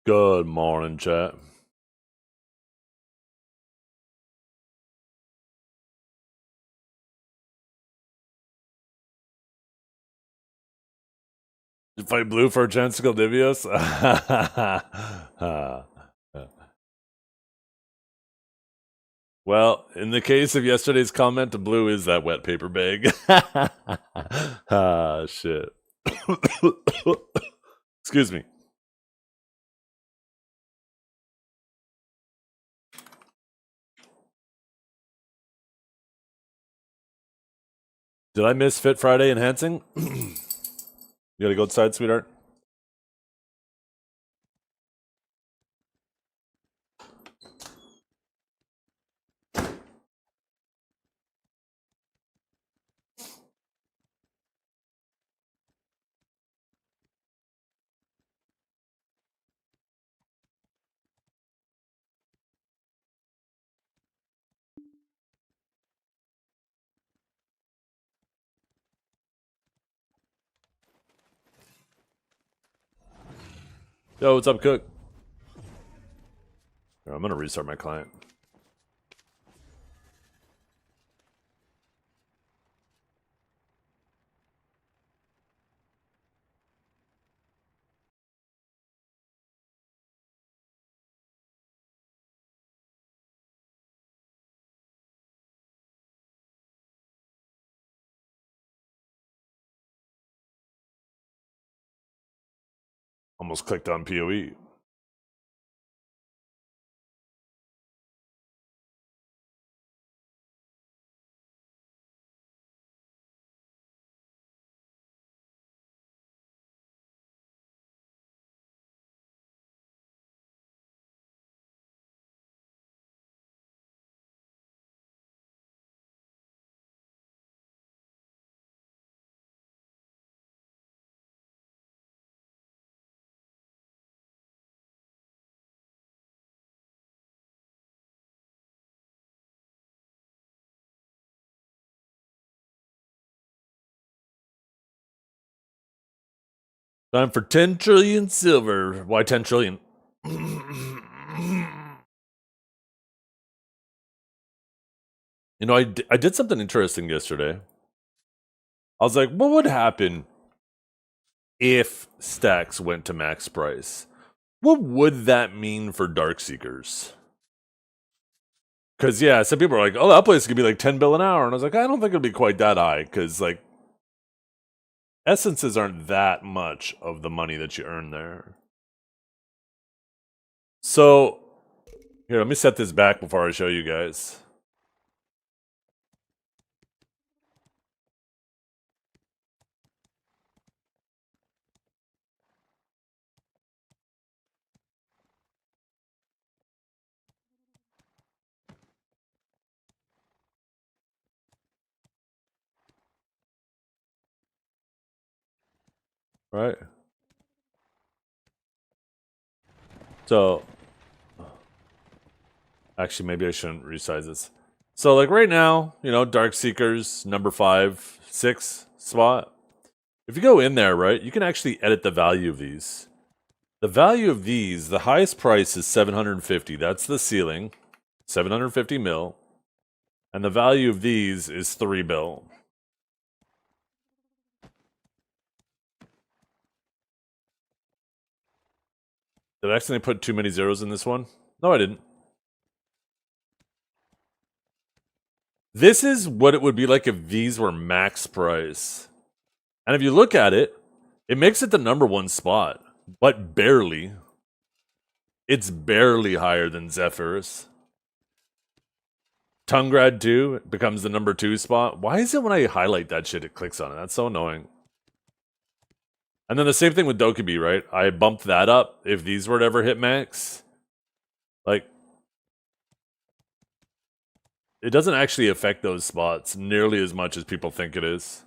Good morning, chat. You fight blue for Chansical Divios? Well, in the case of yesterday's comment, blue is that wet paper bag. Ah, shit. Excuse me. Did I miss Fit Friday enhancing? You gotta go outside, sweetheart? Yo, what's up, Cook? Here, I'm gonna restart my client. Almost clicked on PoE. Time for 10 trillion silver. Why 10 trillion? You know, I did something interesting yesterday. I was like, what would happen if stacks went to max price? What would that mean for Darkseekers? Because, yeah, some people are like, oh, that place could be like 10 bill an hour. And I was like, I don't think it'll be quite that high. Because, like, essences aren't that much of the money that you earn there. So, here, let me set this back before I show you guys. Right? So, actually, maybe I shouldn't resize this. So, like, right now, you know, Darkseekers, number 5, 6 spot. If you go in there, right, you can actually edit the value of these. The value of these, the highest price is 750. That's the ceiling. 750 mil. And the value of these is 3 bill. Did I accidentally put too many zeros in this one? No, I didn't. This is what it would be like if these were max price. And if you look at it, it makes it the number 1 spot, but barely. It's barely higher than Zephyrus. Tungrad 2 becomes the number 2 spot. Why is it when I highlight that shit, it clicks on it? That's so annoying. And then the same thing with Dokkaebi, right? I bumped that up if these were to ever hit max. Like, it doesn't actually affect those spots nearly as much as people think it is.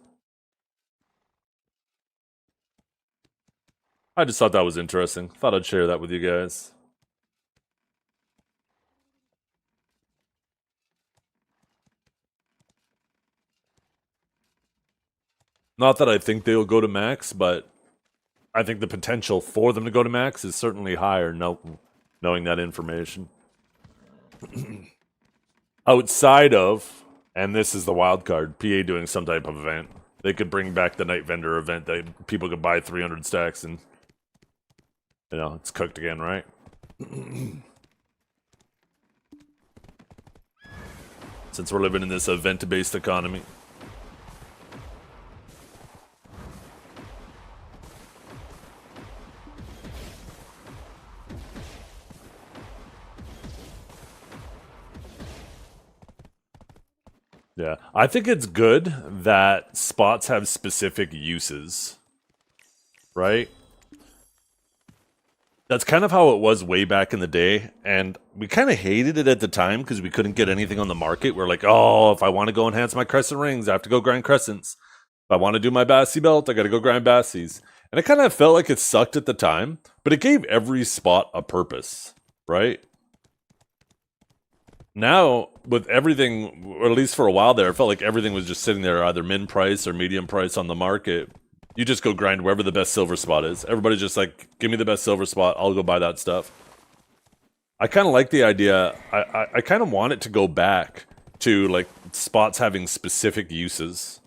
I just thought that was interesting. Thought I'd share that with you guys. Not that I think they'll go to max, but I think the potential for them to go to max is certainly higher, knowing that information. Outside of, and this is the wild card, PA doing some type of event. They could bring back the night vendor event that people could buy 300 stacks and, you know, it's cooked again, right? Since we're living in this event-based economy. Yeah, I think it's good that spots have specific uses, right? That's kind of how it was way back in the day, and we kind of hated it at the time because we couldn't get anything on the market. We're like, oh, if I want to go enhance my crescent rings, I have to go grind crescents. If I want to do my Bassi belt, I got to go grind Bassis. And it kind of felt like it sucked at the time, but it gave every spot a purpose, right? Now, with everything, or at least for a while there, it felt like everything was just sitting there either min price or medium price on the market. You just go grind wherever the best silver spot is. Everybody's just like, give me the best silver spot, I'll go buy that stuff. I kind of like the idea. I kind of want it to go back to, like, spots having specific uses.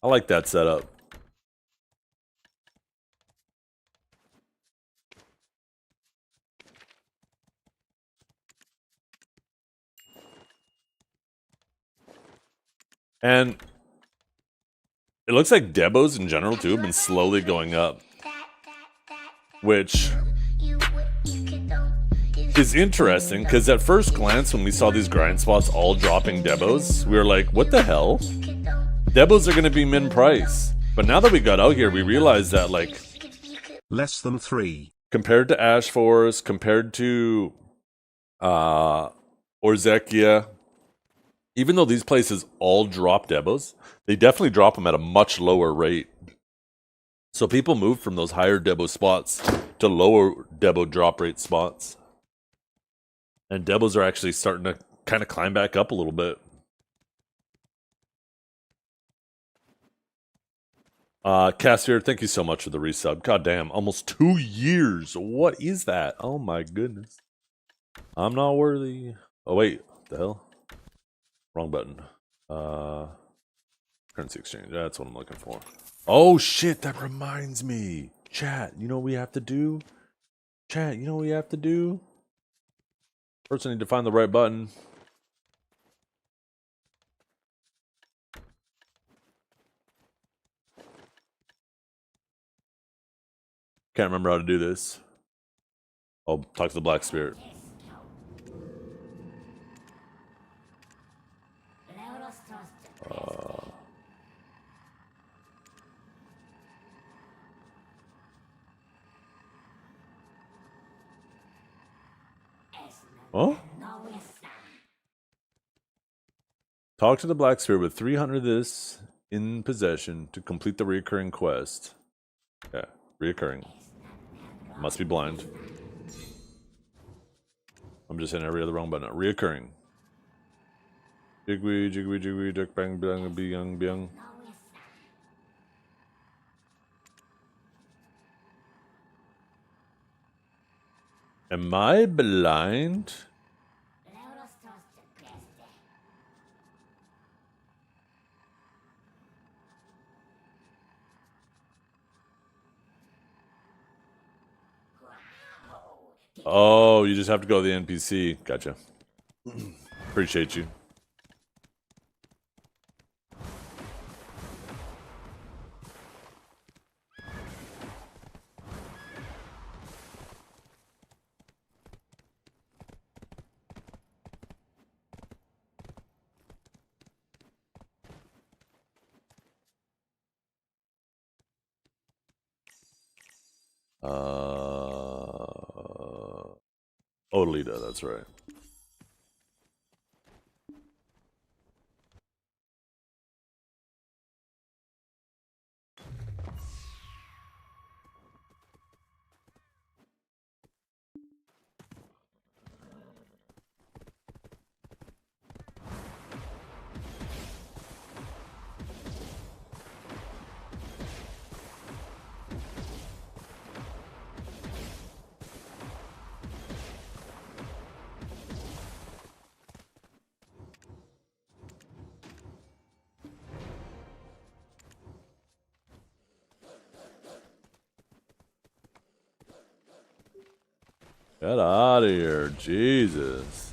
I like that setup. And it looks like debos in general, too, have been slowly going up. Which is interesting, because at first glance, when we saw these grind spots all dropping debos, we were like, what the hell? Debos are going to be min price. But now that we got out here, we realized that, like, less than 3. Compared to Ash Force, compared to Orzekia, even though these places all drop debos, they definitely drop them at a much lower rate. So people move from those higher debo spots to lower debo drop rate spots. And debos are actually starting to kind of climb back up a little bit. Cassier, thank you so much for the resub. God damn, almost 2 years. What is that? Oh my goodness. I'm not worthy. Oh wait, what the hell? Wrong button. Currency exchange. That's what I'm looking for. Oh shit, that reminds me. Chat, you know what we have to do? Chat, you know what we have to do? First I need to find the right button. Can't remember how to do this. I'll talk to the Black Spirit. Oh? Talk to the Black Spirit with 300 of this in possession to complete the reoccurring quest. Yeah, reoccurring. Must be blind. I'm just hitting every other wrong button. Reoccurring. Jigwee, jigwee, jigwee, duck, bang, bang, byung, byung. Am I blind? Oh, you just have to go to the NPC. Gotcha. Appreciate you. Olita, that's right. Get out of here, Jesus.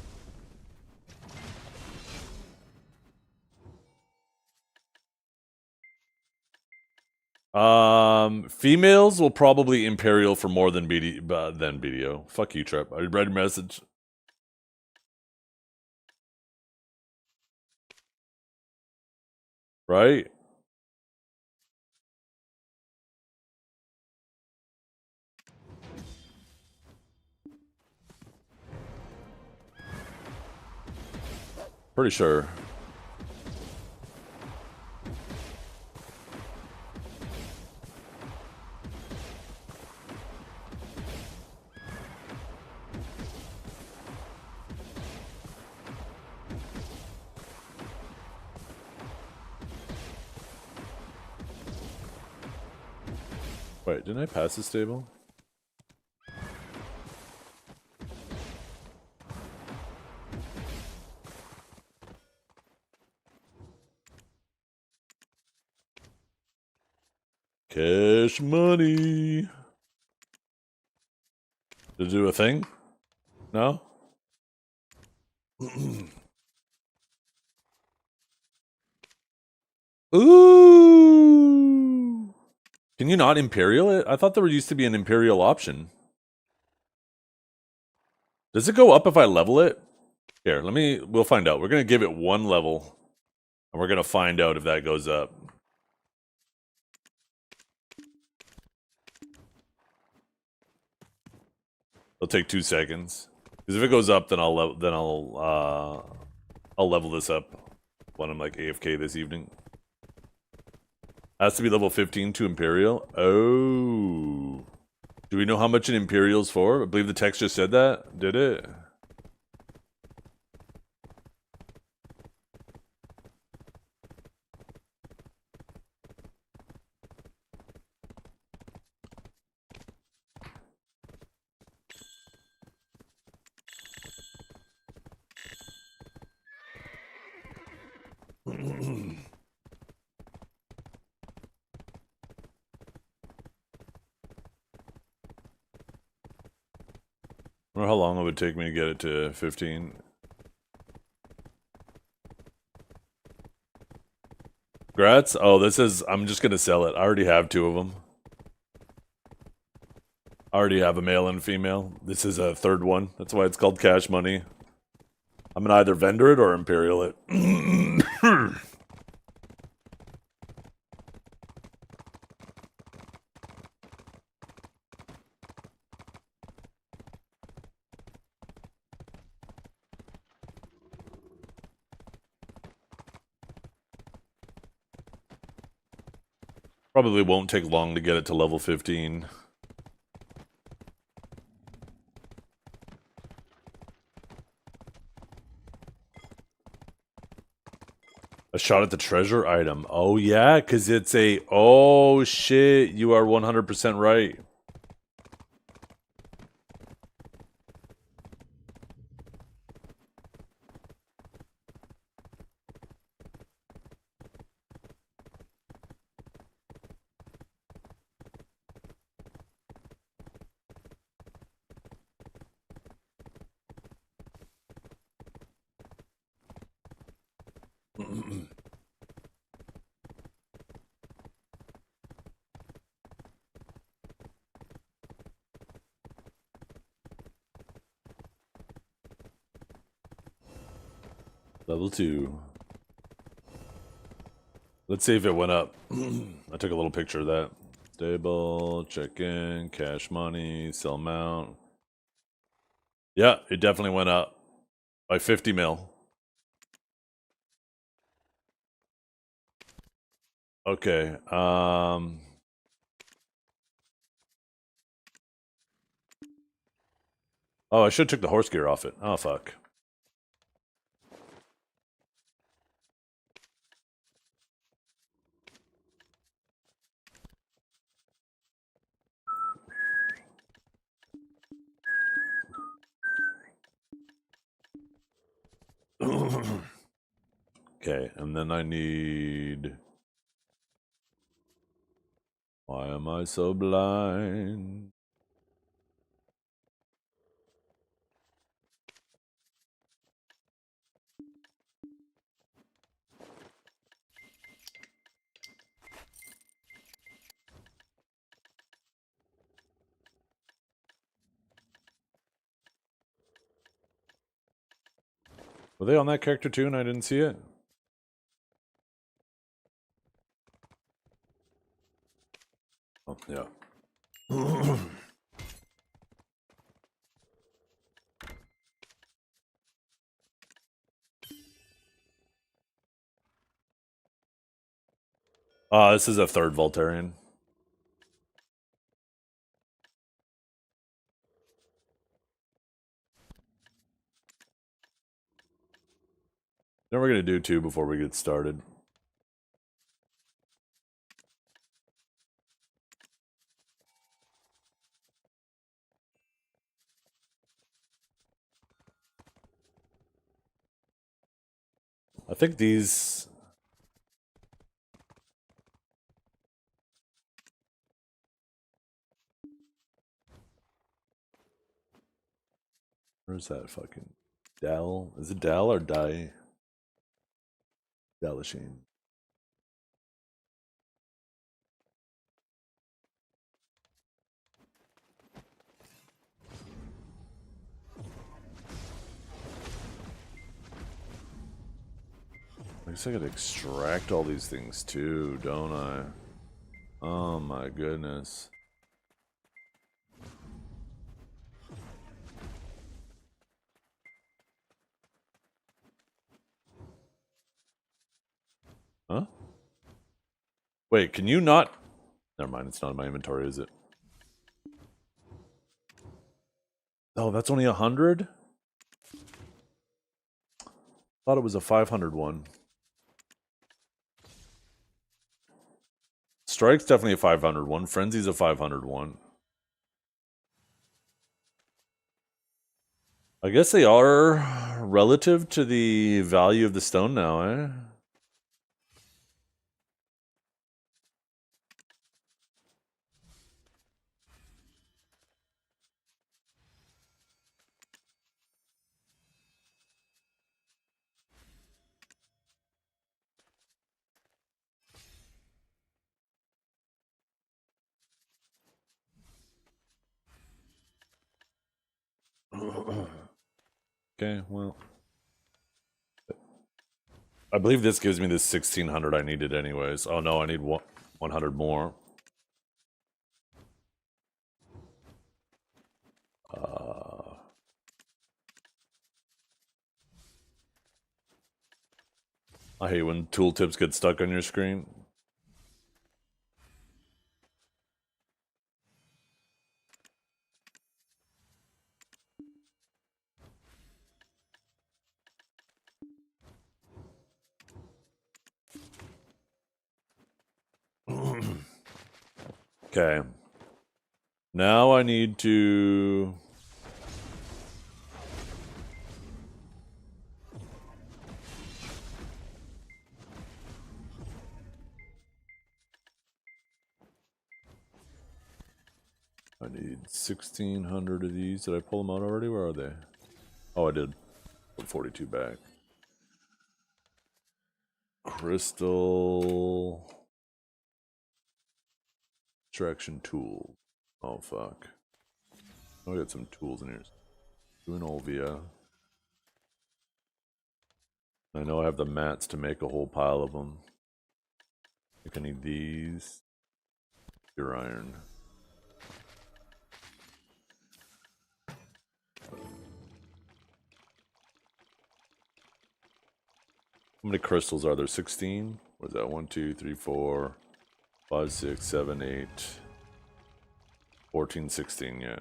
Females will probably Imperial for more than BDO. Fuck you, Trip. I read your message. Right? Pretty sure. Wait, didn't I pass this table? Cash money. Did it do a thing? No? Ooh! Can you not Imperial it? I thought there used to be an Imperial option. Does it go up if I level it? Here, we'll find out. We're gonna give it one level, and we're gonna find out if that goes up. It'll take 2 seconds. Because if it goes up, then I'll level this up when I'm like AFK this evening. Has to be level 15 to Imperial. Oh. Do we know how much an Imperial's for? I believe the text just said that. Did it? I wonder how long it would take me to get it to 15. Grats? Oh, this is... I'm just gonna sell it. I already have 2 of them. I already have a male and female. This is a 3rd one. That's why it's called cash money. I'm gonna either vendor it or Imperial it. Probably won't take long to get it to level 15. A shot at the treasure item. Oh yeah, because it's a... Oh shit, you are 100% right. Level 2. Let's see if it went up. I took a little picture of that. Stable, check in, cash money, sell mount. Yeah, it definitely went up by 50 mil. Okay, oh, I should have took the horse gear off it. Oh, fuck. Okay, and then I need... Why am I so blind? Were they on that character too and I didn't see it? Oh, yeah. This is a third Voltarian. Then we're going to do 2 before we get started. I think these... Where's that fucking... Dal? Is it Dal or Die? Dalashine. I guess I gotta extract all these things too, don't I? Oh my goodness. Huh? Wait, can you not? Never mind, it's not in my inventory, is it? Oh, that's only 100? Thought it was a 500 one. Strike's definitely a 500 one. Frenzy's a 500 one. I guess they are relative to the value of the stone now, eh? Okay, well. I believe this gives me this 1600 I needed anyways. Oh no, I need 100 more. I hate when tooltips get stuck on your screen. Okay. Now I need to... I need 1600 of these. Did I pull them out already? Where are they? Oh, I did. Put 42 back. Crystal... Extraction tool. Oh, fuck. I got some tools in here. Doing Olvia. I know I have the mats to make a whole pile of them. I think I need these. Pure iron. How many crystals are there? 16? What is that? 1, 2, 3, 4, 5, 6, 7, 8, 14, 16, yeah.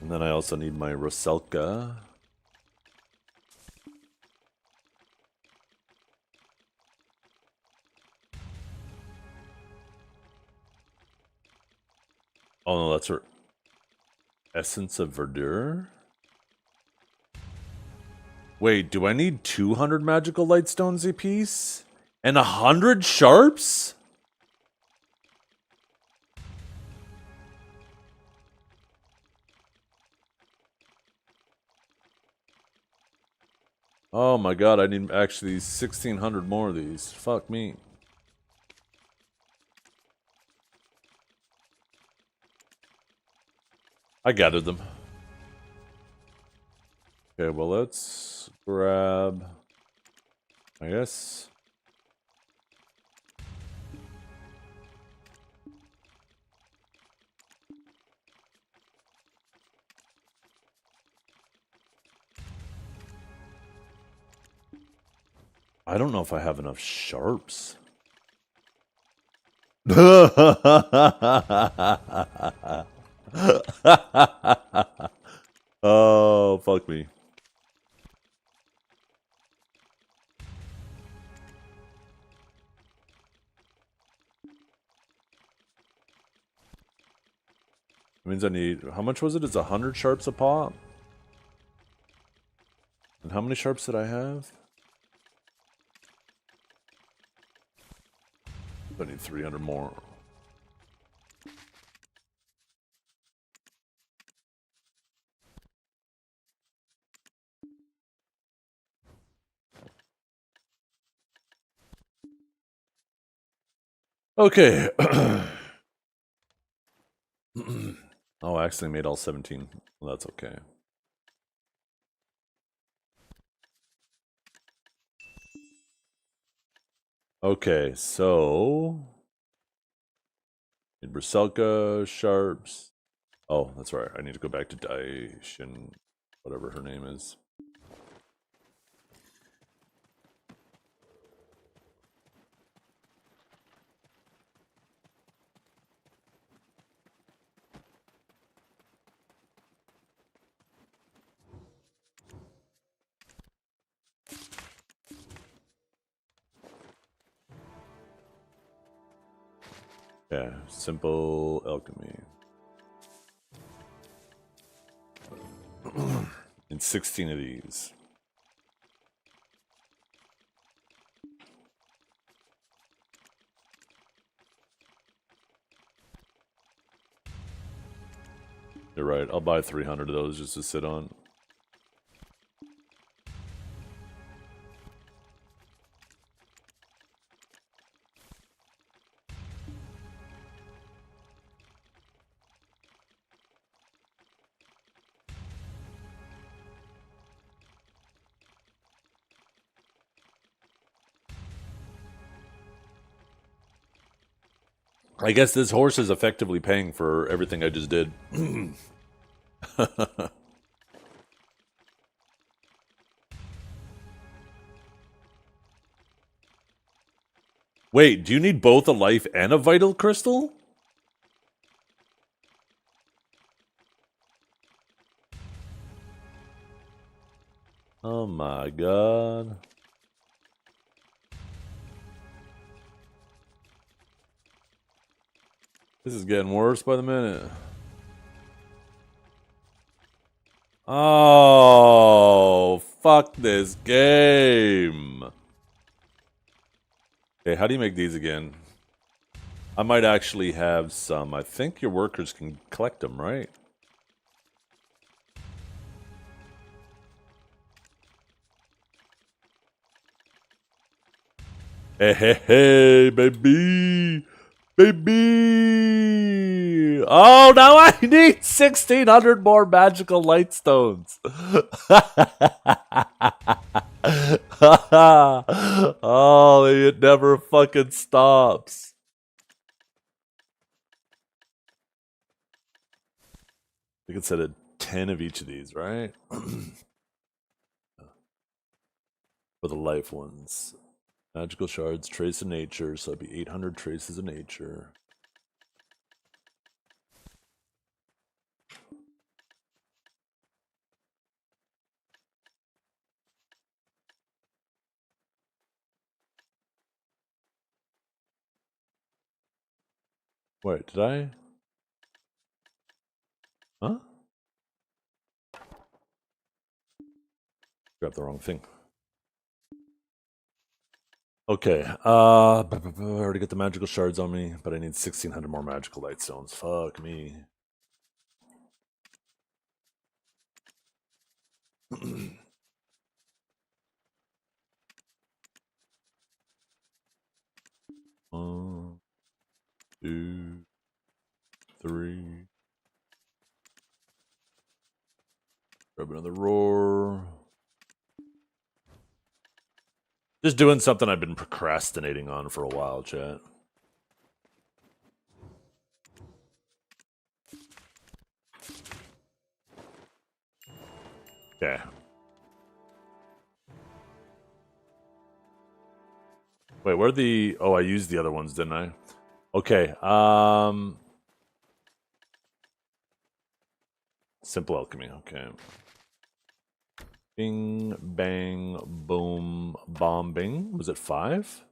And then I also need my Roselka. Oh no, that's her Essence of Verdure. Wait, do I need 200 magical light stones apiece? And 100 sharps? Oh my god, I need actually 1,600 more of these. Fuck me. I gathered them. Okay, well, let's grab, I guess. I don't know if I have enough sharps. Oh, fuck me. It means I need, how much was it? It's 100 sharps a pop? And how many sharps did I have? I need 300 more. Okay. Oh, I accidentally made all 17. Well, that's okay. Okay, so need Bruselka, sharps. Oh, that's right. I need to go back to Daishin, whatever her name is. Yeah, simple alchemy. And 16 of these. You're right. I'll buy 300 of those just to sit on. I guess this horse is effectively paying for everything I just did. Wait, do you need both a life and a vital crystal? Oh my god. This is getting worse by the minute. Oh, fuck this game. Okay, how do you make these again? I might actually have some. I think your workers can collect them, right? Hey, hey, hey, baby! Baby! Oh, now I need 1,600 more magical light stones. Oh, it never fucking stops. We could set a 10 of each of these, right? For the life ones. Magical shards, trace of nature, so that'd be 800 traces of nature. Wait, did I? Huh? Grabbed the wrong thing. Okay, I already got the magical shards on me, but I need 1,600 more magical light stones. Fuck me. 2, 3. Grab another roar. Just doing something I've been procrastinating on for a while, chat. Okay. Wait, where are the... Oh, I used the other ones, didn't I? Okay, Simple alchemy, okay. Bing, bang, boom, bombing. Was it 5?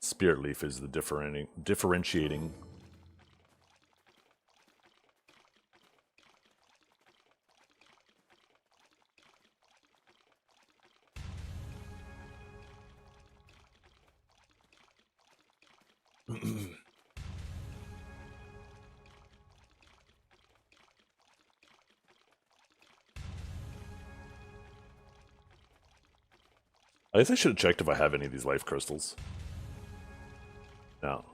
Spirit leaf is the differentiating. I guess I should have checked if I have any of these life crystals. No.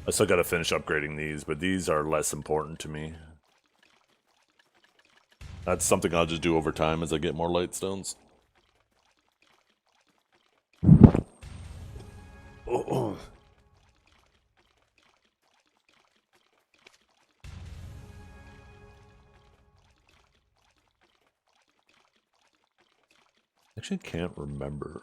I still gotta finish upgrading these, but these are less important to me. That's something I'll just do over time as I get more light stones. Oh. Actually, can't remember.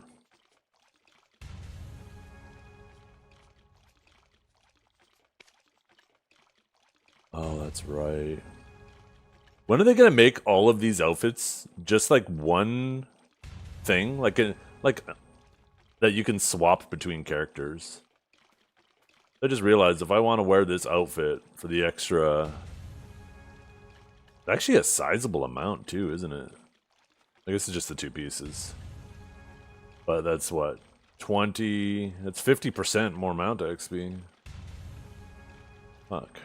Oh, that's right. When are they gonna make all of these outfits just like one thing, like that you can swap between characters? I just realized if I want to wear this outfit for the extra, actually a sizable amount too, isn't it? I guess it's just the 2 pieces, but that's what 20. That's 50% more mount XP. Fuck.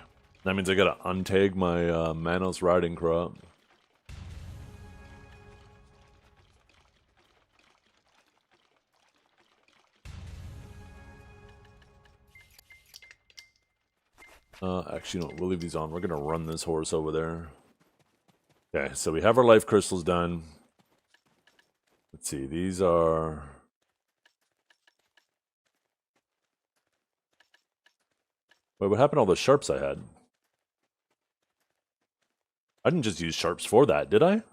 That means I gotta untag my Manos riding crop. Actually, no, we'll leave these on. We're gonna run this horse over there. Okay, so we have our life crystals done. Let's see, these are... Wait, what happened to all the sharps I had? I didn't just use sharps for that, did I?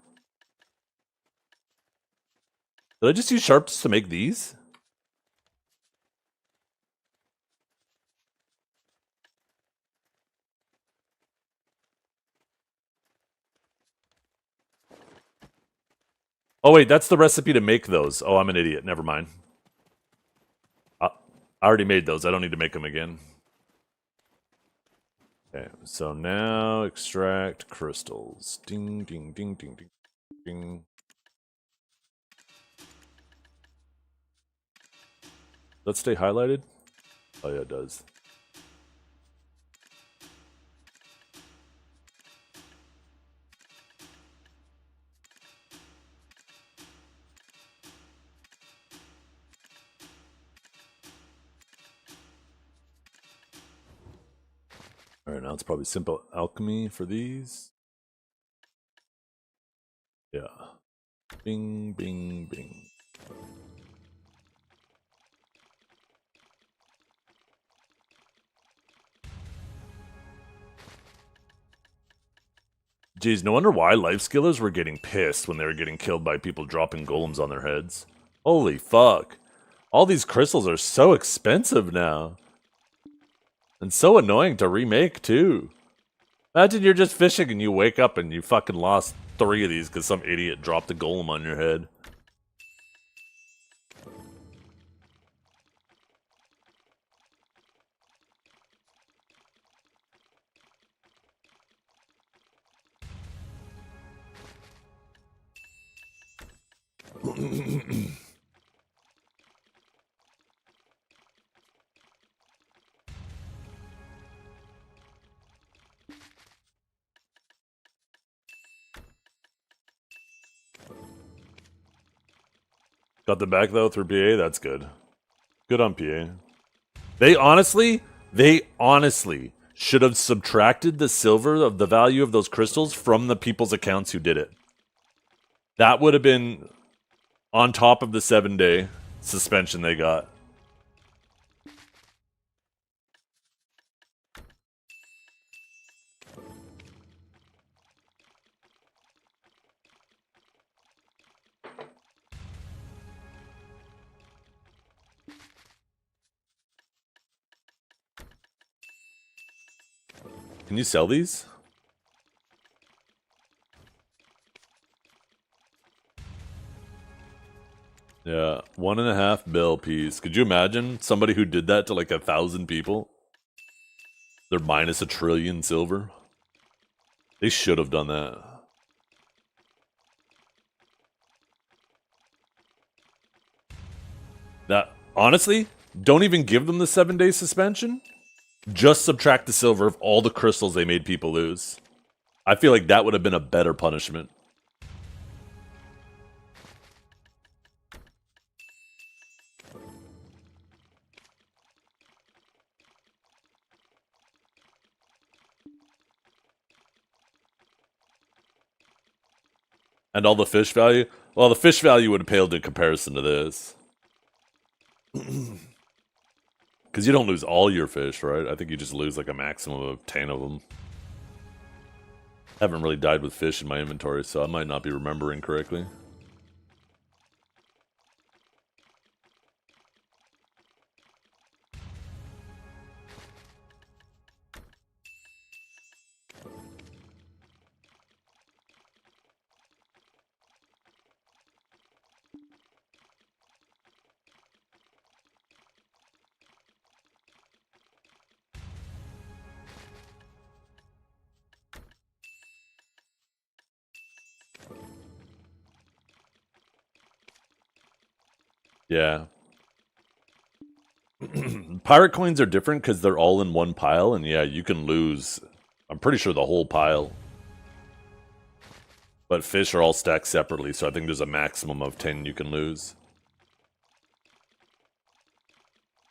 Did I just use sharps to make these? Oh wait, that's the recipe to make those. Oh, I'm an idiot. Never mind. I already made those. I don't need to make them again. Okay, so now extract crystals. Ding, ding, ding, ding, ding, ding. Does that stay highlighted? Oh yeah, it does. Alright, now it's probably simple alchemy for these. Yeah. Bing, bing, bing. Jeez, no wonder why life skillers were getting pissed when they were getting killed by people dropping golems on their heads. Holy fuck. All these crystals are so expensive now. And so annoying to remake, too. Imagine you're just fishing and you wake up and you fucking lost 3 of these because some idiot dropped a golem on your head. Got them back though through PA. That's good. Good on PA. They honestly should have subtracted the silver of the value of those crystals from the people's accounts who did it. That would have been on top of the 7-day suspension they got. Can you sell these? Yeah, 1.5 bill piece. Could you imagine somebody who did that to like 1,000 people? They're minus 1 trillion silver. They should have done that. That honestly, don't even give them the 7-day suspension. Just subtract the silver of all the crystals they made people lose. I feel like that would have been a better punishment. And all the fish value? Well, the fish value would have paled in comparison to this. Because you don't lose all your fish, right? I think you just lose like a maximum of 10 of them. I haven't really died with fish in my inventory, so I might not be remembering correctly. Yeah. Pirate coins are different because they're all in one pile, and yeah, you can lose, I'm pretty sure, the whole pile. But fish are all stacked separately, so I think there's a maximum of 10 you can lose.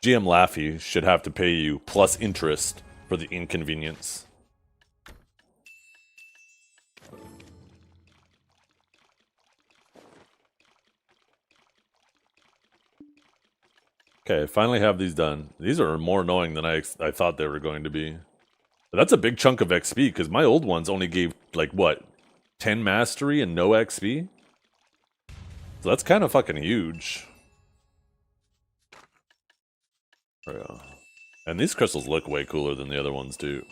GM Laffy should have to pay you plus interest for the inconvenience. Okay, I finally have these done. These are more annoying than I thought they were going to be. But that's a big chunk of XP, because my old ones only gave, like, what? 10 mastery and no XP? So that's kind of fucking huge. Yeah. And these crystals look way cooler than the other ones, too.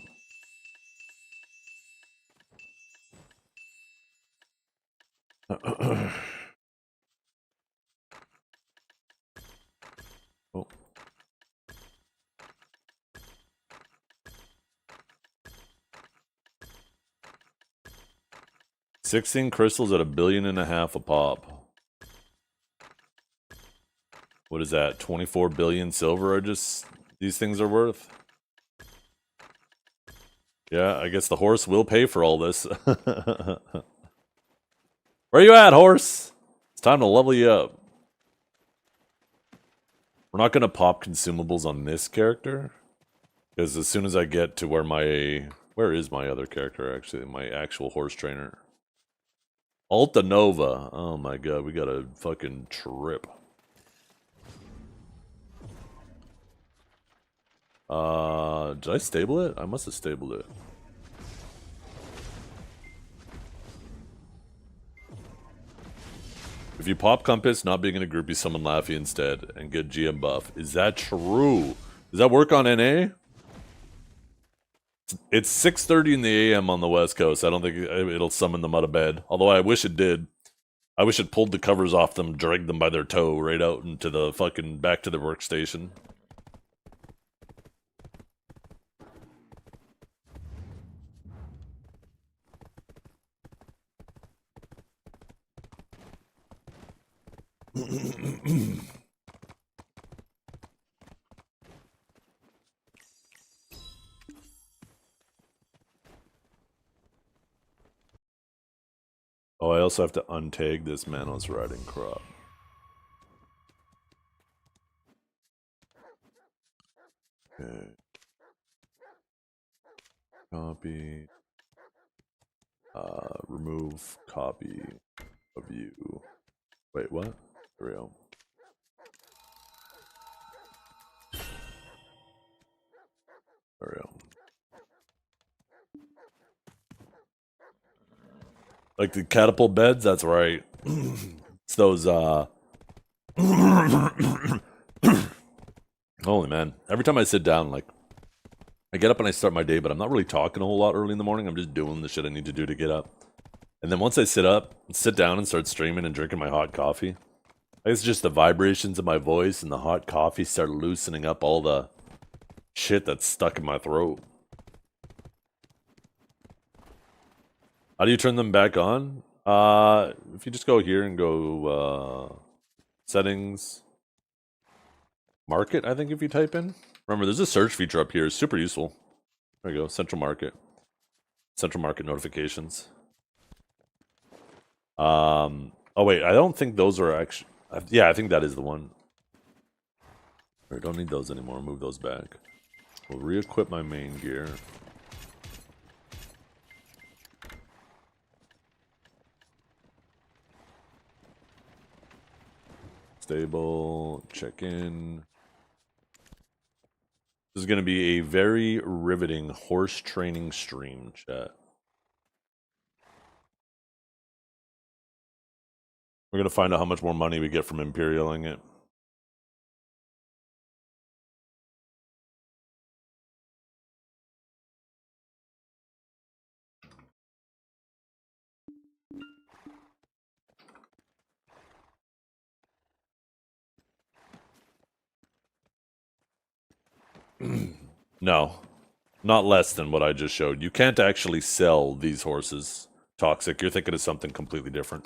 Oh. 16 crystals at 1.5 billion a pop. What is that? 24 billion silver are just these things are worth? Yeah, I guess the horse will pay for all this. Where you at, horse? It's time to level you up. We're not going to pop consumables on this character. Because as soon as I get to where my... Where is my other character, actually? My actual horse trainer. Alta Nova. Oh my god, we got a fucking trip. Did I stable it? I must have stabled it. If you pop Compass, not being in a group, you summon Laffy instead and get GM buff. Is that true? Does that work on NA? It's 6:30 in the AM on the West Coast. I don't think it'll summon them out of bed. Although I wish it did. I wish it pulled the covers off them, dragged them by their toe right out into the fucking back to the workstation. Oh, I also have to untag this Manos riding crop. Okay. Copy. Remove copy of you. Wait, what? There we go. There we go. Like the catapult beds? That's right. It's those, Holy man. Every time I sit down, like, I get up and I start my day, but I'm not really talking a whole lot early in the morning. I'm just doing the shit I need to do to get up. And then once I sit down and start streaming and drinking my hot coffee, it's just the vibrations of my voice and the hot coffee start loosening up all the shit that's stuck in my throat. How do you turn them back on? If you just go here and go, settings, market, I think if you type in. Remember, there's a search feature up here. It's super useful. There you go, central market. Central market notifications. Oh wait, I don't think those are actually... Yeah, I think that is the one. I don't need those anymore. Move those back. We'll re-equip my main gear. Stable, check in. This is going to be a very riveting horse training stream, chat. We're going to find out how much more money we get from imperialing it. No, not less than what I just showed. You can't actually sell these horses toxic. You're thinking of something completely different.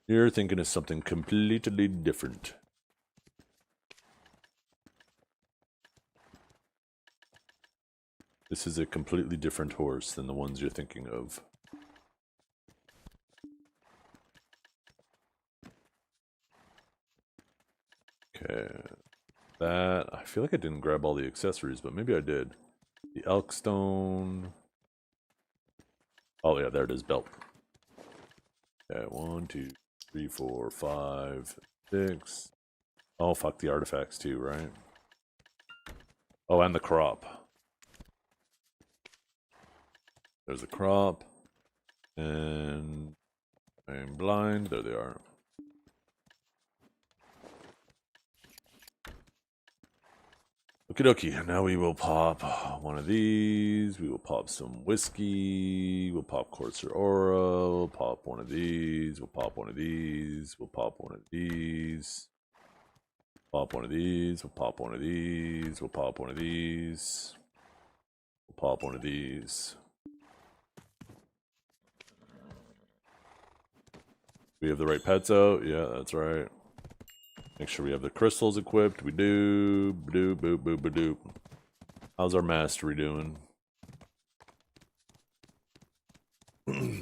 You're thinking of something completely different. This is a completely different horse than the ones you're thinking of. Okay. That, I feel like I didn't grab all the accessories, but maybe I did. The elkstone. Oh yeah, there it is, belt. Okay, 1, 2, 3, 4, 5, 6. Oh, fuck the artifacts too, right? Oh, and the crop. There's a crop. And I'm blind. There they are. Okie dokie. Now we will pop one of these. We will pop some whiskey. We'll pop Corsair Aura. We'll pop one of these. We'll pop one of these. We'll pop one of these. Pop one of these. We'll pop one of these. We'll pop one of these. We'll pop one of these. We have the right pets out. Yeah, that's right. Make sure we have the crystals equipped. We do. Boop, boop, boop, boop, boop. How's our mastery doing?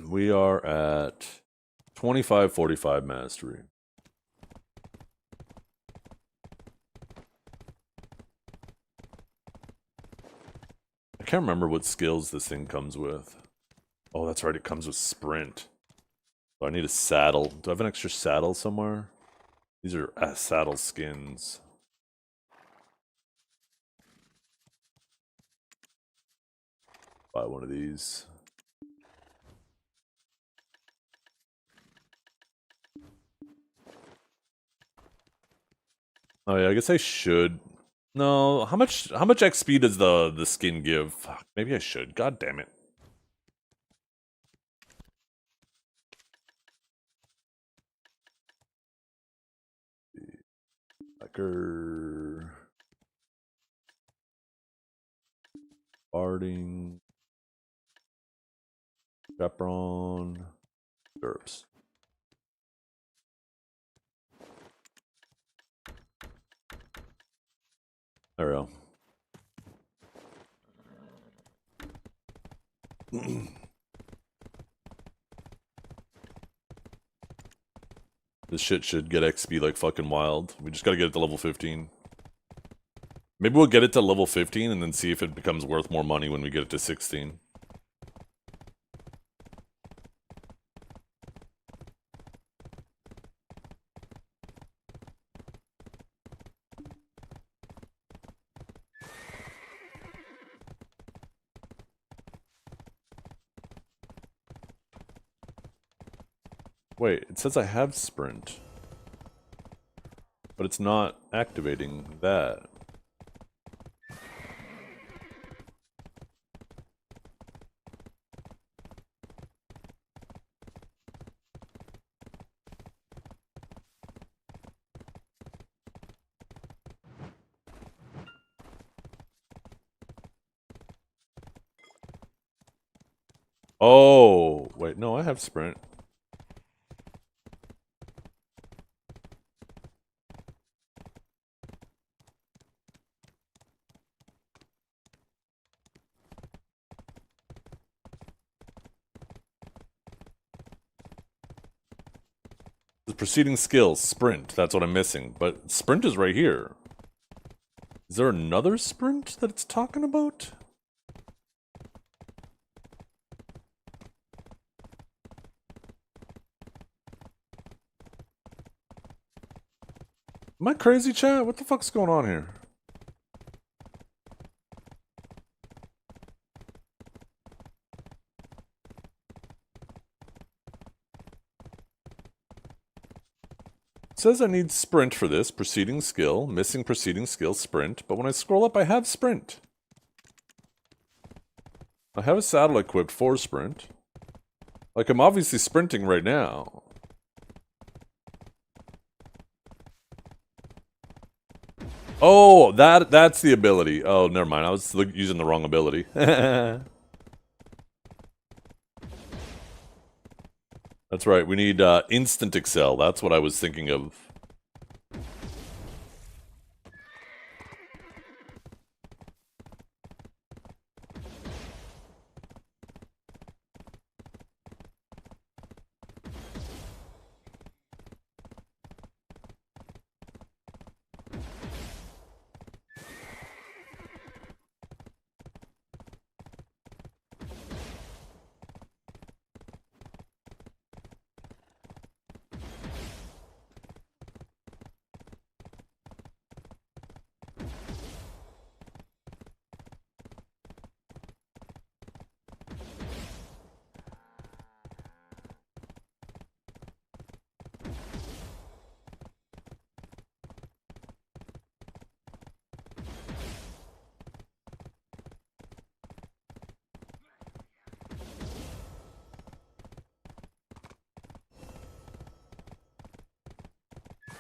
We are at 2545 mastery. I can't remember what skills this thing comes with. Oh, that's right. It comes with sprint. So I need a saddle. Do I have an extra saddle somewhere? These are saddle skins. Buy one of these. Oh yeah, I guess I should. No, how much XP does the skin give? Fuck, maybe I should. God damn it. Hacker. Barding. Chaperon. Derps. There we go. This shit should get XP like fucking wild. We just gotta get it to level 15. Maybe we'll get it to level 15 and then see if it becomes worth more money when we get it to 16. Wait, it says I have sprint. But it's not activating that. Oh, wait, no, I have sprint. The preceding skills, sprint, that's what I'm missing. But sprint is right here. Is there another sprint that it's talking about? Am I crazy, chat? What the fuck's going on here? It says I need sprint for this, preceding skill, missing preceding skill, sprint, but when I scroll up I have sprint. I have a saddle equipped for sprint. Like, I'm obviously sprinting right now. Oh, that's the ability. Oh, never mind. I was using the wrong ability. That's right. We need instant excel. That's what I was thinking of.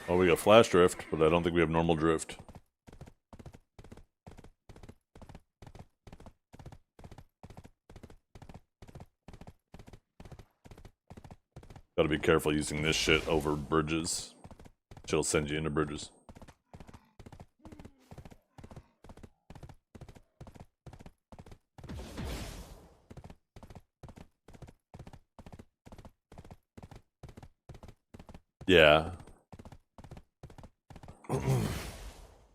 Oh, we got flash drift, but I don't think we have normal drift. Gotta be careful using this shit over bridges. Shit'll send you into bridges. Yeah.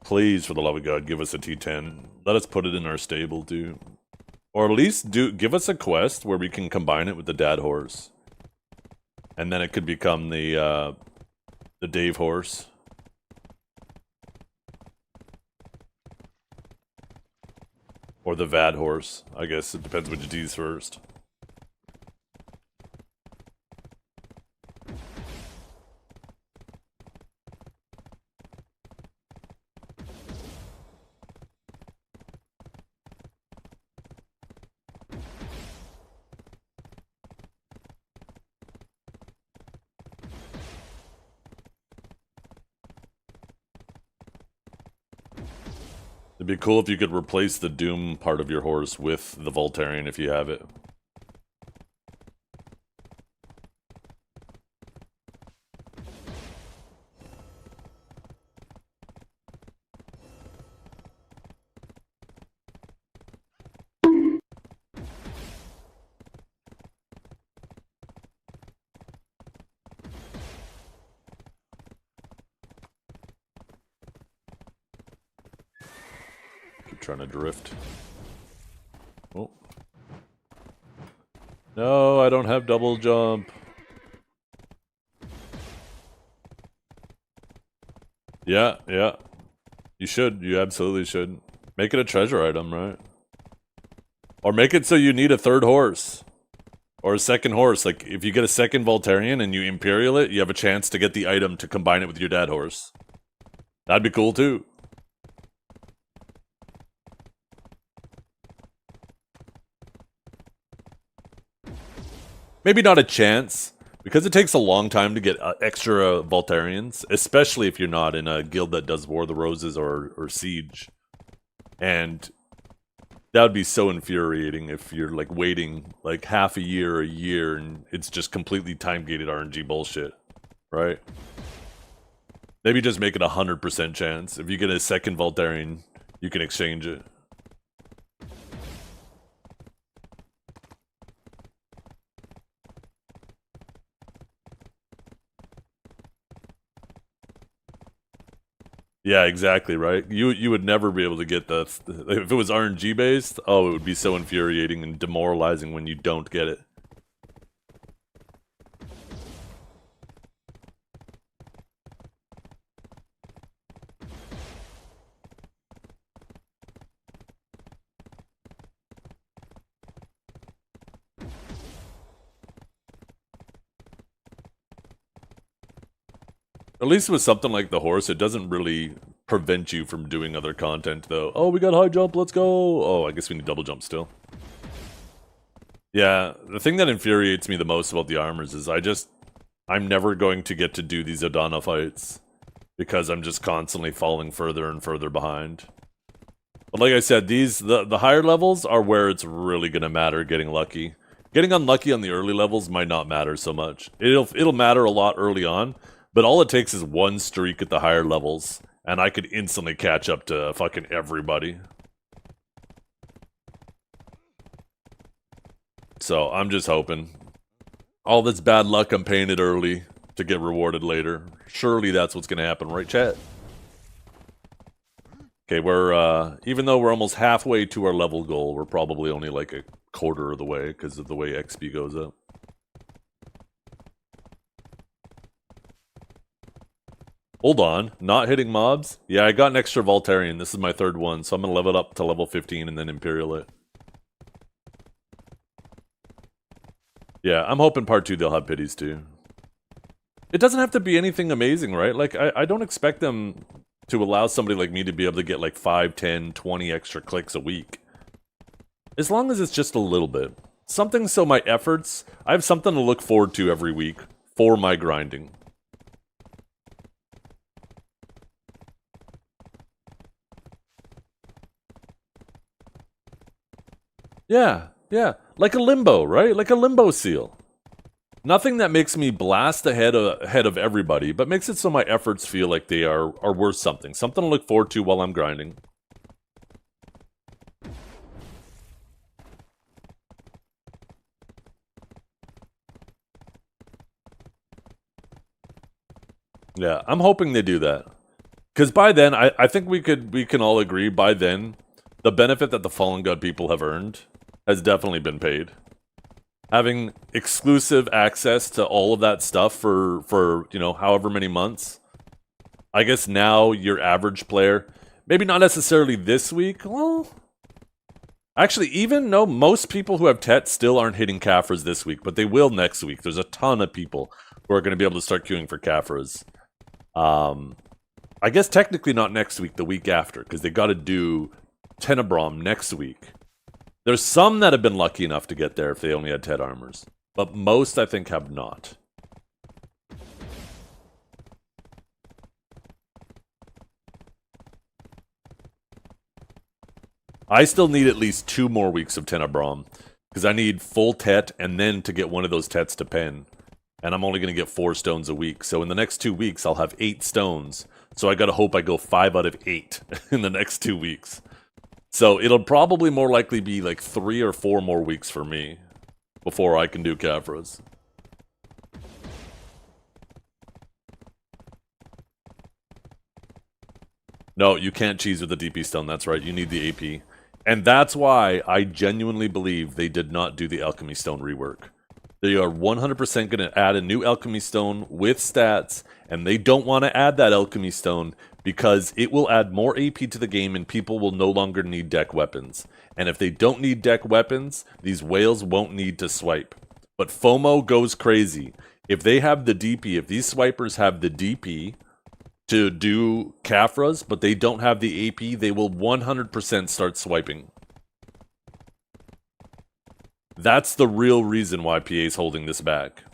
Please, for the love of God, give us a T10. Let us put it in our stable, dude. Or at least give us a quest where we can combine it with the dad horse. And then it could become the Dave horse. Or the Vad horse. I guess it depends which D's first. It'd be cool if you could replace the Doom part of your horse with the Voltarian if you have it. trying to drift. Oh. No, I don't have double jump. Yeah, yeah. You should. You absolutely should. Make it a treasure item, right? Or make it so you need a third horse. Or a second horse. Like, if you get a second Voltarian and you Imperial it, you have a chance to get the item to combine it with your dad horse. That'd be cool, too. Maybe not a chance, because it takes a long time to get extra Voltarians, especially if you're not in a guild that does War of the Roses or Siege. And that would be so infuriating if you're like waiting like half a year, and it's just completely time-gated RNG bullshit, right? Maybe just make it 100% chance. If you get a second Voltarian, you can exchange it. Yeah, exactly, right? You would never be able to get the... If it was RNG based, oh, it would be so infuriating and demoralizing when you don't get it. At least with something like the horse, it doesn't really prevent you from doing other content, though. Oh, we got high jump, let's go! Oh, I guess we need double jump still. Yeah, the thing that infuriates me the most about the armors is I'm never going to get to do these Adana fights. Because I'm just constantly falling further and further behind. But like I said, the higher levels are where it's really gonna matter getting lucky. Getting unlucky on the early levels might not matter so much. It'll matter a lot early on, but all it takes is one streak at the higher levels, and I could instantly catch up to fucking everybody. So I'm just hoping. All this bad luck I'm paying it early to get rewarded later. Surely that's what's gonna happen, right, chat? Okay, we're, even though we're almost halfway to our level goal, we're probably only like a quarter of the way because of the way XP goes up. Hold on, not hitting mobs? Yeah, I got an extra Voltarian. This is my third one, so I'm gonna level it up to level 15 and then Imperial it. Yeah, I'm hoping part 2 they'll have pities too. It doesn't have to be anything amazing, right? Like, I don't expect them to allow somebody like me to be able to get like 5, 10, 20 extra clicks a week. As long as it's just a little bit. Something so my efforts, I have something to look forward to every week for my grinding. Yeah, yeah. Like a limbo, right? Like a limbo seal. Nothing that makes me blast ahead of everybody, but makes it so my efforts feel like they are worth something. Something to look forward to while I'm grinding. Yeah, I'm hoping they do that. Because by then, I think we can all agree, by then, the benefit that the Fallen God people have earned has definitely been paid. Having exclusive access to all of that stuff for you know, however many months. I guess now your average player, maybe not necessarily this week, well... Actually, even no, most people who have Tet still aren't hitting Caphras this week, but they will next week. There's a ton of people who are going to be able to start queuing for Caphras. I guess technically not next week, the week after, because they got to do Tenebrom next week. There's some that have been lucky enough to get there if they only had Tet armors, but most, I think, have not. I still need at least 2 more weeks of Tenebrom, because I need full Tet and then to get one of those Tets to pen. And I'm only going to get 4 stones a week, so in the next 2 weeks, I'll have 8 stones. So I gotta hope I go 5 out of 8 in the next 2 weeks. So it'll probably more likely be like 3 or 4 more weeks for me before I can do Caphras. No, you can't cheese with the DP stone. That's right. You need the AP. And that's why I genuinely believe they did not do the alchemy stone rework. They are 100% going to add a new alchemy stone with stats, and they don't want to add that alchemy stone because it will add more AP to the game and people will no longer need deck weapons. And if they don't need deck weapons, these whales won't need to swipe. But FOMO goes crazy. If they have the DP, if these swipers have the DP to do Kafras, but they don't have the AP, they will 100% start swiping. That's the real reason why PA is holding this back.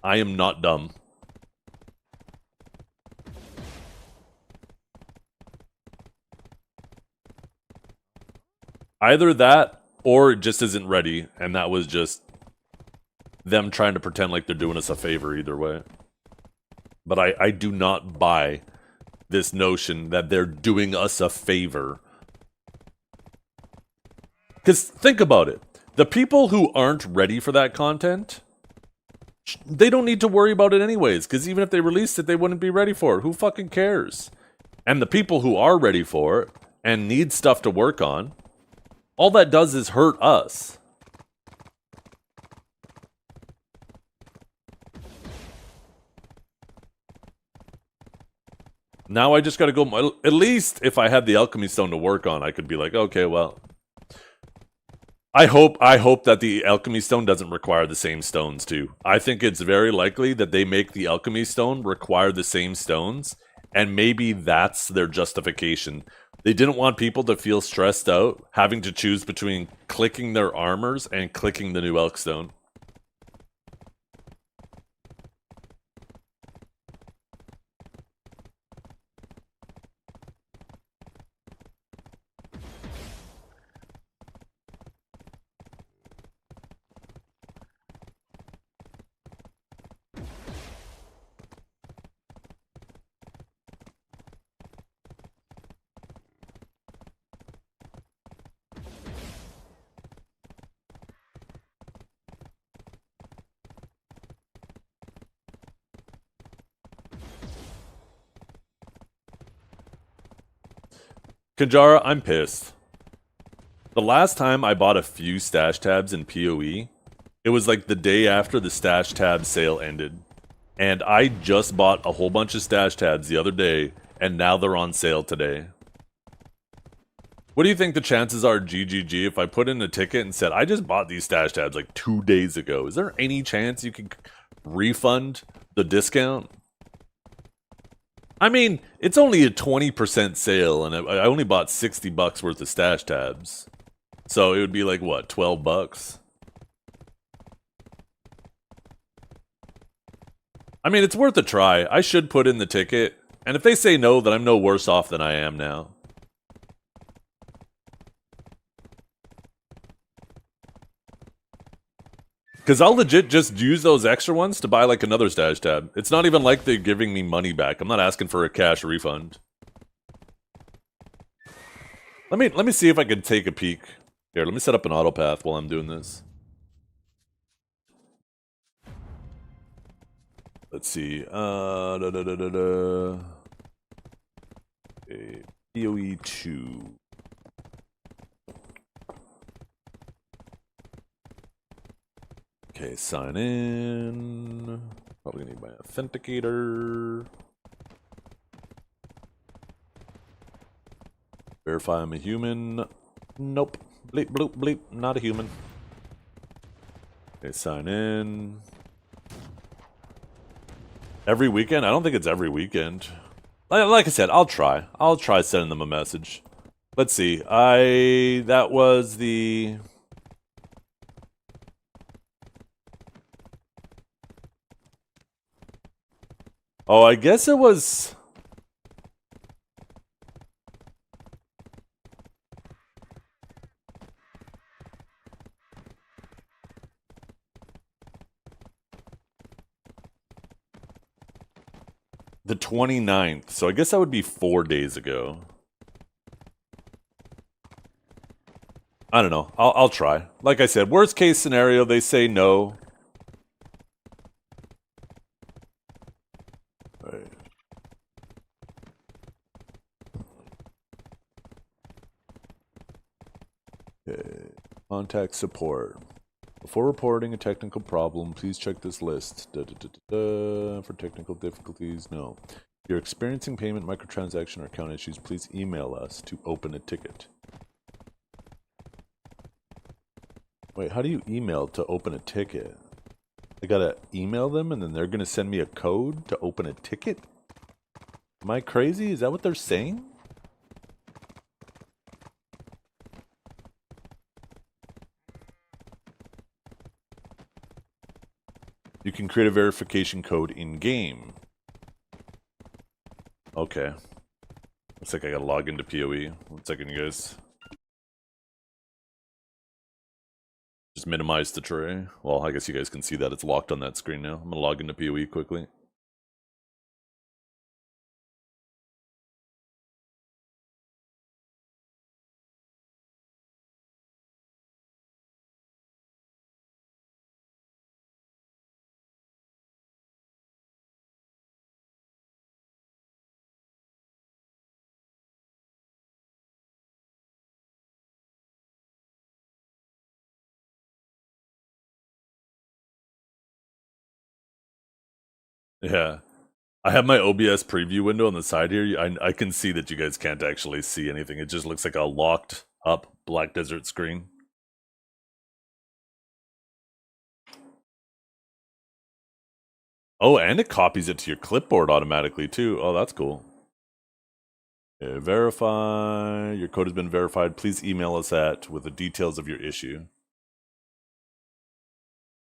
I am not dumb. Either that, or it just isn't ready, and that was just them trying to pretend like they're doing us a favor either way. But I do not buy this notion that they're doing us a favor. Because think about it. The people who aren't ready for that content, they don't need to worry about it anyways, because even if they released it, they wouldn't be ready for it. Who fucking cares? And the people who are ready for it and need stuff to work on, all that does is hurt us. Now I just gotta go... At least if I had the alchemy stone to work on, I could be like, okay, well... I hope that the alchemy stone doesn't require the same stones too. I think it's very likely that they make the alchemy stone require the same stones, and maybe that's their justification. They didn't want people to feel stressed out having to choose between clicking their armors and clicking the new elk stone. Kanjara, I'm pissed. The last time I bought a few stash tabs in PoE, it was like the day after the stash tab sale ended. And I just bought a whole bunch of stash tabs the other day, and now they're on sale today. What do you think the chances are GGG if I put in a ticket and said, I just bought these stash tabs like 2 days ago? Is there any chance you can refund the discount? I mean, it's only a 20% sale, and I only bought $60 worth of stash tabs. So it would be like, what, $12? I mean, it's worth a try. I should put in the ticket, and if they say no, then I'm no worse off than I am now. Because I'll legit just use those extra ones to buy like another stash tab. It's not even like they're giving me money back. I'm not asking for a cash refund. Let me see if I can take a peek. Here, let me set up an auto path while I'm doing this. Let's see. Okay, PoE 2. Okay, sign in. Probably gonna need my authenticator. Verify I'm a human. Nope. Bleep, bloop, bleep. Not a human. Okay, sign in. Every weekend? I don't think it's every weekend. Like I said, I'll try. I'll try sending them a message. Let's see. That was the... Oh, I guess it was... the 29th, so I guess that would be 4 days ago. I don't know. I'll try. Like I said, worst case scenario, they say no. Right. Okay. Contact support. Before reporting a technical problem, please check this list. For technical difficulties, no. If you're experiencing payment, microtransaction, or account issues, please email us to open a ticket. Wait, how do you email to open a ticket? I gotta email them and then they're gonna send me a code to open a ticket? Am I crazy? Is that what they're saying? You can create a verification code in-game. Okay. Looks like I gotta log into PoE. 1 second, you guys. Just minimize the tray. Well, I guess you guys can see that it's locked on that screen now. I'm gonna log into PoE quickly. Yeah. I have my OBS preview window on the side here. I can see that you guys can't actually see anything. It just looks like a locked up Black Desert screen. Oh, and it copies it to your clipboard automatically too. Oh, that's cool. Okay, verify. Your code has been verified. Please email us with the details of your issue.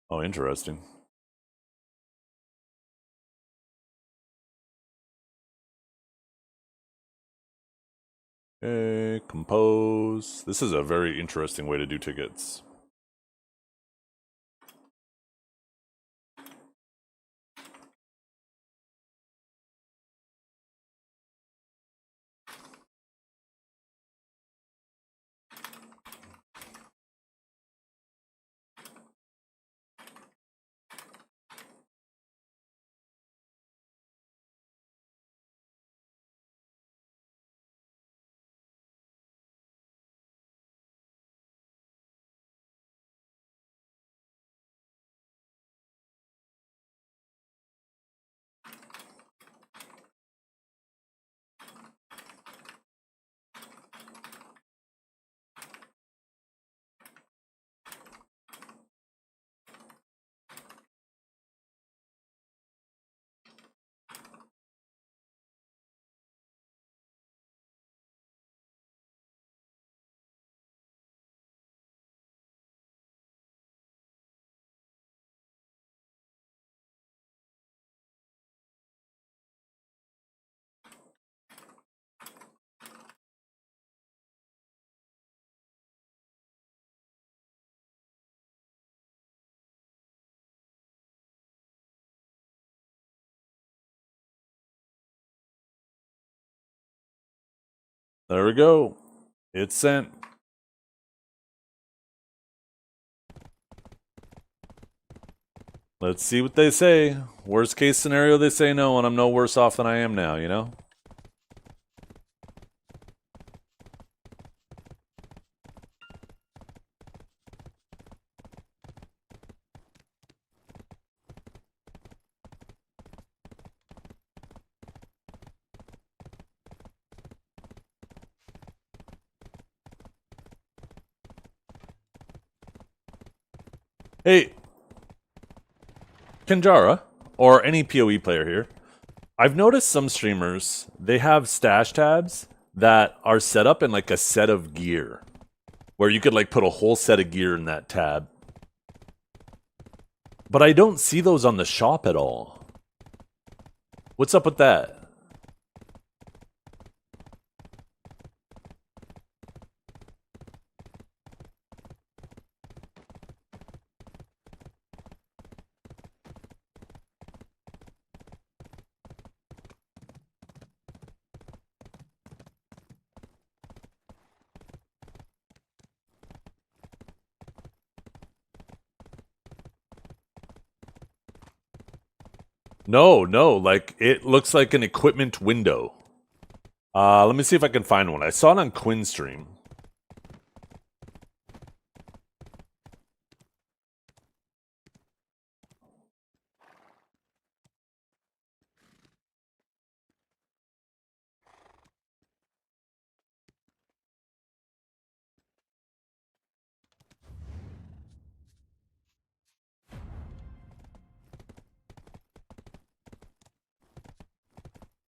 Oh, interesting. Okay, compose. This is a very interesting way to do tickets. There we go. It's sent. Let's see what they say. Worst case scenario, they say no, and I'm no worse off than I am now, you know? Hey, Kanjara, or any PoE player here, I've noticed some streamers, they have stash tabs that are set up in like a set of gear, where you could like put a whole set of gear in that tab. But I don't see those on the shop at all. What's up with that? No, like it looks like an equipment window. Let me see if I can find one. I saw it on Quinn's stream.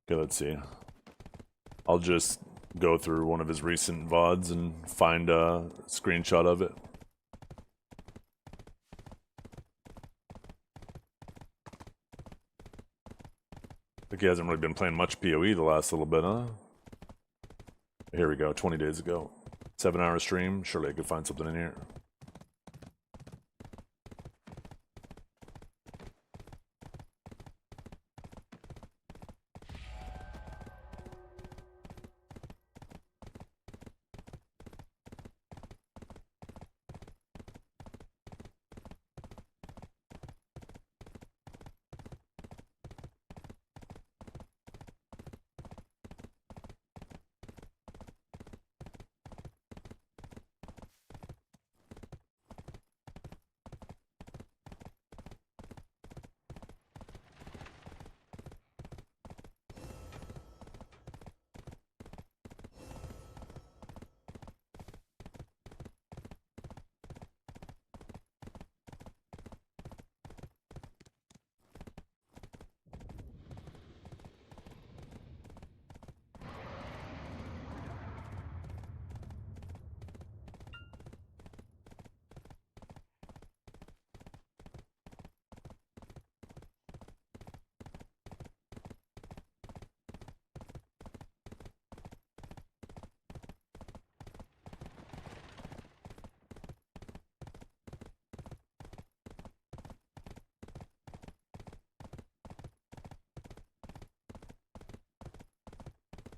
Okay, let's see. I'll just go through one of his recent VODs and find a screenshot of it. Like he hasn't really been playing much PoE the last little bit, huh? Here we go, 20 days ago. 7-hour stream, surely I could find something in here.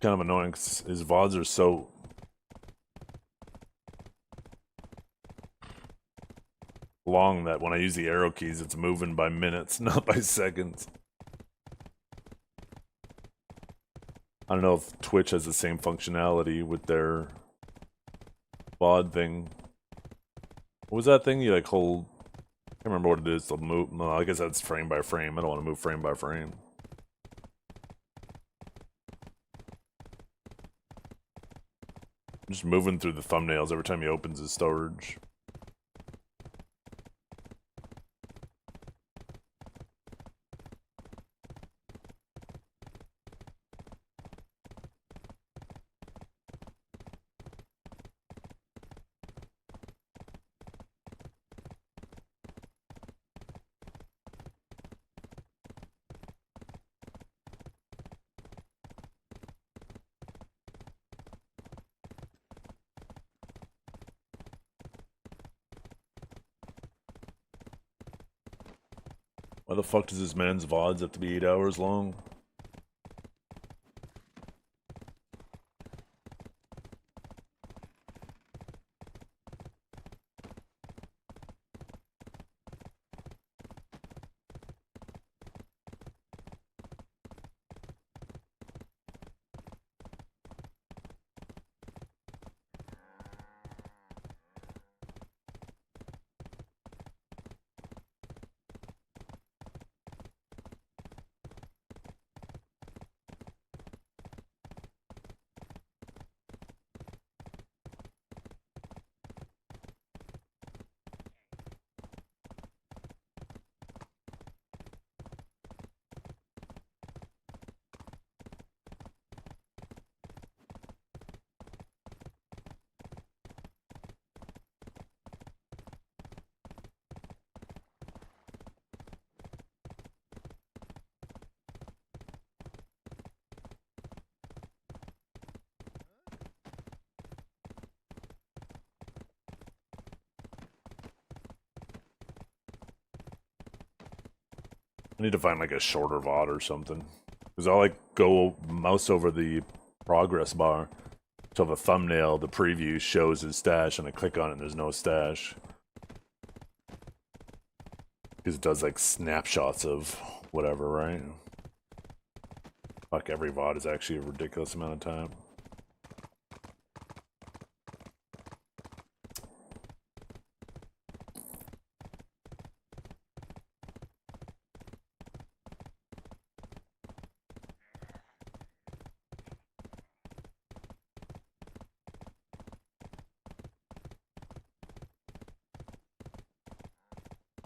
Kind of annoying because his VODs are so long that when I use the arrow keys, it's moving by minutes, not by seconds. I don't know if Twitch has the same functionality with their VOD thing. What was that thing you like hold? I can't remember what it is to move. No, I guess that's frame by frame. I don't want to move frame by frame. I'm just moving through the thumbnails every time he opens his storage. Why the fuck does this man's VODs have to be 8 hours long? I need to find like a shorter VOD or something. Because I'll like go mouse over the progress bar till the thumbnail, the preview shows his stash, and I click on it and there's no stash. Because it does like snapshots of whatever, right? Fuck, every VOD is actually a ridiculous amount of time.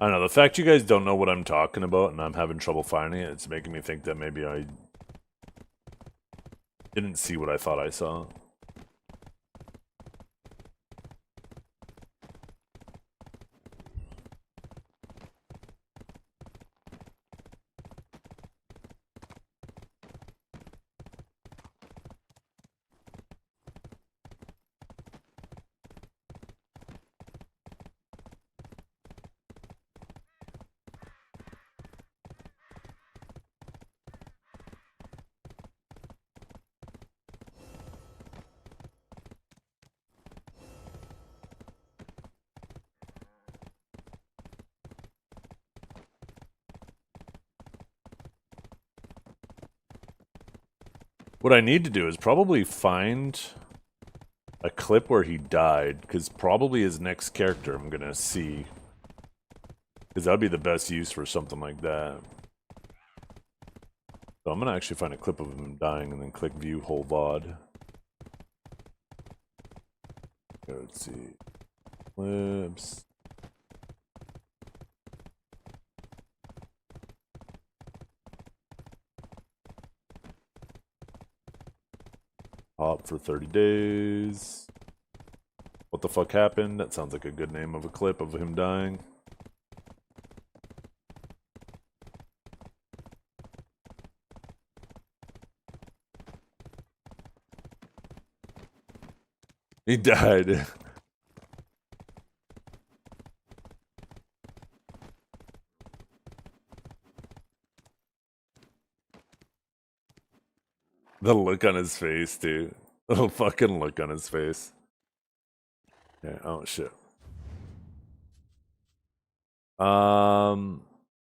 I don't know, the fact you guys don't know what I'm talking about and I'm having trouble finding it, it's making me think that maybe I didn't see what I thought I saw. What I need to do is probably find a clip where he died, because probably his next character I'm gonna see. Because that'd be the best use for something like that. So I'm gonna actually find a clip of him dying and then click view whole VOD. Okay, let's see. Clips. Hop for 30 days. What the fuck happened? That sounds like a good name of a clip of him dying. He died. The look on his face, dude. The fucking look on his face. Yeah, oh shit.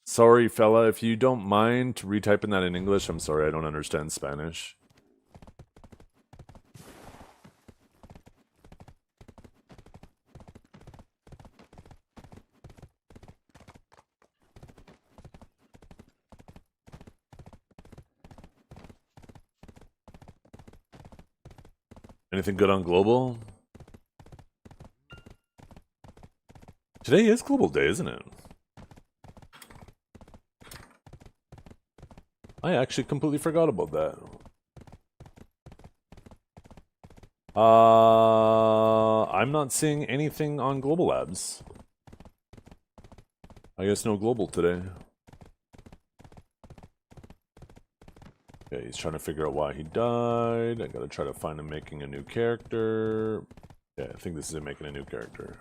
Sorry fella, if you don't mind retyping that in English, I'm sorry, I don't understand Spanish. Anything good on global? Today is Global Day, isn't it? I actually completely forgot about that. I'm not seeing anything on Global Labs. I guess no global today. Okay, he's trying to figure out why he died. I gotta try to find him making a new character. Yeah, I think this is him making a new character.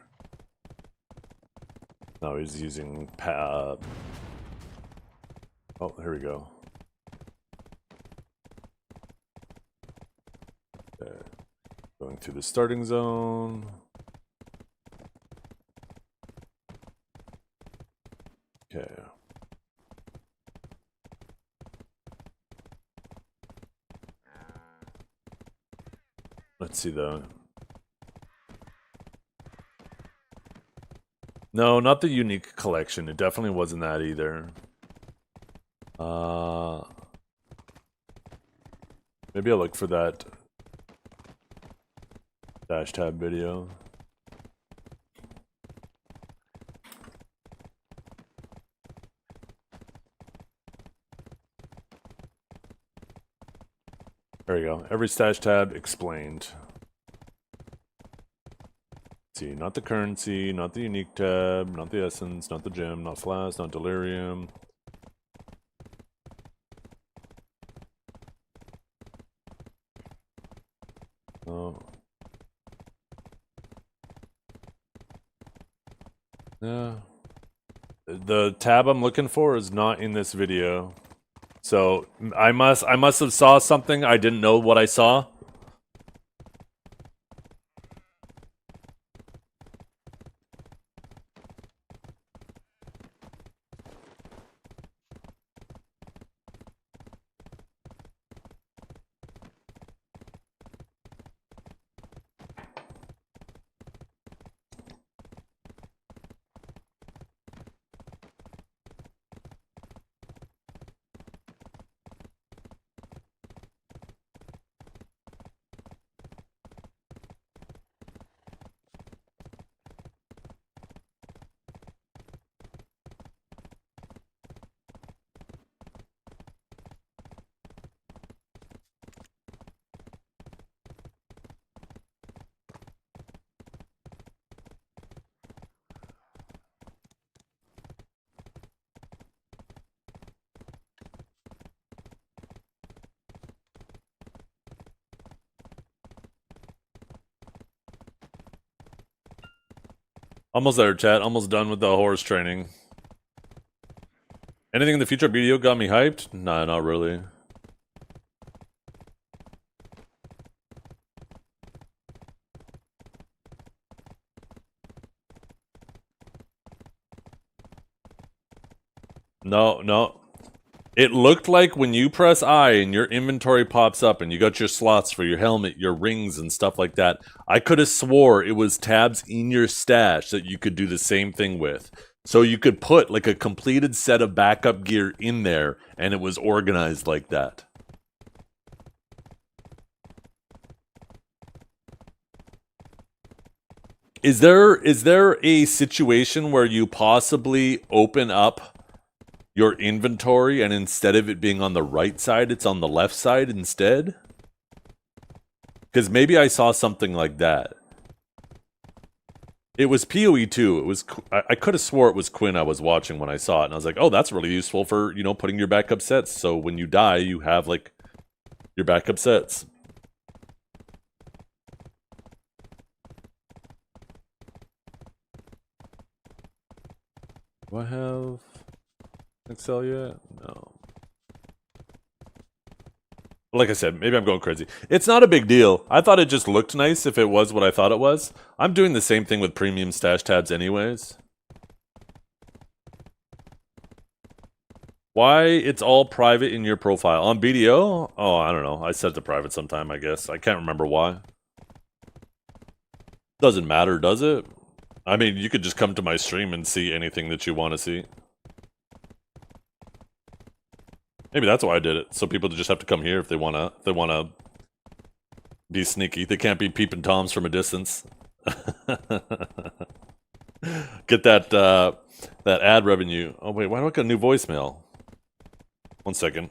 No, he's using oh, here we go. Okay. Going to the starting zone. Okay. Let's see though. No, not the unique collection. It definitely wasn't that either. Maybe I'll look for that dash tab video. There you go. Every stash tab explained. See, not the currency, not the unique tab, not the essence, not the gem, not flask, not delirium. Oh. Yeah. The tab I'm looking for is not in this video. So I must have saw something I didn't know what I saw. Almost there, chat. Almost done with the horse training. Anything in the future video got me hyped? Nah, not really. No. It looked like when you press I and your inventory pops up and you got your slots for your helmet, your rings, and stuff like that. I could have swore it was tabs in your stash that you could do the same thing with. So you could put like a completed set of backup gear in there and it was organized like that. Is there a situation where you possibly open up your inventory and instead of it being on the right side, it's on the left side instead? Because maybe I saw something like that. It was PoE 2. It was I could have swore it was Quinn I was watching when I saw it, and I was like, oh, that's really useful for, you know, putting your backup sets. So when you die, you have like your backup sets. Do I have Excel yet? No. Like I said, maybe I'm going crazy. It's not a big deal. I thought it just looked nice if it was what I thought it was. I'm doing the same thing with premium stash tabs anyways. Why it's all private in your profile? On BDO? Oh, I don't know. I set it to private sometime, I guess. I can't remember why. Doesn't matter, does it? I mean, you could just come to my stream and see anything that you want to see. Maybe that's why I did it. So people just have to come here if they wanna be sneaky. They can't be peeping toms from a distance. Get that ad revenue. Oh wait, why do I get a new voicemail? 1 second.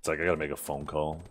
It's like I gotta make a phone call.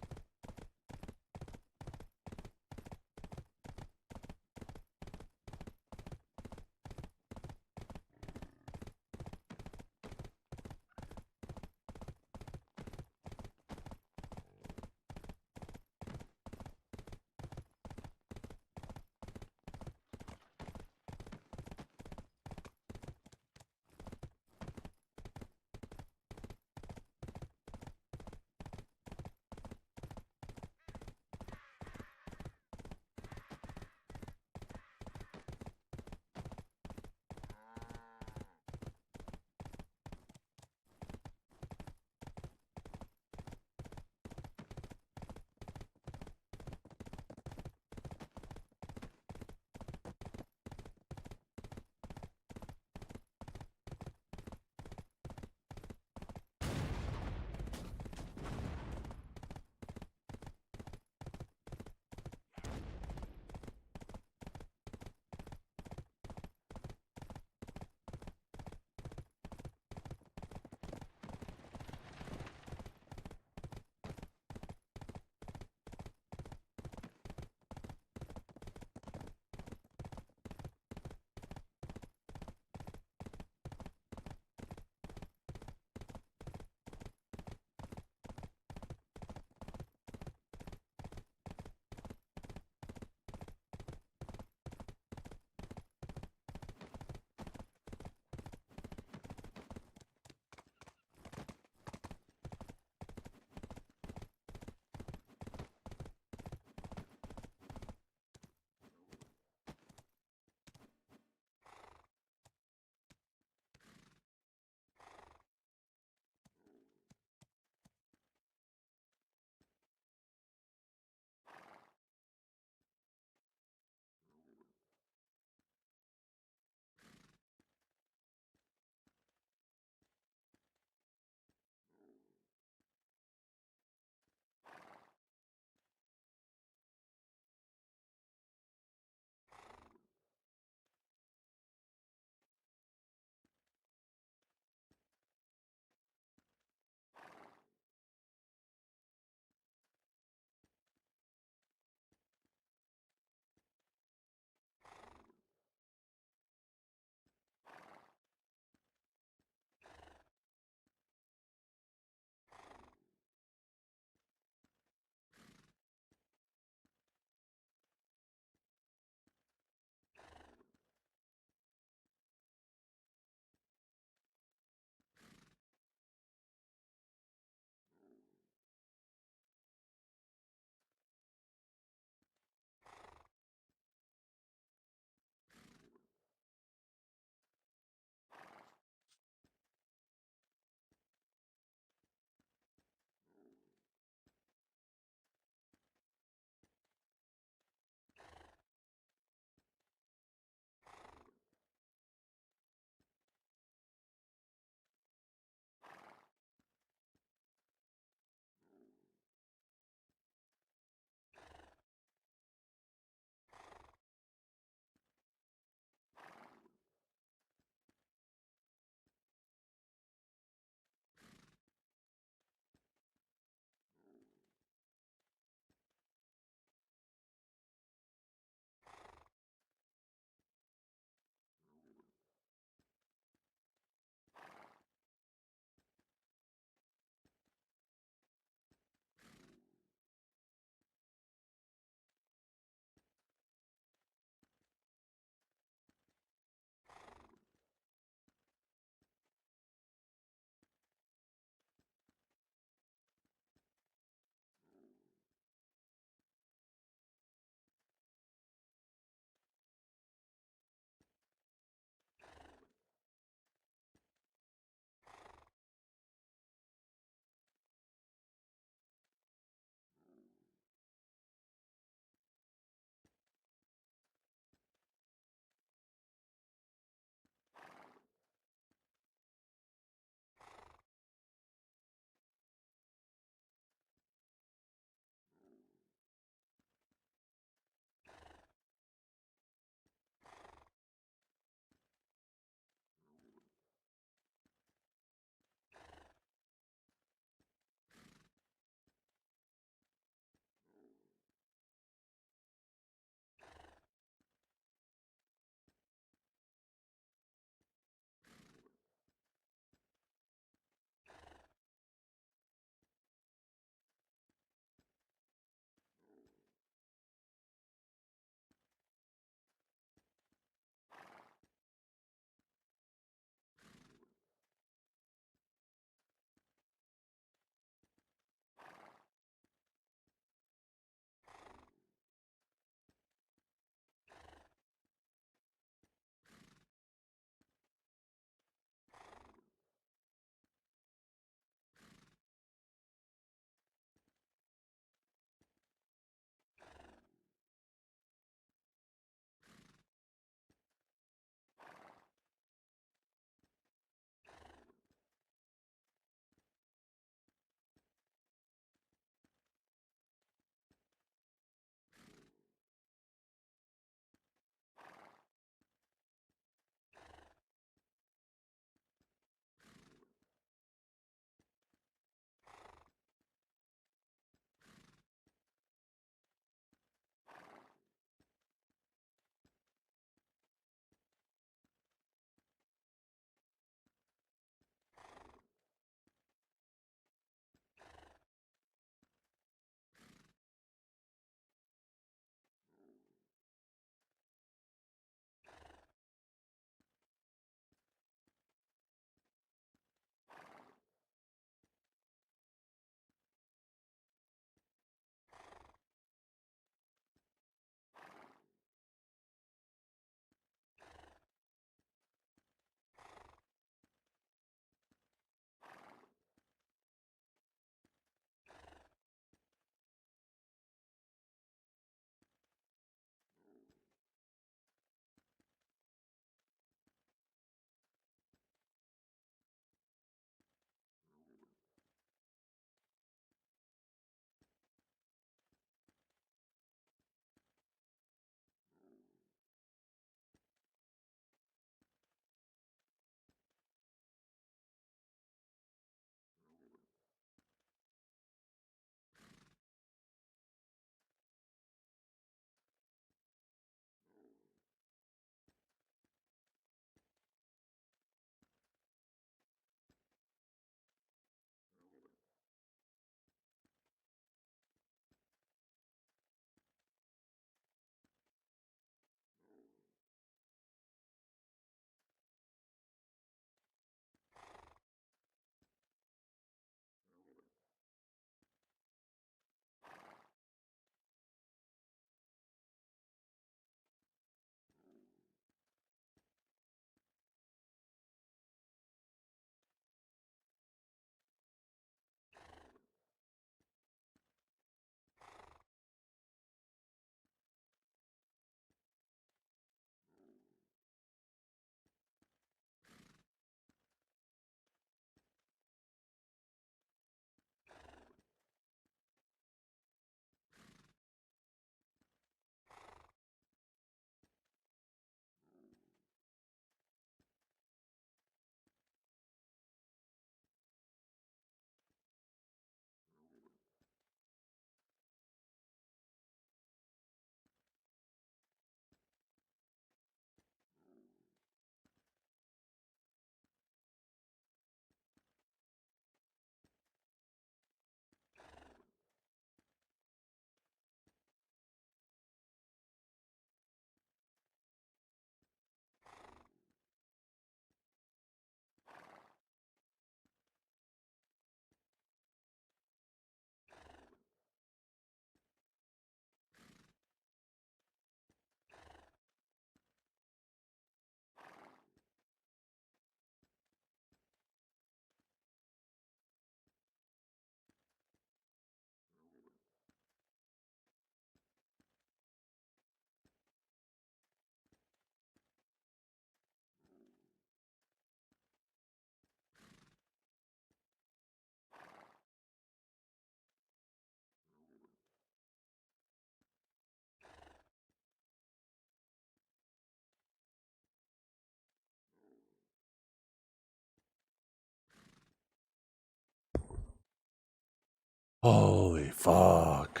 Holy fuck.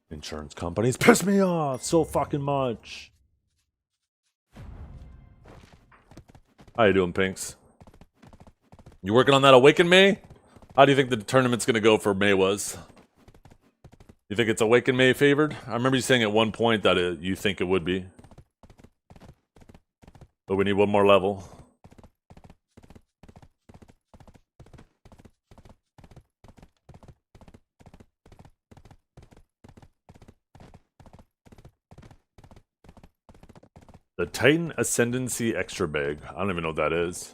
Insurance companies piss me off so fucking much. How you doing, Pinks? You working on that Awaken May? How do you think the tournament's gonna go for May was? You think it's Awaken May favored? I remember you saying at one point that you think it would be. But we need one more level. The Titan Ascendancy Extra Bag. I don't even know what that is.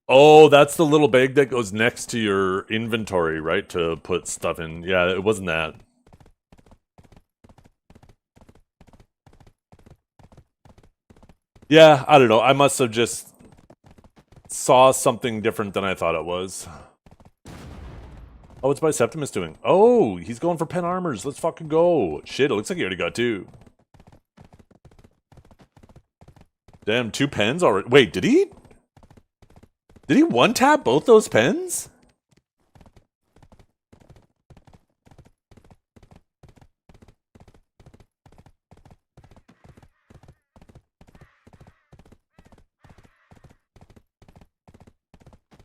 Oh, that's the little bag that goes next to your inventory, right? To put stuff in. Yeah, it wasn't that. Yeah, I don't know. I must have just saw something different than I thought it was. Oh, what's Septimus doing? Oh, he's going for pen armors. Let's fucking go. Shit, it looks like he already got 2. Damn, 2 pens already. Wait, did he? Did he one-tap both those pens?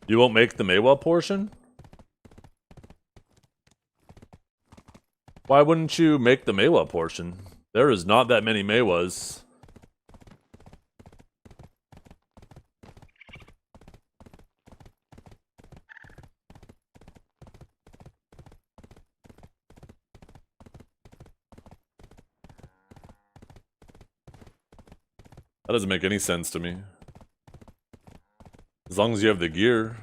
You won't make the Maywell portion? Why wouldn't you make the Maywell portion? There is not that many Maywas. That doesn't make any sense to me. As long as you have the gear.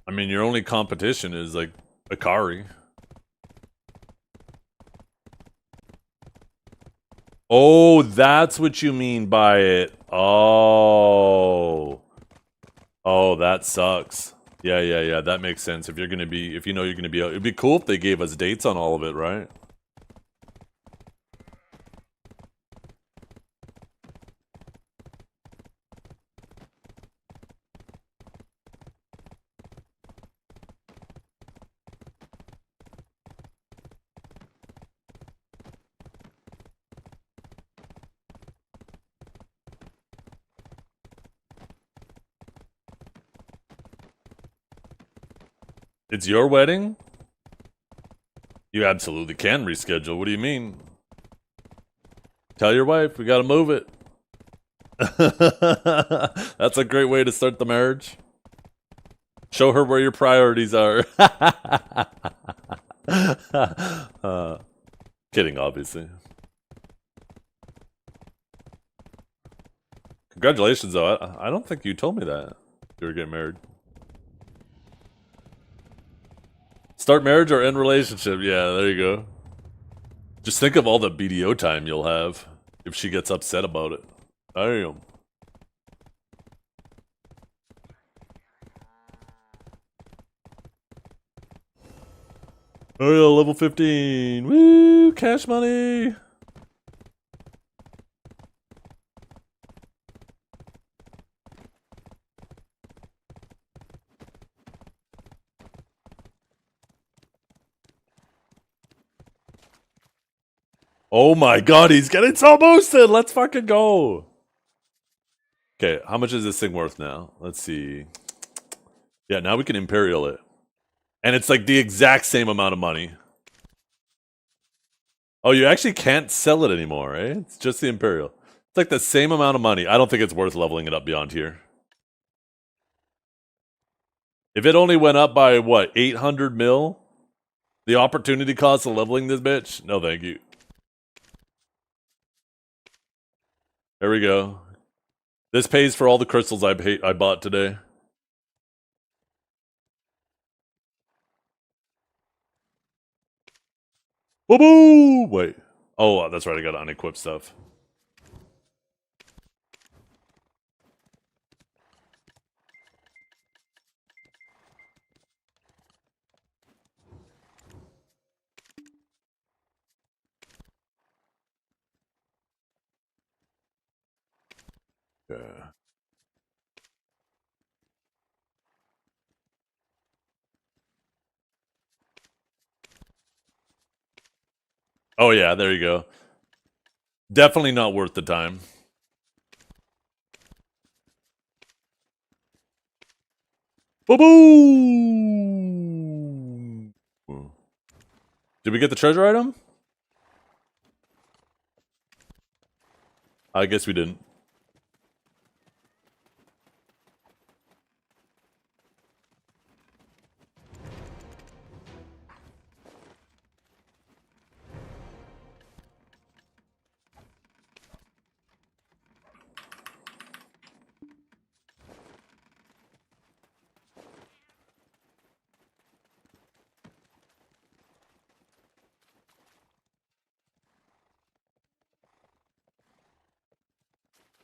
I mean, your only competition is, like, Akari. Oh, that's what you mean by it. Oh. Oh, that sucks. Yeah, that makes sense. If you're gonna be, if you know you're gonna be out, it'd be cool if they gave us dates on all of it, right? It's your wedding? You absolutely can reschedule. What do you mean? Tell your wife, we gotta move it. That's a great way to start the marriage. Show her where your priorities are. Kidding, obviously. Congratulations, though. I don't think you told me that you were getting married. Start marriage or end relationship? Yeah, there you go. Just think of all the BDO time you'll have if she gets upset about it. Damn. Oh yeah, level 15. Woo! Cash money! Oh my god, he's getting so boosted! Let's fucking go! Okay, how much is this thing worth now? Let's see. Yeah, now we can Imperial it. And it's like the exact same amount of money. Oh, you actually can't sell it anymore, right? It's just the Imperial. It's like the same amount of money. I don't think it's worth leveling it up beyond here. If it only went up by, what, 800 mil? The opportunity cost of leveling this bitch? No, thank you. There we go. This pays for all the crystals I bought today. Woo-boo! Wait. Oh, that's right. I got unequipped stuff. Yeah. Oh yeah, there you go. Definitely not worth the time. Boom! Did we get the treasure item? I guess we didn't.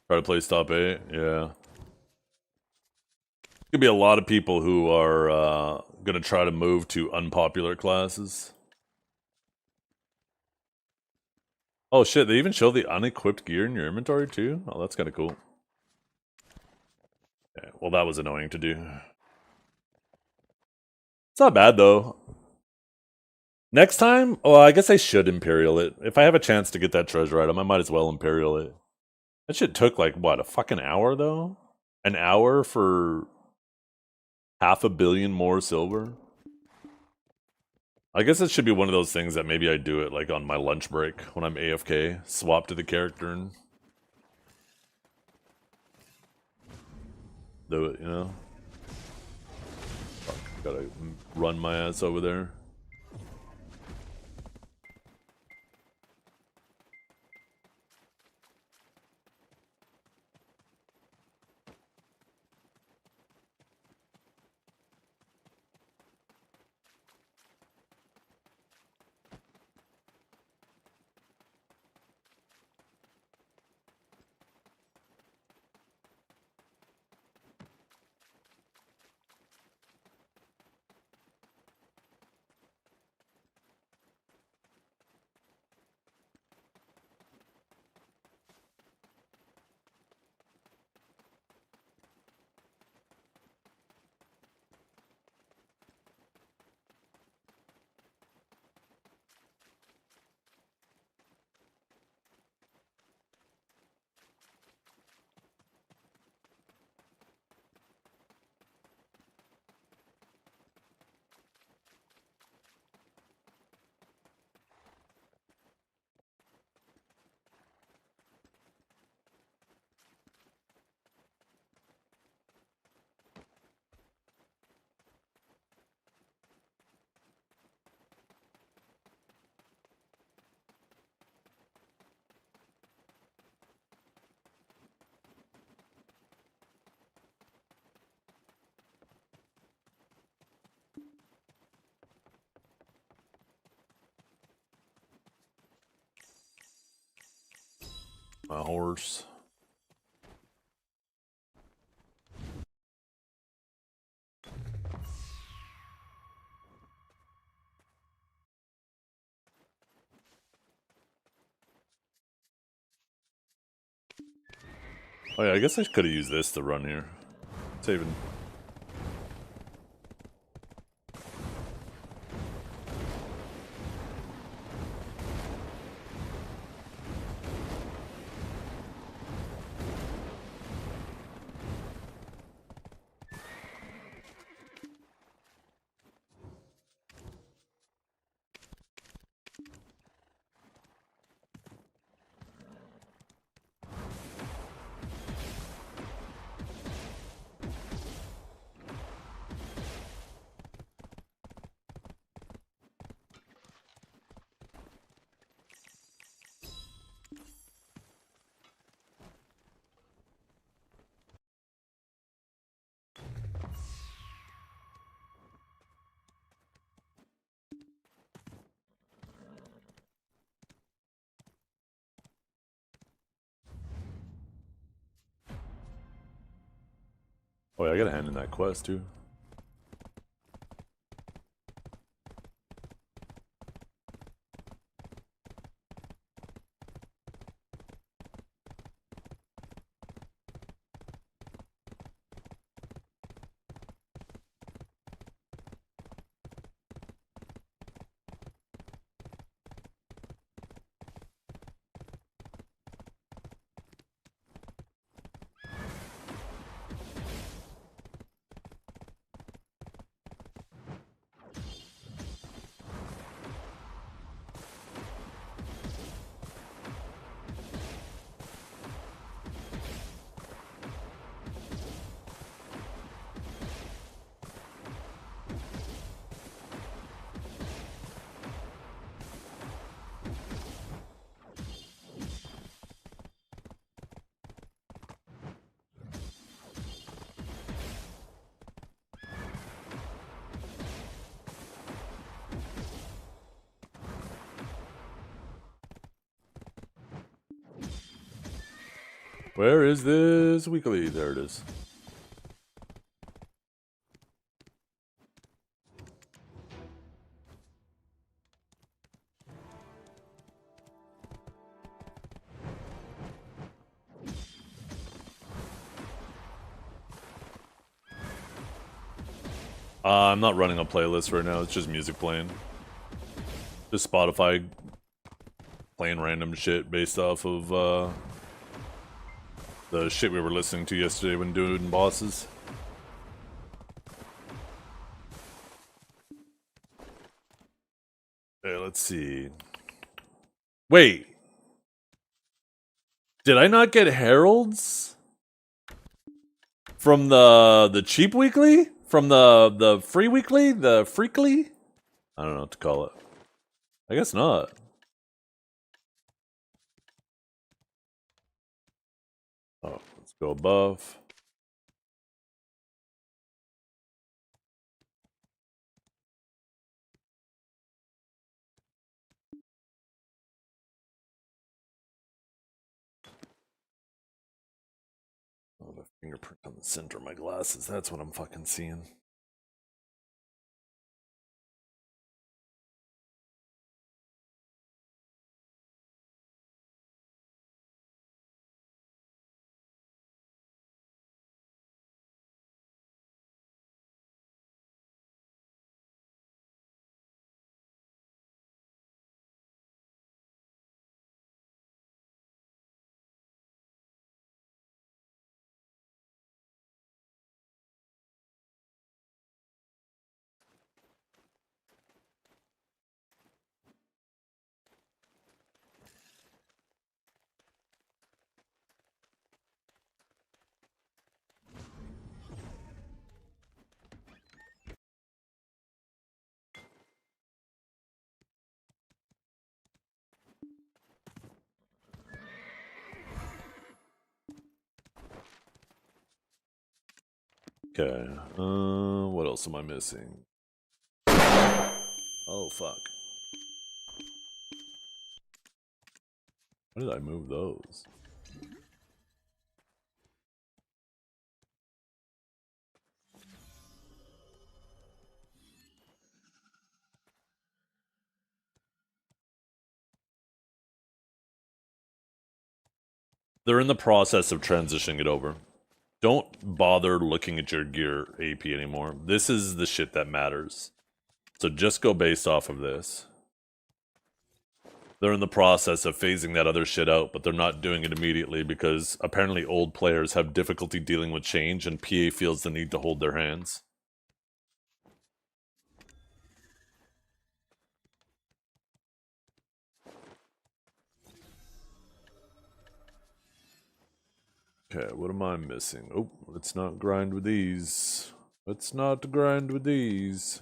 Try to play stop 8, yeah. Could be a lot of people who are gonna try to move to unpopular classes. Oh shit, they even show the unequipped gear in your inventory too? Oh, that's kind of cool. Yeah, well, that was annoying to do. It's not bad though. Next time, oh, I guess I should Imperial it. If I have a chance to get that treasure item, I might as well Imperial it. That shit took like, what, a fucking hour though? An hour for 500 million more silver? I guess it should be one of those things that maybe I do it like on my lunch break when I'm AFK. Swap to the character and do it, you know? Fuck, gotta run my ass over there. My horse. Oh yeah, I guess I could have used this to run here. Saving. Oh yeah, I gotta hand in that quest too. Where is this weekly? There it is. I'm not running a playlist right now. It's just music playing. Just Spotify playing random shit based off of the shit we were listening to yesterday when doing bosses. Okay, let's see. Wait. Did I not get heralds from the cheap weekly? From the free weekly? The freakly? I don't know what to call it. I guess not. Oh, let's go above. Oh, the fingerprint on the center of my glasses. That's what I'm fucking seeing. Okay. What else am I missing? Oh, fuck. Why did I move those? They're in the process of transitioning it over. Don't bother looking at your gear AP anymore. This is the shit that matters. So just go based off of this. They're in the process of phasing that other shit out, but they're not doing it immediately because apparently old players have difficulty dealing with change and PA feels the need to hold their hands. Okay, what am I missing? Oh, let's not grind with these. Let's not grind with these.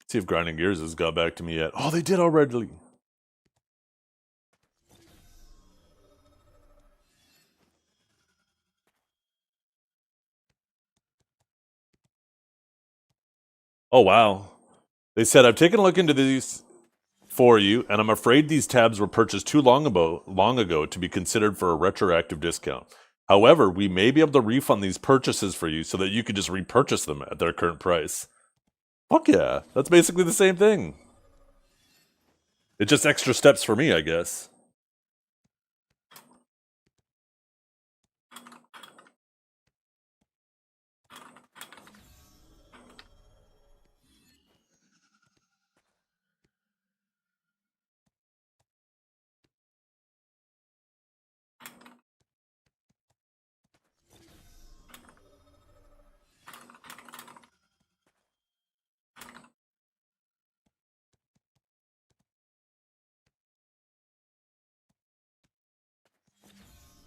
See if Grinding Gears has got back to me yet. Oh, they did already. Oh, wow. They said, I've taken a look into these for you, and I'm afraid these tabs were purchased too long ago to be considered for a retroactive discount. However, we may be able to refund these purchases for you so that you could just repurchase them at their current price. Fuck yeah. That's basically the same thing. It's just extra steps for me, I guess.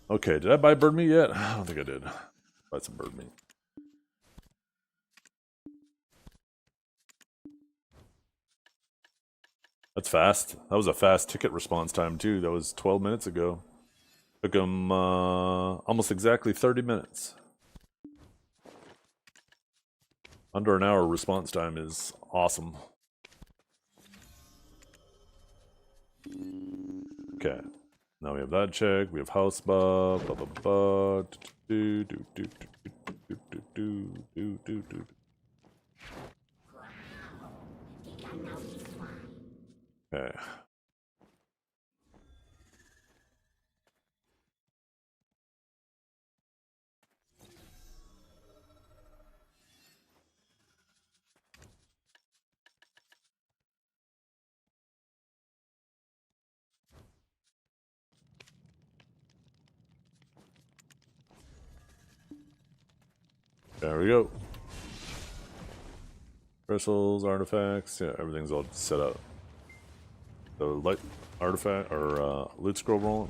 Okay, did I buy bird meat yet? I don't think I did. Buy some bird meat. That's fast. That was a fast ticket response time, too. That was 12 minutes ago. Took them almost exactly 30 minutes. Under an hour response time is awesome. Okay. Now we have that check. We have house buff. Blah, blah, blah. Do, do, do, do, do, do, do, do, do, do. Okay. There we go. Crystals, artifacts, yeah, everything's all set up. The light artifact or loot scroll roll.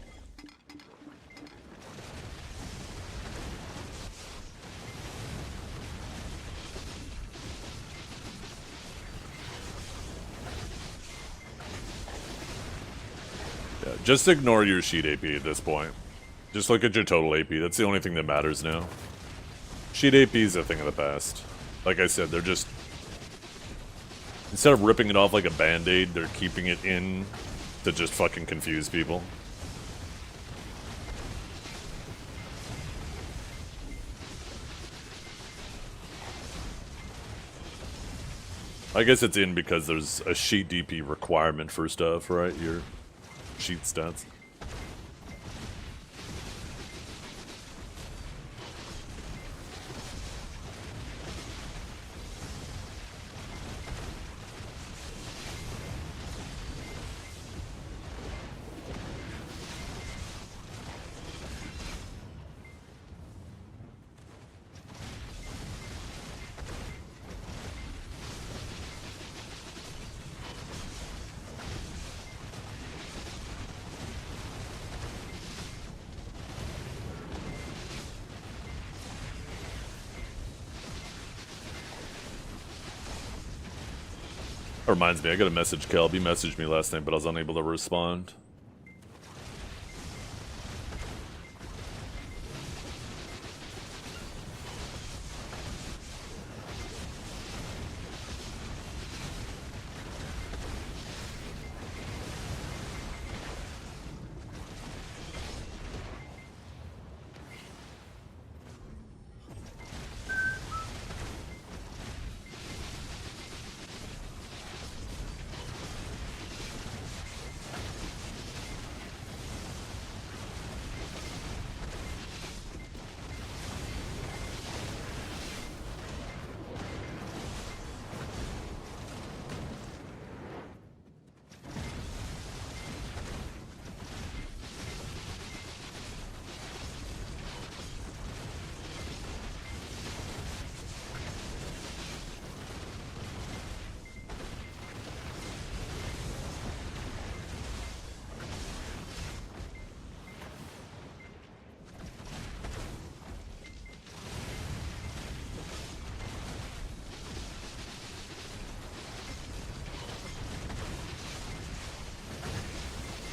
Yeah, just ignore your sheet AP at this point. Just look at your total AP. That's the only thing that matters now. Sheet AP is a thing of the past. Like I said, they're just... Instead of ripping it off like a band-aid, they're keeping it in to just fucking confuse people. I guess it's in because there's a sheet DP requirement for stuff, right? Your sheet stats. That reminds me, I got a message. Kelby messaged me last night, but I was unable to respond.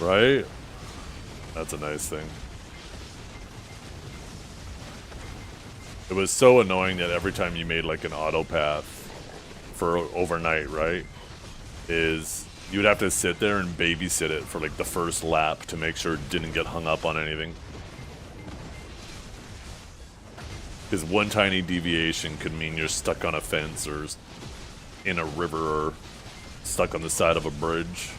Right? That's a nice thing. It was so annoying that every time you made like an auto path for overnight, right? Is you would have to sit there and babysit it for like the first lap to make sure it didn't get hung up on anything. Because one tiny deviation could mean you're stuck on a fence or in a river or stuck on the side of a bridge.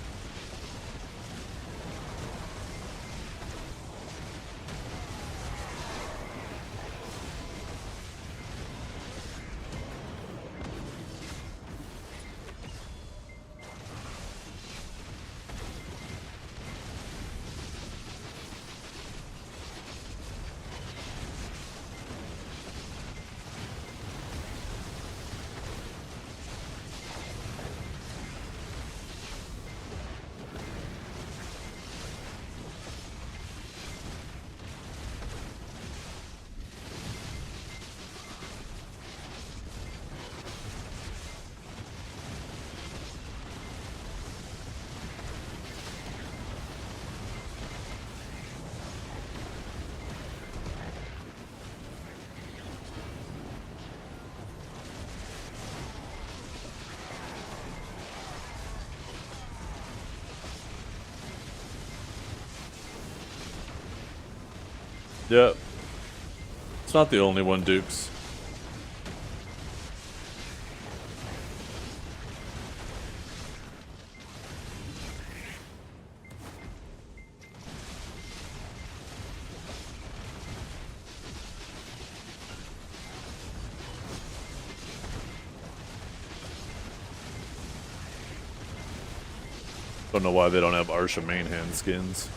Yep. It's not the only one, Dukes. Don't know why they don't have Arsha main hand skins.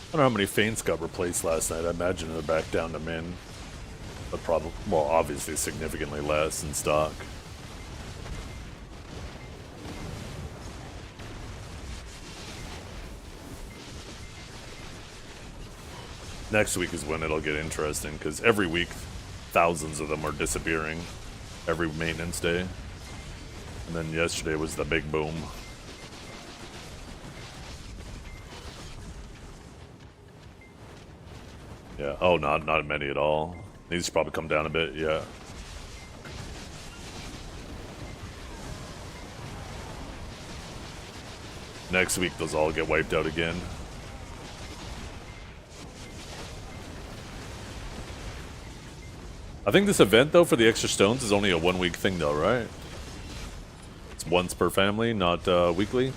I don't know how many feints got replaced last night. I imagine they're back down to min. But probably, well, obviously significantly less in stock. Next week is when it'll get interesting, because every week, thousands of them are disappearing. Every maintenance day. And then yesterday was the big boom. Yeah. Oh, not many at all. These should probably come down a bit. Yeah. Next week, those all get wiped out again. I think this event, though, for the extra stones is only a 1 week thing, though, right? It's once per family, not weekly.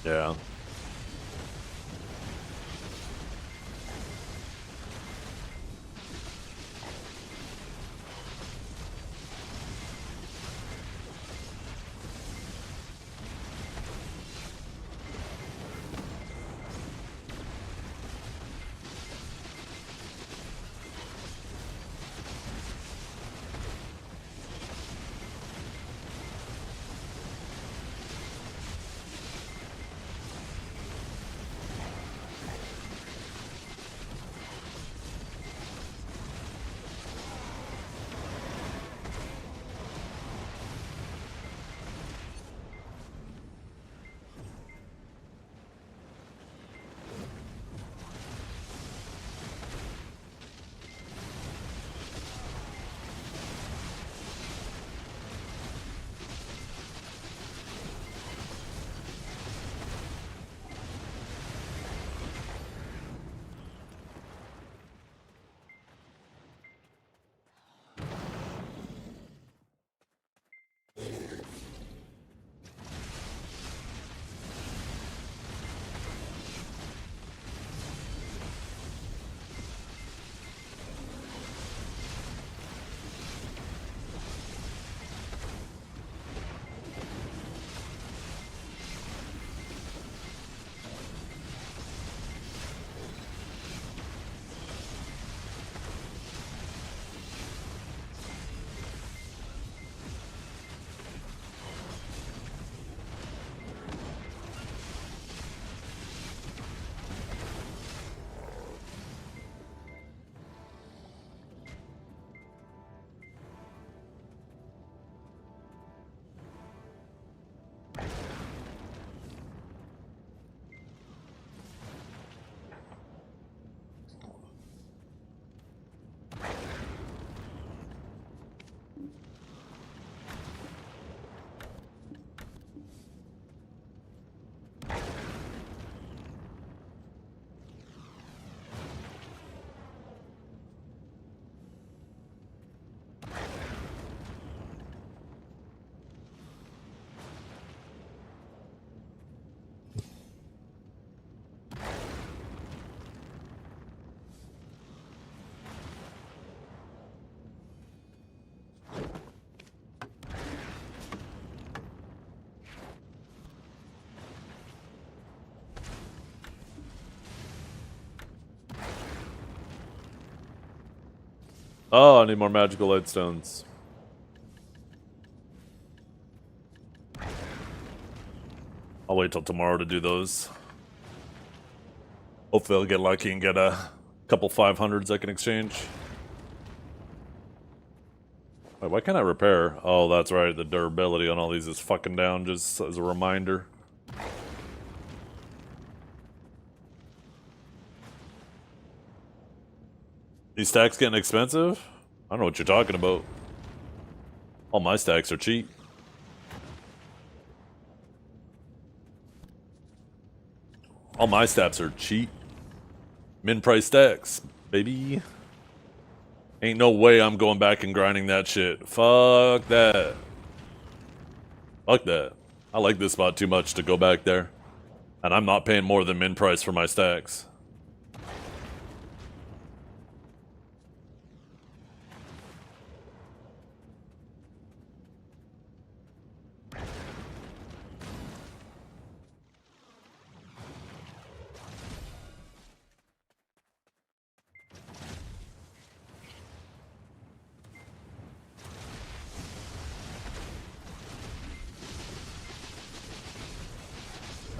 Yeah. Oh, I need more magical light stones. I'll wait till tomorrow to do those. Hopefully I'll get lucky and get a couple 500s I can exchange. Wait, why can't I repair? Oh, that's right. The durability on all these is fucking down, just as a reminder. These stacks getting expensive? I don't know what you're talking about. All my stacks are cheap. All my stacks are cheap. Min price stacks, baby. Ain't no way I'm going back and grinding that shit. Fuck that. Fuck that. I like this spot too much to go back there. And I'm not paying more than min price for my stacks.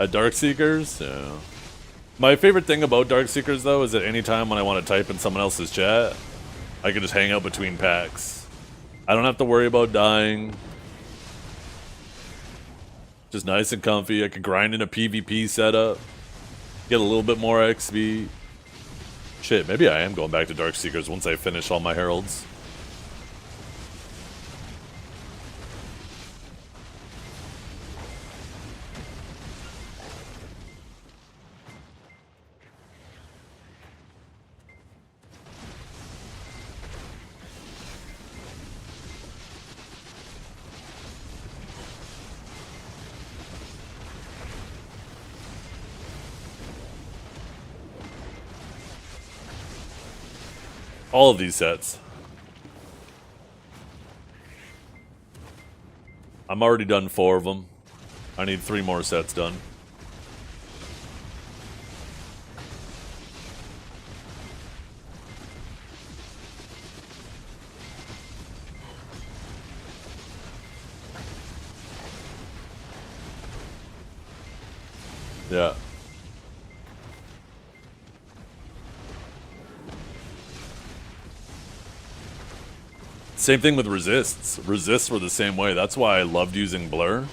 Darkseekers? Yeah. My favorite thing about Darkseekers, though, is that anytime when I want to type in someone else's chat, I can just hang out between packs. I don't have to worry about dying. Just nice and comfy. I can grind in a PvP setup. Get a little bit more XP. Shit, maybe I am going back to Darkseekers once I finish all my Heralds. All of these sets. I'm already done 4 of them. I need 3 more sets done. Yeah. Same thing with resists. Resists were the same way. That's why I loved using blur.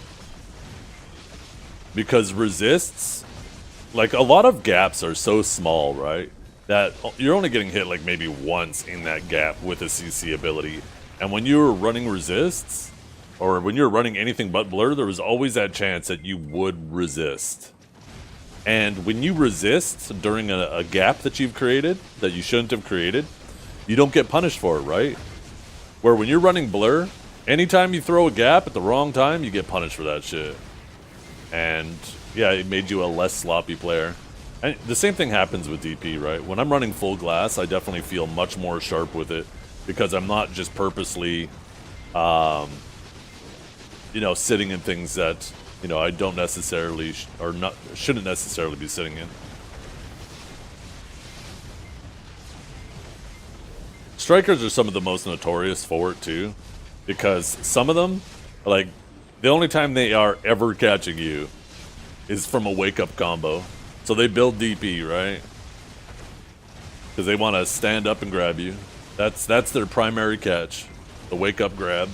Because resists, like a lot of gaps are so small, right? That you're only getting hit like maybe once in that gap with a CC ability. And when you were running resists, or when you were running anything but blur, there was always that chance that you would resist. And when you resist during a gap that you've created, that you shouldn't have created, you don't get punished for it, right? Where when you're running blur, anytime you throw a gap at the wrong time, you get punished for that shit. And yeah, it made you a less sloppy player. And the same thing happens with DP, right? When I'm running full glass, I definitely feel much more sharp with it because I'm not just purposely, you know, sitting in things that, you know, I don't necessarily shouldn't necessarily be sitting in. Strikers are some of the most notorious for it too, because some of them, like, the only time they are ever catching you is from a wake-up combo. So they build DP, right? Because they want to stand up and grab you. That's their primary catch, the wake-up grab.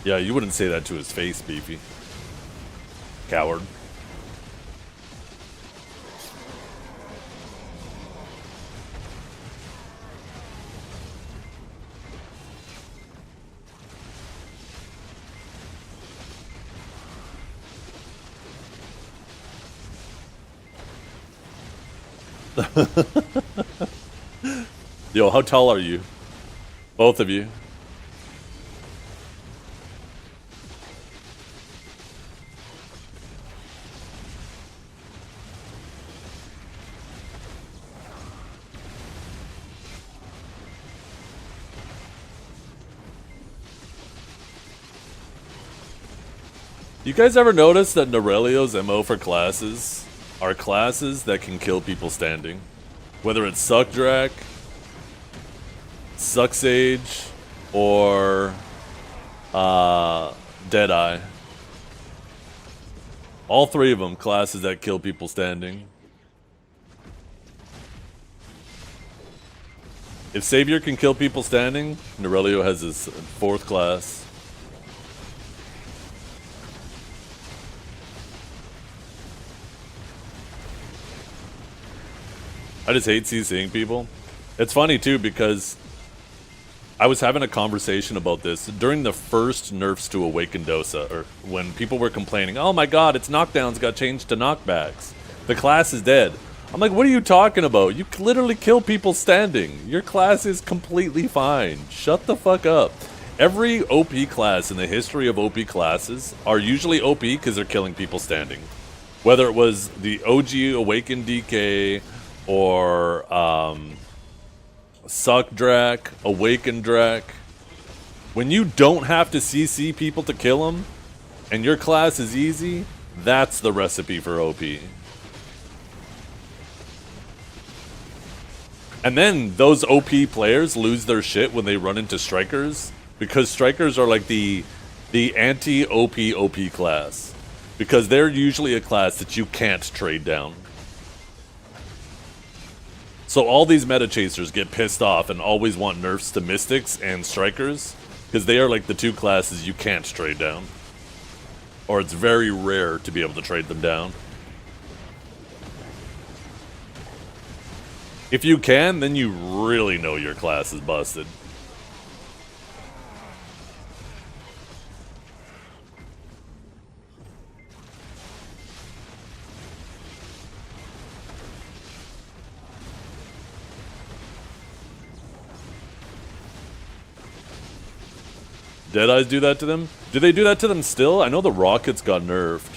Yeah, you wouldn't say that to his face, Beefy. Coward. Yo, how tall are you? Both of you. You guys ever notice that Norelio's MO for classes are classes that can kill people standing? Whether it's Suck Drac, Suck Sage, or Deadeye. All three of them classes that kill people standing. If Savior can kill people standing, Norelio has his fourth class. I just hate CCing people. It's funny too because I was having a conversation about this during the first nerfs to Awakened Dosa, or when people were complaining, oh my god, its knockdowns got changed to knockbacks. The class is dead. I'm like, what are you talking about? You literally kill people standing. Your class is completely fine. Shut the fuck up. Every OP class in the history of OP classes are usually OP because they're killing people standing. Whether it was the OG Awakened DK, or Suck Drac, Awaken Drac. When you don't have to CC people to kill them, and your class is easy, that's the recipe for OP. And then those OP players lose their shit when they run into Strikers, because Strikers are like the anti-OP class. Because they're usually a class that you can't trade down. So all these meta chasers get pissed off and always want nerfs to Mystics and Strikers, because they are like the two classes you can't trade down. Or it's very rare to be able to trade them down. If you can, then you really know your class is busted. Deadeyes do that to them? Do they do that to them still? I know the rockets got nerfed.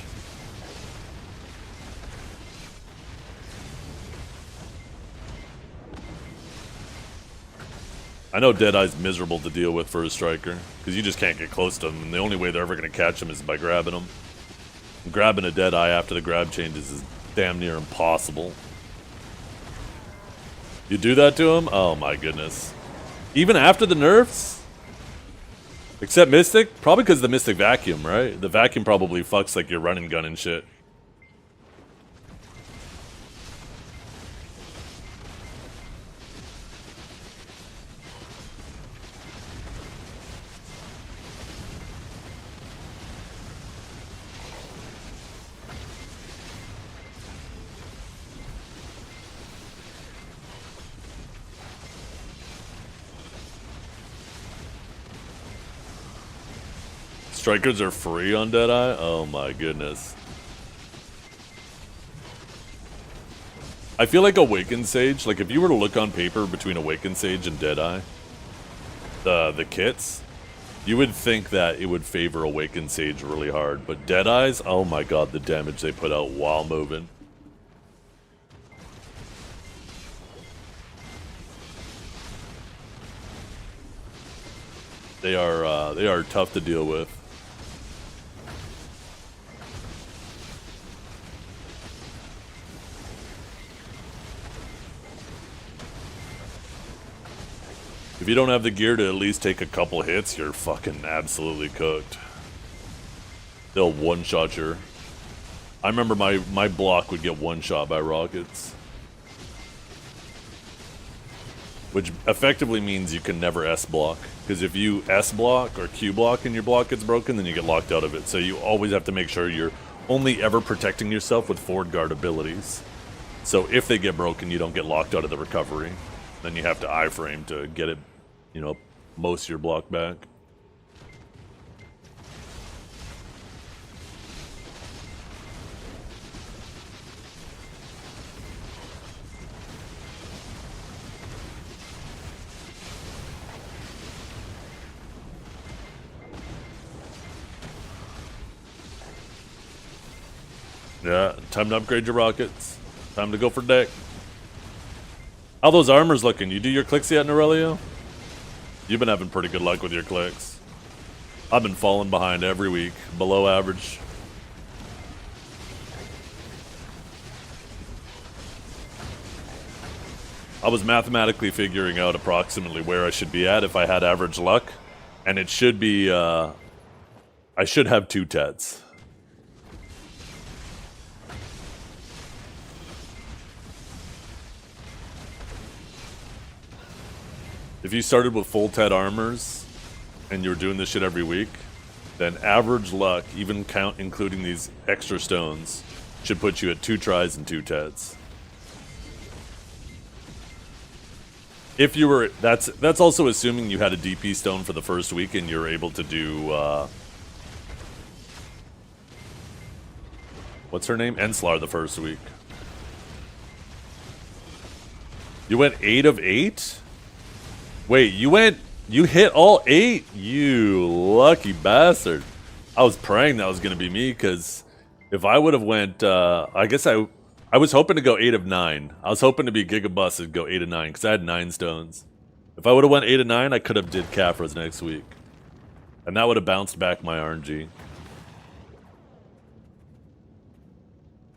I know Deadeye's miserable to deal with for a striker, because you just can't get close to him, and the only way they're ever going to catch him is by grabbing him. And grabbing a Deadeye after the grab changes is damn near impossible. You do that to him? Oh my goodness. Even after the nerfs? Except Mystic? Probably because the Mystic Vacuum, right? The Vacuum probably fucks like your running gun and shit. Strikers are free on Deadeye? Oh my goodness. I feel like Awakened Sage, like if you were to look on paper between Awakened Sage and Deadeye, the kits, you would think that it would favor Awakened Sage really hard. But Deadeyes, oh my god, the damage they put out while moving. They are tough to deal with. If you don't have the gear to at least take a couple hits, you're fucking absolutely cooked. They'll one-shot you. I remember my block would get one-shot by rockets. which effectively means you can never S block. Because if you S block or Q block and your block gets broken, then you get locked out of it. So you always have to make sure you're only ever protecting yourself with forward guard abilities. So if they get broken, you don't get locked out of the recovery. Then you have to iframe to get it, you know, most of your block back. Yeah, time to upgrade your rockets. Time to go for deck. How those armors looking? You do your clicks yet, Norelio? You've been having pretty good luck with your clicks. I've been falling behind every week, below average. I was mathematically figuring out approximately where I should be at if I had average luck, and it should be, I should have 2 Teds. If you started with full Ted armors and you were doing this shit every week, then average luck, even count including these extra stones, should put you at 2 tries and 2 Teds. If you were, that's also assuming you had a DP stone for the first week and you're able to do, what's her name? Enslar the first week. You went 8 of 8? Wait, you hit all 8? You lucky bastard. I was praying that was going to be me, because if I would have went, I guess I was hoping to go 8 of 9. I was hoping to be Gigabus and go 8 of 9, because I had 9 stones. If I would have went 8 of 9, I could have did Caphras next week. And that would have bounced back my RNG.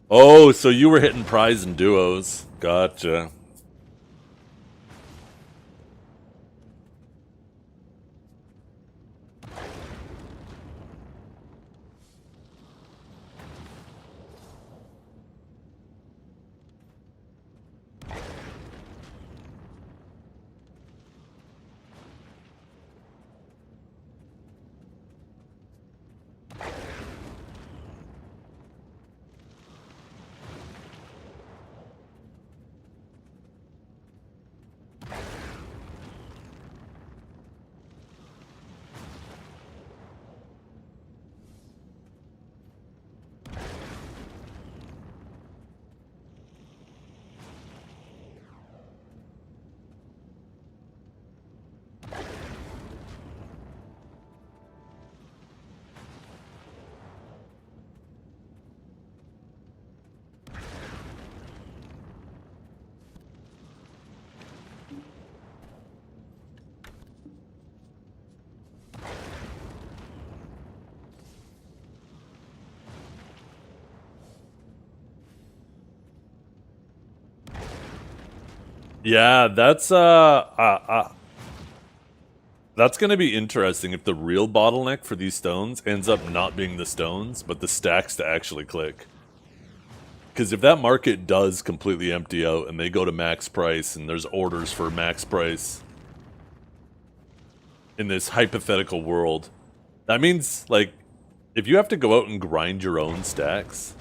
Oh, so you were hitting prize and duos. Gotcha. Yeah, that's gonna be interesting if the real bottleneck for these stones ends up not being the stones, but the stacks to actually click. Because if that market does completely empty out and they go to max price and there's orders for max price in this hypothetical world, that means, like, if you have to go out and grind your own stacks,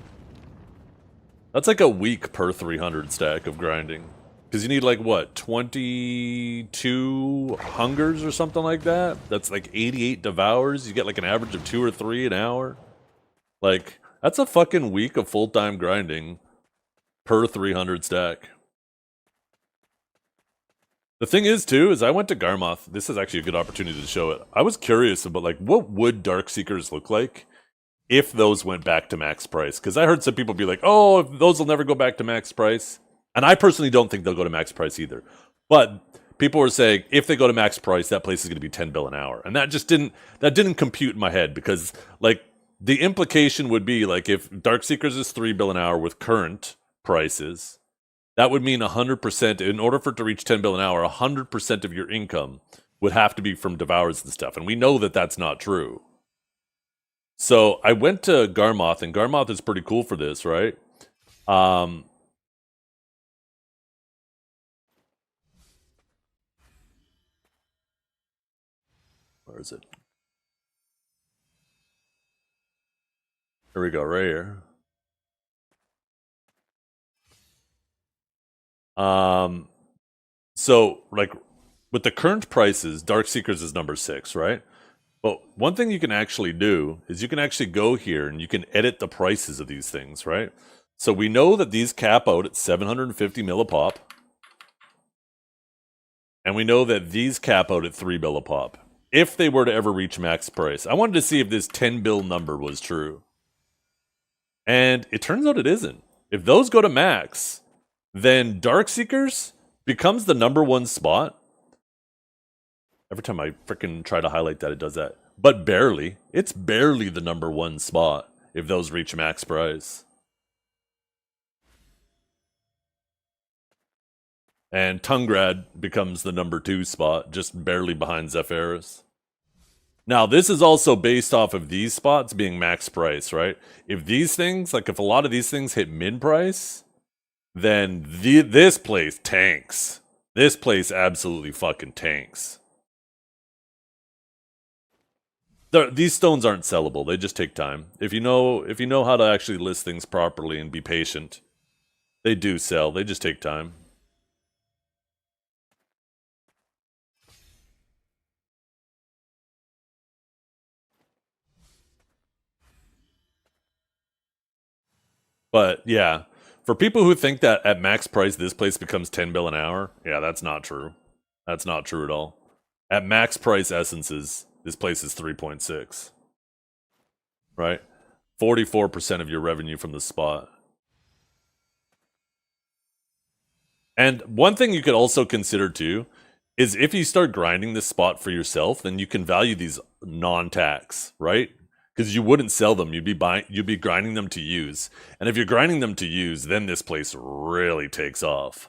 that's like a week per 300 stack of grinding. Because you need, like, what, 22 hungers or something like that? That's like 88 devours. You get, like, an average of 2 or 3 an hour. Like, that's a fucking week of full-time grinding per 300 stack. The thing is, too, is I went to Garmoth. This is actually a good opportunity to show it. I was curious about, like, what would Dark Seekers look like if those went back to max price? Because I heard some people be like, oh, those will never go back to max price. And I personally don't think they'll go to max price either. But people were saying, if they go to max price, that place is going to be 10 bill an hour. And that just didn't compute in my head, because, like, the implication would be, like, if Dark Seekers is 3 bill an hour with current prices, that would mean 100%, in order for it to reach 10 bill an hour, 100% of your income would have to be from devours and stuff. And we know that that's not true. So I went to Garmoth, and Garmoth is pretty cool for this, right? Where is it? Here we go, right here. So like with the current prices, Dark Seekers is number 6, right? But one thing you can actually do is you can actually go here and you can edit the prices of these things, right? So we know that these cap out at 750 mil a pop. And we know that these cap out at 3 bill a pop. If they were to ever reach max price. I wanted to see if this 10 bill number was true. And it turns out it isn't. If those go to max, then Dark Seekers becomes the number 1 spot. Every time I freaking try to highlight that, it does that. But barely. It's barely the number 1 spot if those reach max price. And Tungrad becomes the number 2 spot, just barely behind Zephyros. Now, this is also based off of these spots being max price, right? If these things, like if a lot of these things hit mid price, then this place tanks. This place absolutely fucking tanks. These stones aren't sellable. They just take time. If you know how to actually list things properly and be patient, they do sell. They just take time. But yeah, for people who think that at max price this place becomes 10 bill an hour, yeah, that's not true. That's not true at all. At max price essences, this place is 3.6. Right? 44% of your revenue from the spot. And one thing you could also consider too is if you start grinding this spot for yourself, then you can value these non-tax, right? Because you wouldn't sell them, you'd be grinding them to use. And if you're grinding them to use, then this place really takes off.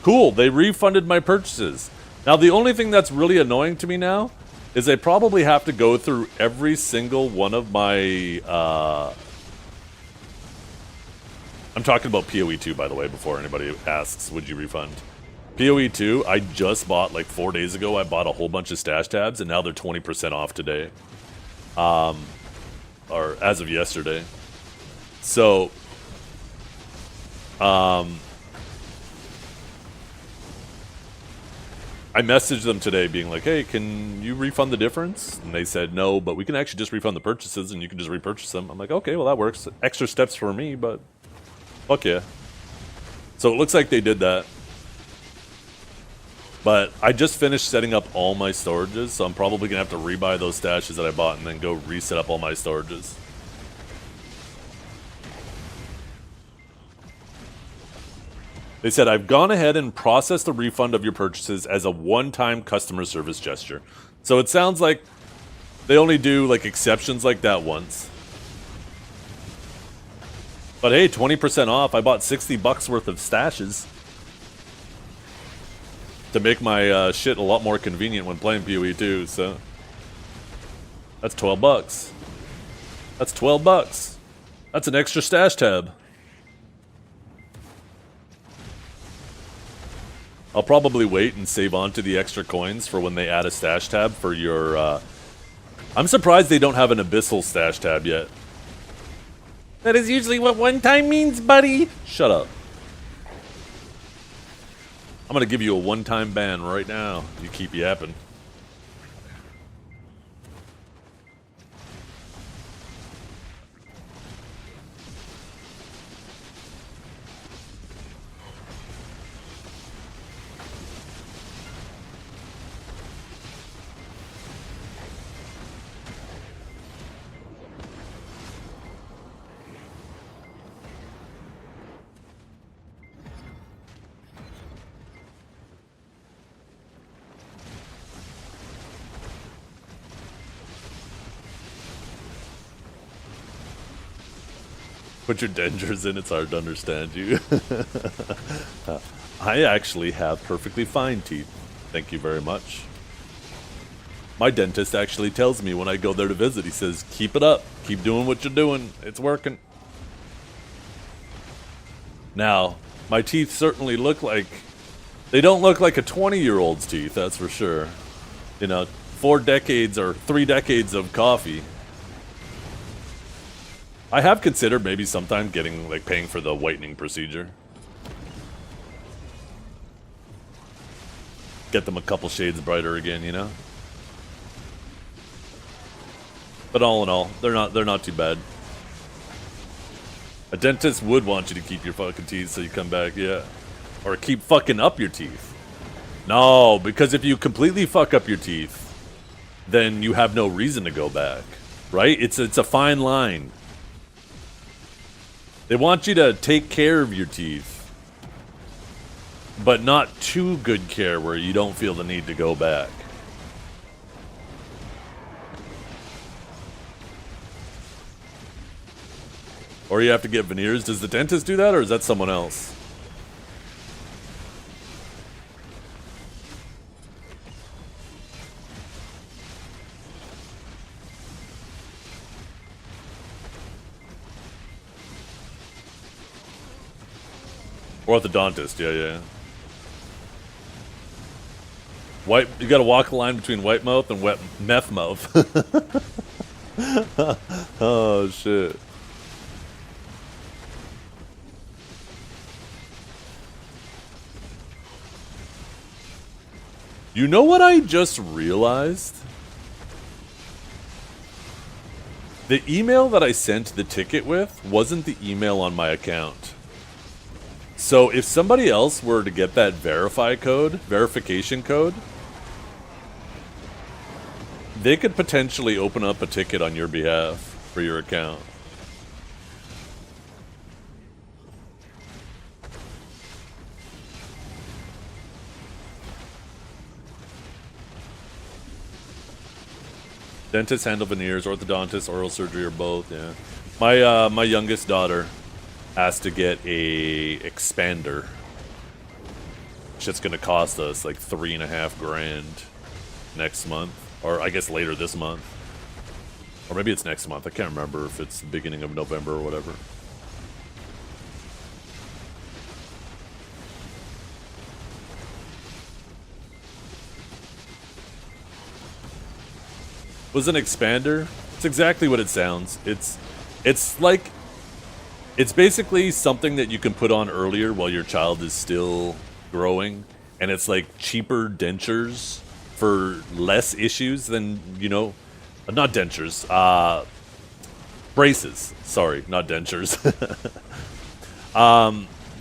Cool, they refunded my purchases. Now, the only thing that's really annoying to me now is I probably have to go through every single one of my, I'm talking about PoE 2, by the way, before anybody asks, would you refund? PoE 2, I just bought, like 4 days ago, I bought a whole bunch of stash tabs, and now they're 20% off today. Or as of yesterday. So, I messaged them today being like, hey, can you refund the difference? And they said no, but we can actually just refund the purchases and you can just repurchase them. I'm like, okay, well that works. Extra steps for me, but fuck yeah. So it looks like they did that. But I just finished setting up all my storages, so I'm probably going to have to rebuy those stashes that I bought and then go reset up all my storages. They said, I've gone ahead and processed the refund of your purchases as a one-time customer service gesture. So it sounds like they only do like exceptions like that once. But hey, 20% off. I bought 60 bucks worth of stashes to make my shit a lot more convenient when playing PoE 2, so that's 12 bucks. That's 12 bucks. That's an extra stash tab. I'll probably wait and save on to the extra coins for when they add a stash tab for your, I'm surprised they don't have an abyssal stash tab yet. That is usually what one time means, buddy. Shut up. I'm gonna give you a one-time ban right now. You keep yapping. put your dentures in, it's hard to understand you. I actually have perfectly fine teeth. Thank you very much. My dentist actually tells me when I go there to visit, he says, keep it up. Keep doing what you're doing. It's working. Now, my teeth certainly look like... They don't look like a 20-year-old's teeth, that's for sure. You know, 4 decades or 3 decades of coffee. I have considered maybe sometime getting, like, paying for the whitening procedure. Get them a couple shades brighter again, you know? But all in all, they're not too bad. A dentist would want you to keep your fucking teeth so you come back, yeah. Or keep fucking up your teeth. No, because if you completely fuck up your teeth, then you have no reason to go back, right? It's a fine line. They want you to take care of your teeth, but not too good care where you don't feel the need to go back. Or you have to get veneers. Does the dentist do that, or is that someone else? Orthodontist, yeah. White, you gotta walk the line between white mouth and wet meth mouth. Oh, shit. You know what I just realized? The email that I sent the ticket with wasn't the email on my account. So if somebody else were to get that verification code, they could potentially open up a ticket on your behalf for your account. Dentists handle veneers, orthodontists, oral surgery, or both, yeah. My youngest daughter has to get a expander. Shit's gonna cost us like $3.5 grand next month. Or I guess later this month. Or maybe it's next month. I can't remember if it's the beginning of November or whatever. Was an expander? It's exactly what it sounds. It's like, it's basically something that you can put on earlier while your child is still growing, and it's like cheaper dentures for less issues than, you know, not dentures, braces. Sorry, not dentures.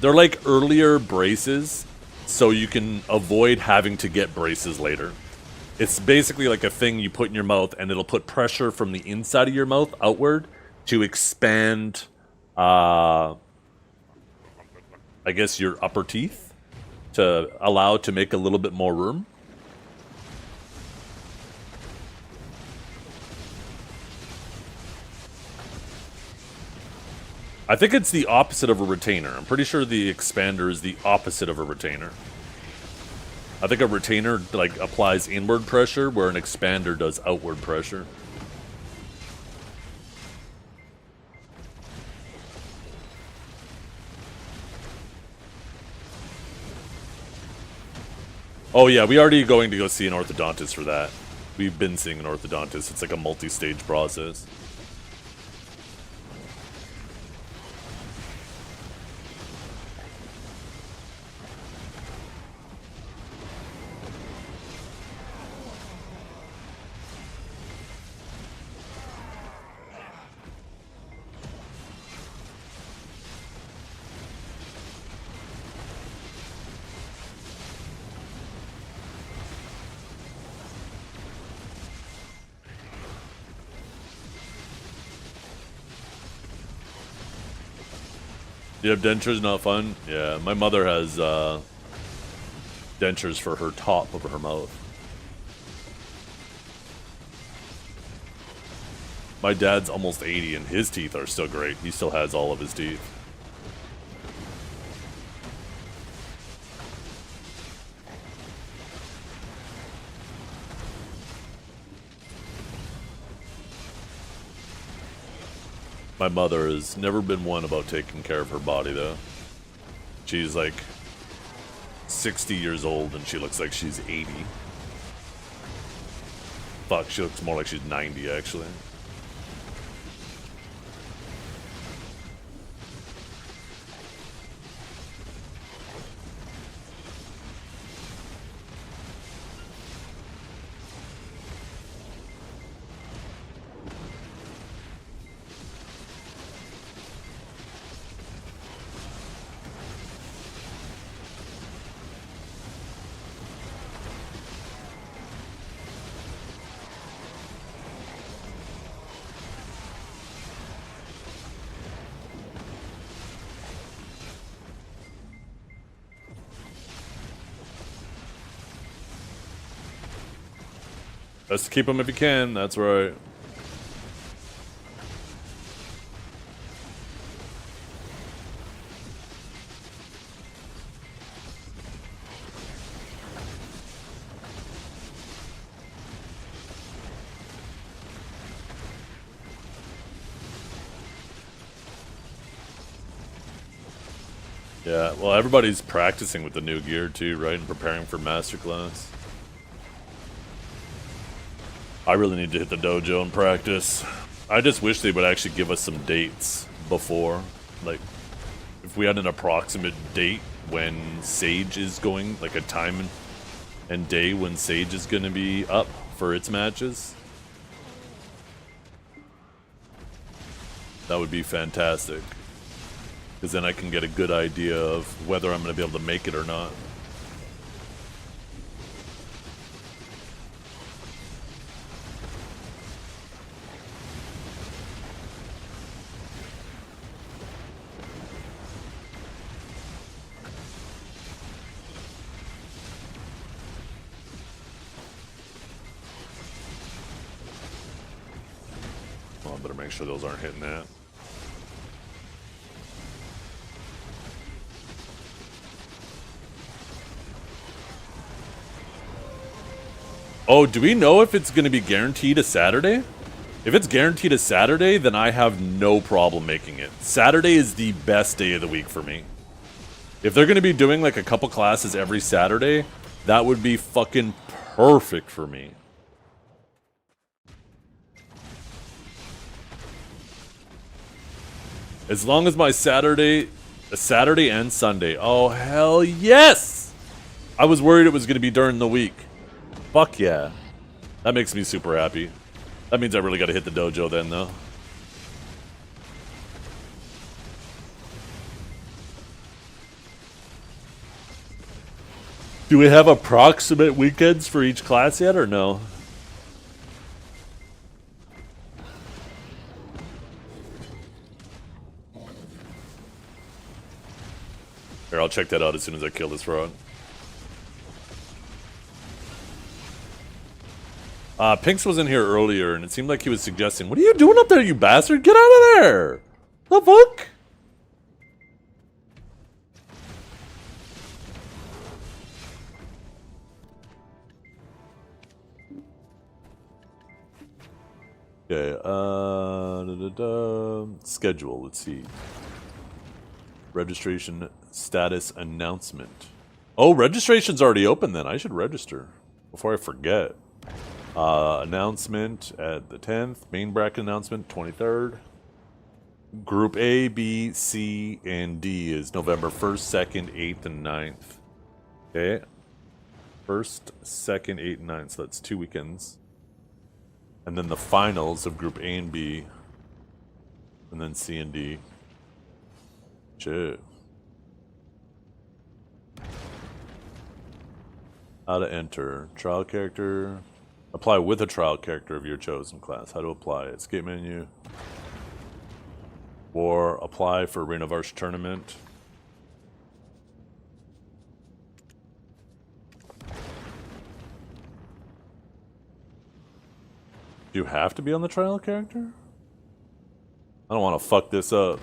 They're like earlier braces, so you can avoid having to get braces later. It's basically like a thing you put in your mouth, and it'll put pressure from the inside of your mouth outward to expand, I guess, your upper teeth to allow it to make a little bit more room. I think it's the opposite of a retainer. I'm pretty sure the expander is the opposite of a retainer. I think a retainer, like, applies inward pressure, where an expander does outward pressure. Oh yeah, we already going to go see an orthodontist for that. We've been seeing an orthodontist. It's like a multi-stage process. You have dentures, not fun? Yeah, my mother has dentures for her top of her mouth. My dad's almost 80 and his teeth are still great. He still has all of his teeth. My mother has never been one about taking care of her body, though. She's like 60 years old and she looks like she's 80. Fuck, she looks more like she's 90, actually. Best to keep them if you can, that's right. Yeah, well, everybody's practicing with the new gear too, right? And preparing for Masterclass. I really need to hit the dojo and practice. I just wish they would actually give us some dates before. Like, if we had an approximate date when Sage is going, like a time and day when Sage is going to be up for its matches. That would be fantastic. Because then I can get a good idea of whether I'm going to be able to make it or not. Well, I better make sure those aren't hitting that. Oh, do we know if it's going to be guaranteed a Saturday? If it's guaranteed a Saturday, then I have no problem making it. Saturday is the best day of the week for me. If they're going to be doing like a couple classes every Saturday, that would be fucking perfect for me. As long as my Saturday and Sunday. Oh, hell yes! I was worried it was going to be during the week. Fuck yeah. That makes me super happy. That means I really got to hit the dojo then, though. Do we have approximate weekends for each class yet, or no? Here, I'll check that out as soon as I kill this frog. Pinks was in here earlier, and it seemed like he was suggesting, "What are you doing up there, you bastard? Get out of there! The fuck?" Okay, schedule, let's see. Registration status announcement. Oh, registration's already open then. I should register before I forget. Announcement at the 10th. Main bracket announcement, 23rd. Group A, B, C, and D is November 1st, 2nd, 8th, and 9th. Okay. 1st, 2nd, 8th, and 9th. So that's 2 weekends. And then the finals of Group A and B. And then C and D. Shit. How to enter. Trial character. Apply with a trial character of your chosen class. How to apply. Escape menu. Or apply for Arena Varsity tournament. Do you have to be on the trial character? I don't want to fuck this up.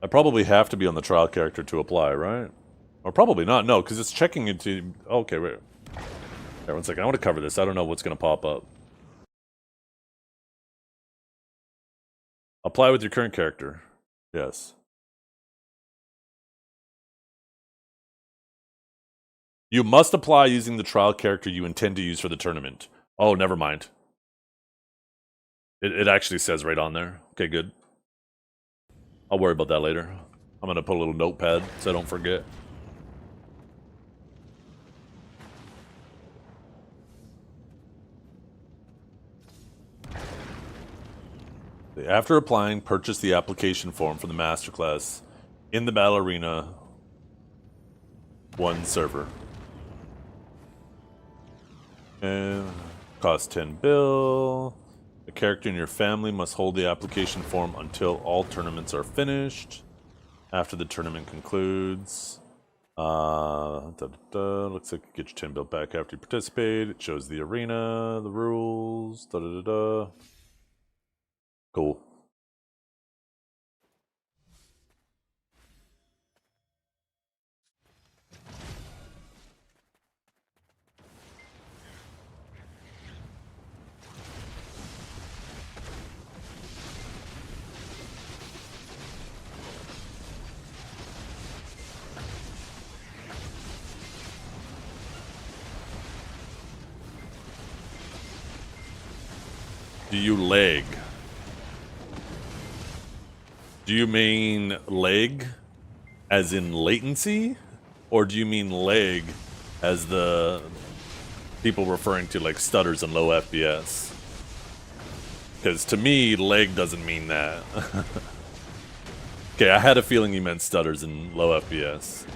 I probably have to be on the trial character to apply, right? Or probably not, no, because it's checking into... Okay, wait. Wait 1 second, I want to cover this. I don't know what's going to pop up. Apply with your current character. Yes. You must apply using the trial character you intend to use for the tournament. Oh, never mind. It actually says right on there. Okay, good. I'll worry about that later. I'm gonna put a little notepad so I don't forget. After applying, purchase the application form for the masterclass in the Battle Arena 1 server. And cost 10 bill. A character in your family must hold the application form until all tournaments are finished. After the tournament concludes. Looks like you get your 10 bill back after you participate. It shows the arena, the rules. Cool. Do you lag? Do you mean lag as in latency? Or do you mean lag as the people referring to like stutters and low FPS? Because to me, lag doesn't mean that. Okay, I had a feeling you meant stutters and low FPS.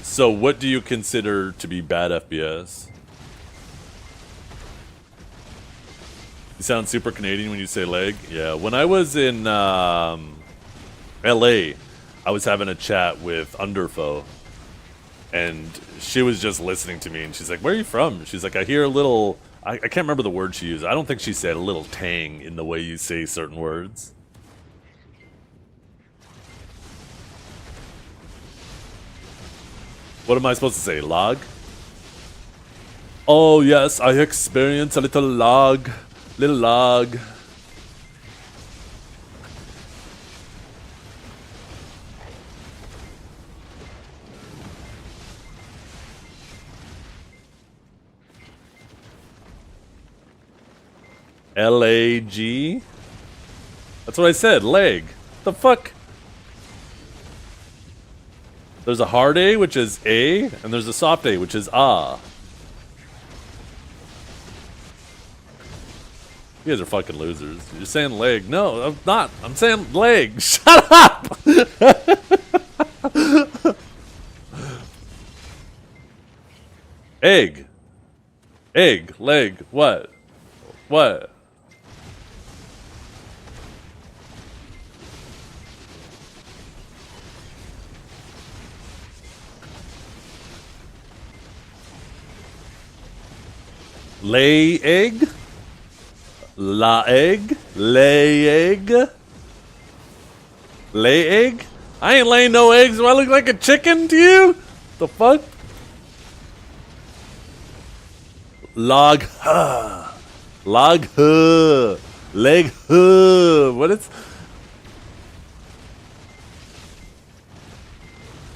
So what do you consider to be bad FPS? You sound super Canadian when you say lag. Yeah, when I was in LA, I was having a chat with Underfoe, and she was just listening to me, and she's like, "Where are you from?" She's like, "I hear a little." I can't remember the word she used. I don't think she said a little tang in the way you say certain words. What am I supposed to say? Log? Oh yes, I experience a little log. Little log. L-A-G? That's what I said, leg. The fuck? There's a hard A, which is A, and there's a soft A, which is ah. You guys are fucking losers. You're saying leg. No, I'm not. I'm saying leg. Shut up! Egg. Egg. Leg. What? What? Lay egg? La egg? Lay egg? Lay egg? I ain't laying no eggs. Do I look like a chicken to you? The fuck? Log huh. Log huh. Leg huh. What is...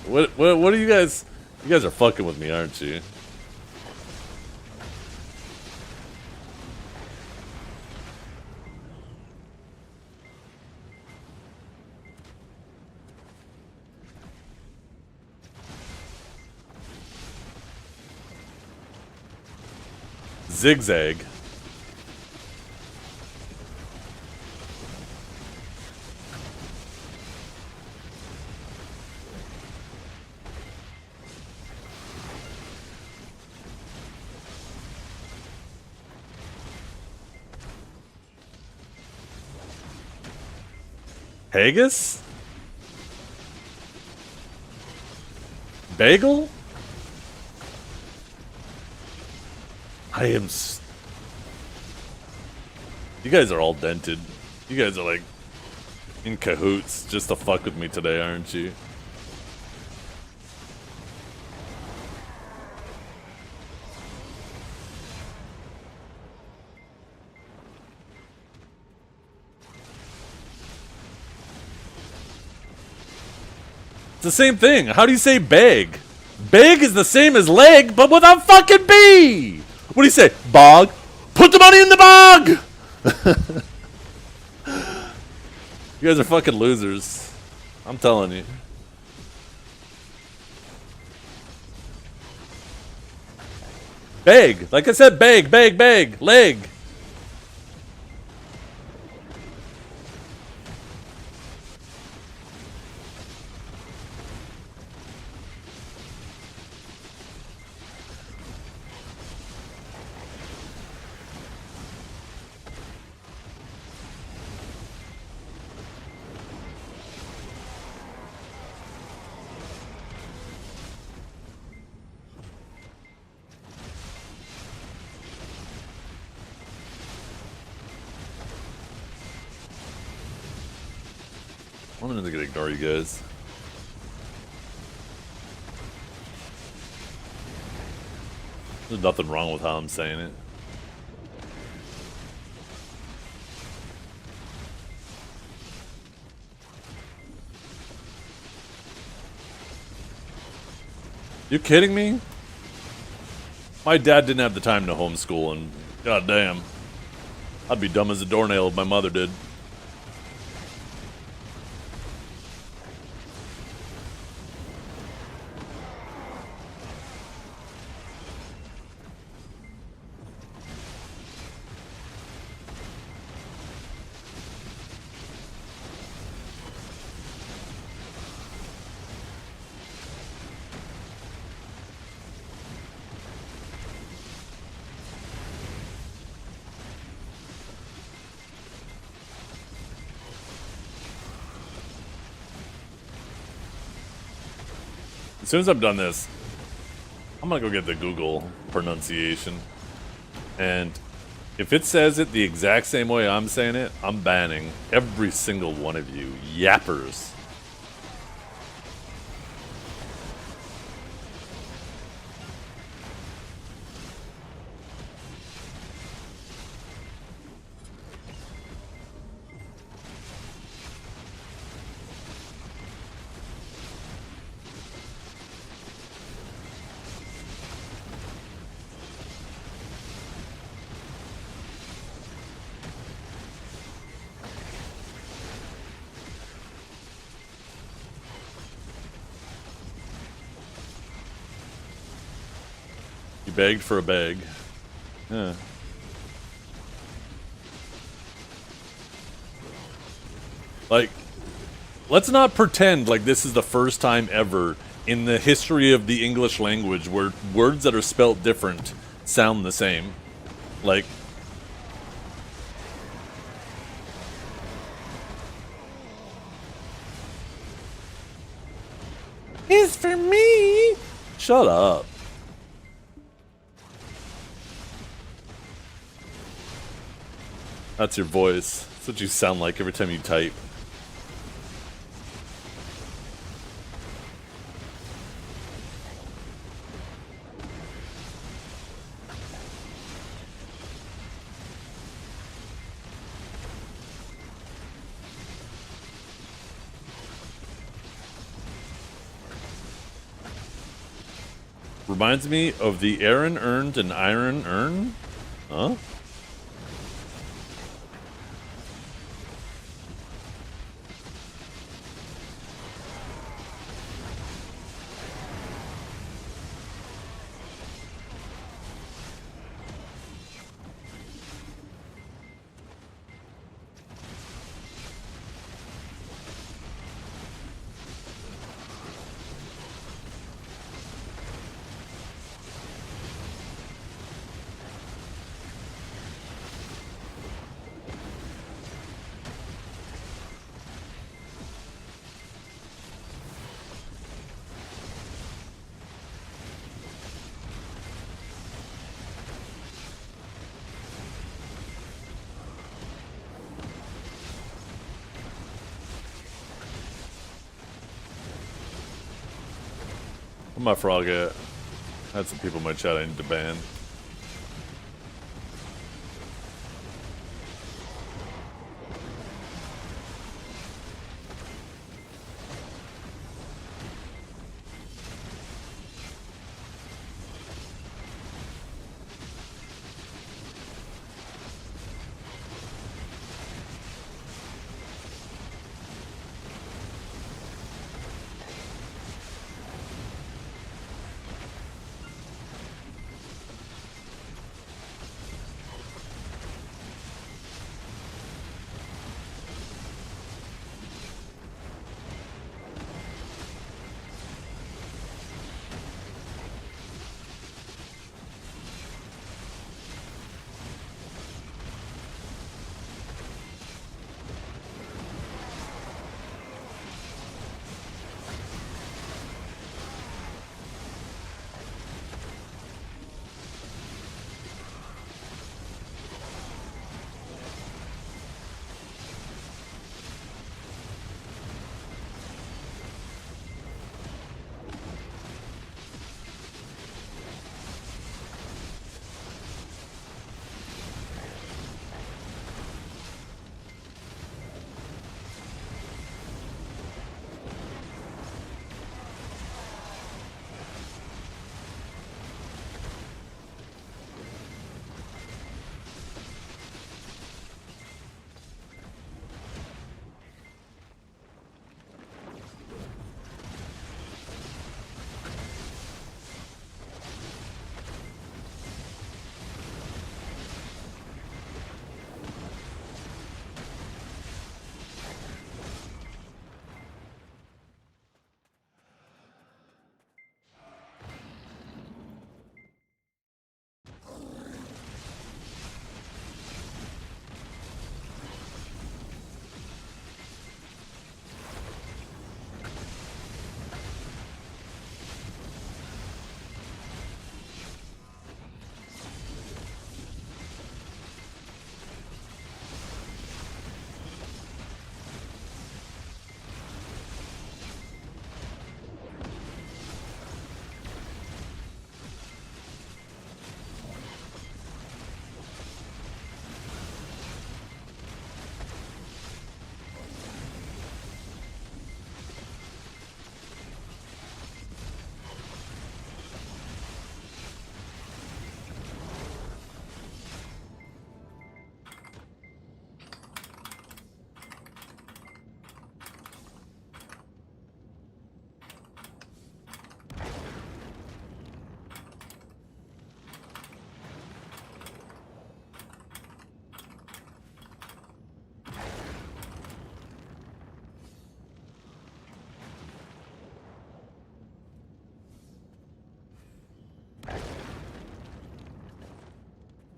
What are you guys... You guys are fucking with me, aren't you? Zigzag. Haggis? Bagel? I am You guys are all dented. You guys are like in cahoots just to fuck with me today, aren't you? It's the same thing. How do you say beg? Beg is the same as leg, but with a fucking B. What do you say? Bog? Put the money in the bog! You guys are fucking losers. I'm telling you. Beg. Like I said, beg, beg, beg. Leg. I'm gonna ignore you guys. There's nothing wrong with how I'm saying it. You kidding me? My dad didn't have the time to homeschool, and goddamn, I'd be dumb as a doornail if my mother did. As soon as I'm done this, I'm gonna go get the Google pronunciation. And if it says it the exact same way I'm saying it, I'm banning every single one of you yappers. You begged for a bag. Yeah. Like, let's not pretend like this is the first time ever in the history of the English language where words that are spelt different sound the same. Like, it's for me. Shut up. That's your voice. That's what you sound like every time you type. Reminds me of the Aaron earned an iron urn? Huh? Where'd my frog at? I had some people in my chat I need to ban.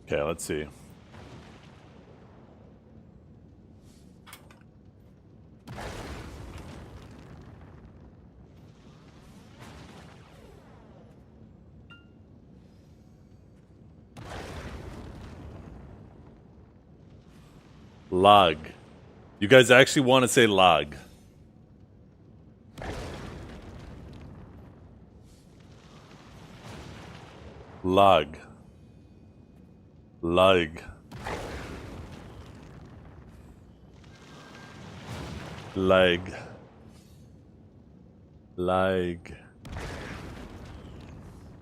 Okay, let's see. Log. You guys actually want to say log. Log. Log. Leg. Leg.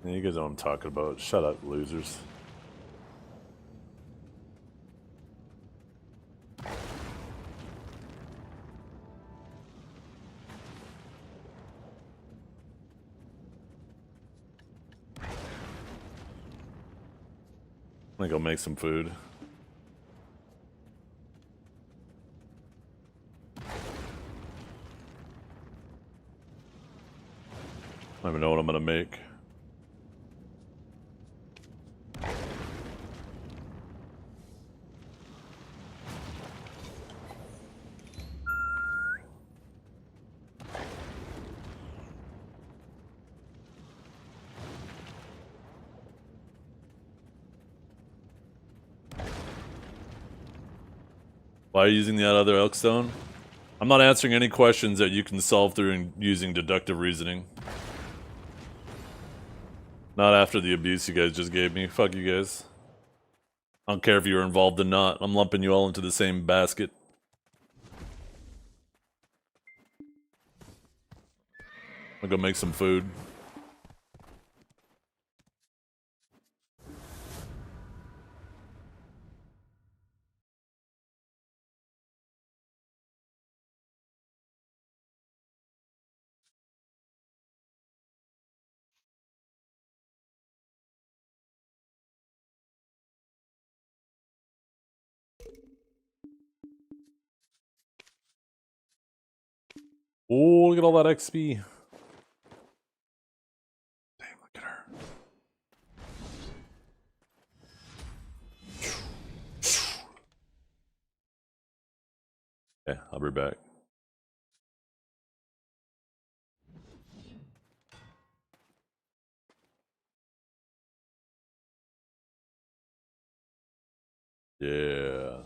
Yeah, you guys know what I'm talking about. Shut up, losers. I'm gonna go make some food. I don't even know what I'm gonna make. Why are you using that other elk stone? I'm not answering any questions that you can solve through using deductive reasoning. Not after the abuse you guys just gave me. Fuck you guys. I don't care if you were involved or not. I'm lumping you all into the same basket. I'll go make some food. Oh, look at all that XP. Damn, look at her. Yeah, I'll be back. Yeah.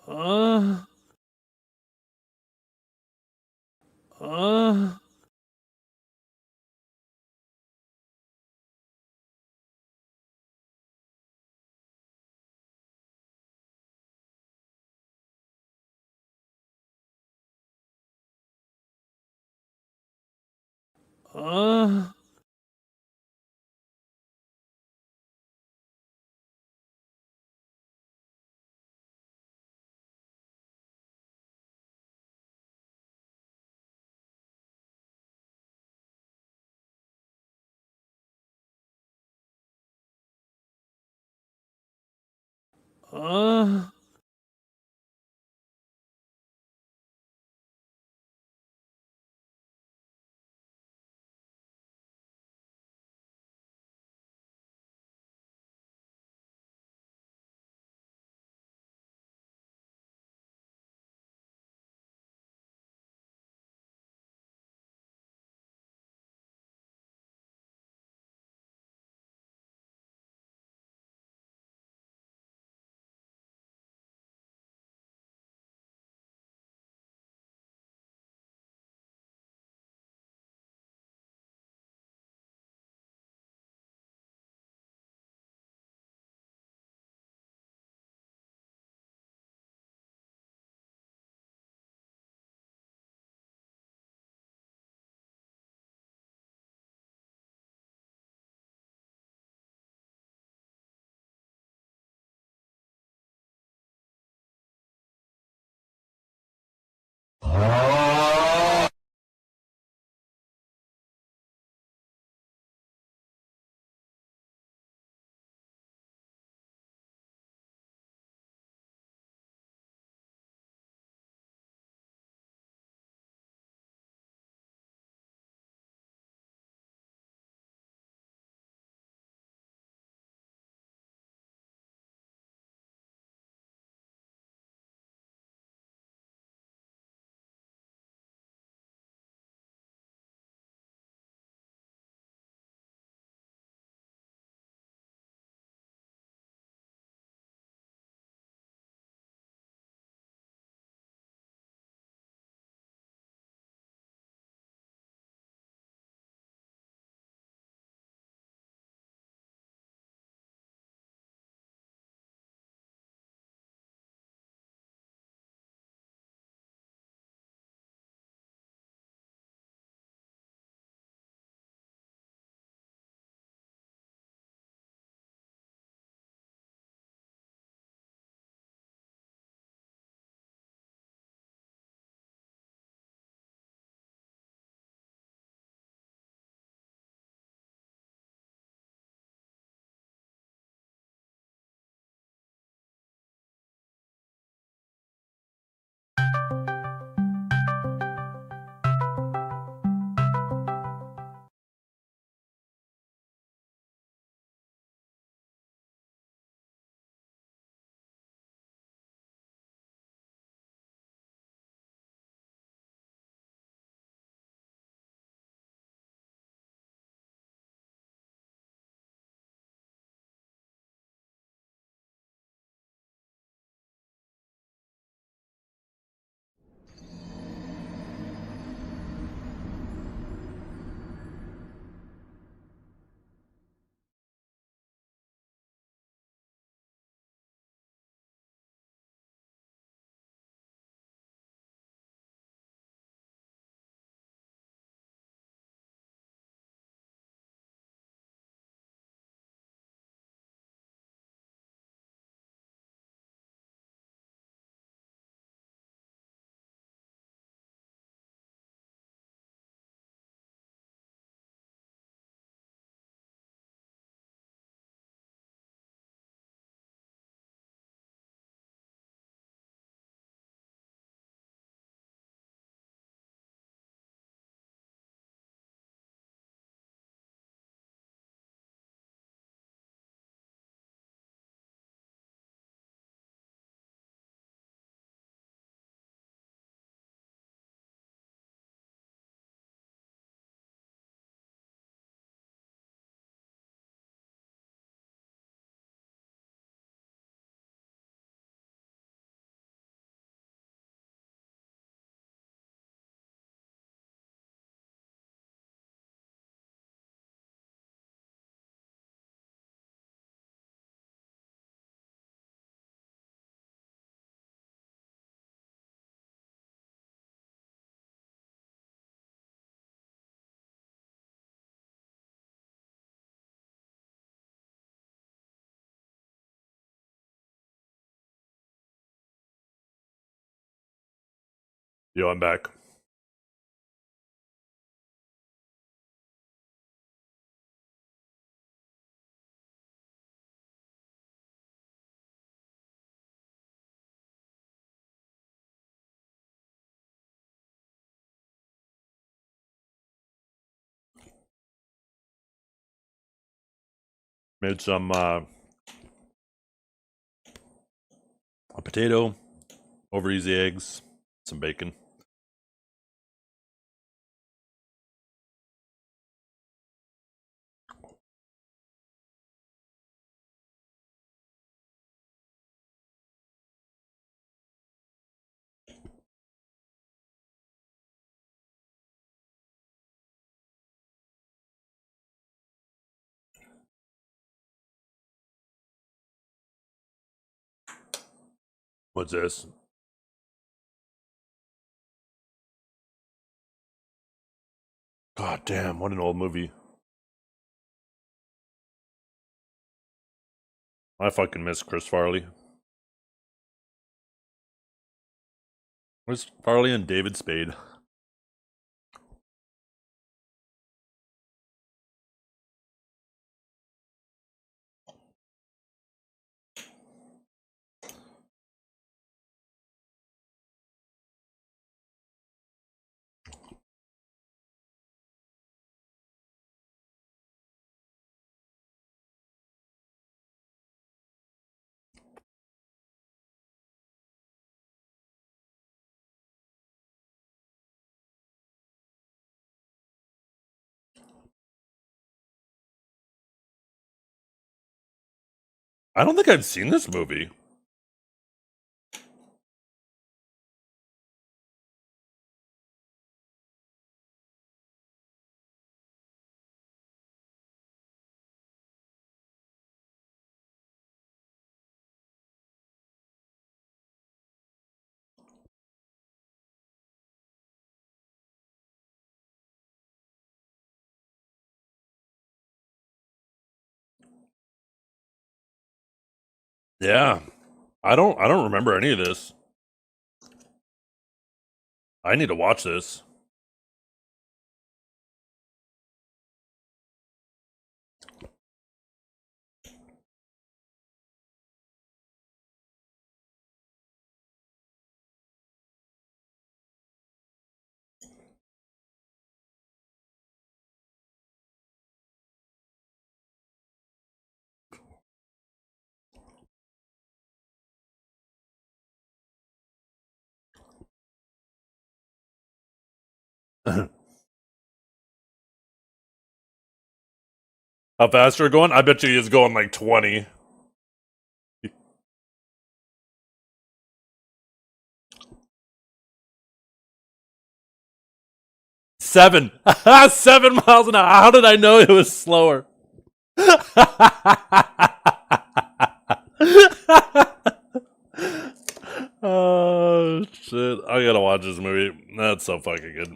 Uh, uh, uh. Uh, Yo, I'm back. Made some a potato, over easy eggs, some bacon. What's this? God damn, what an old movie. I fucking miss Chris Farley. Where's Farley and David Spade? I don't think I've seen this movie. Yeah. I don't remember any of this. I need to watch this. How fast are you going? I bet you he's going like 20. 7. 7 miles an hour. How did I know it was slower? Oh shit. I gotta watch this movie. That's so fucking good.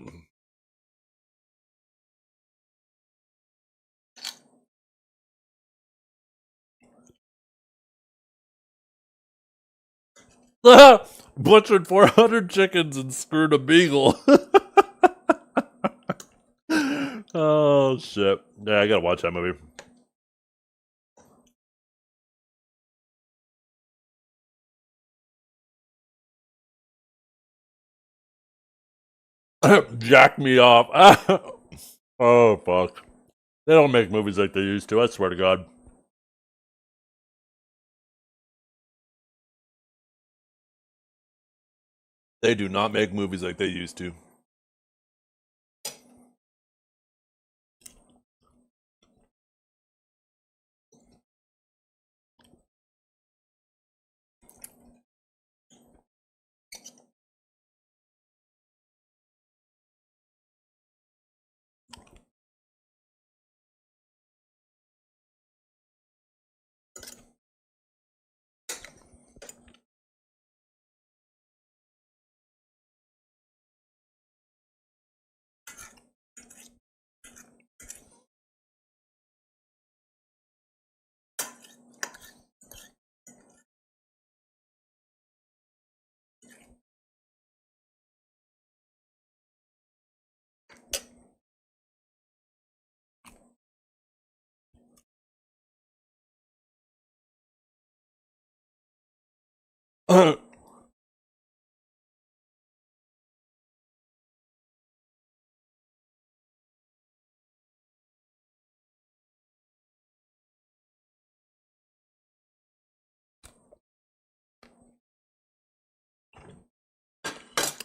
Butchered 400 chickens and screwed a beagle. Oh shit. Yeah, I gotta watch that movie. Jack me off. Oh fuck. They don't make movies like they used to, I swear to God. They do not make movies like they used to.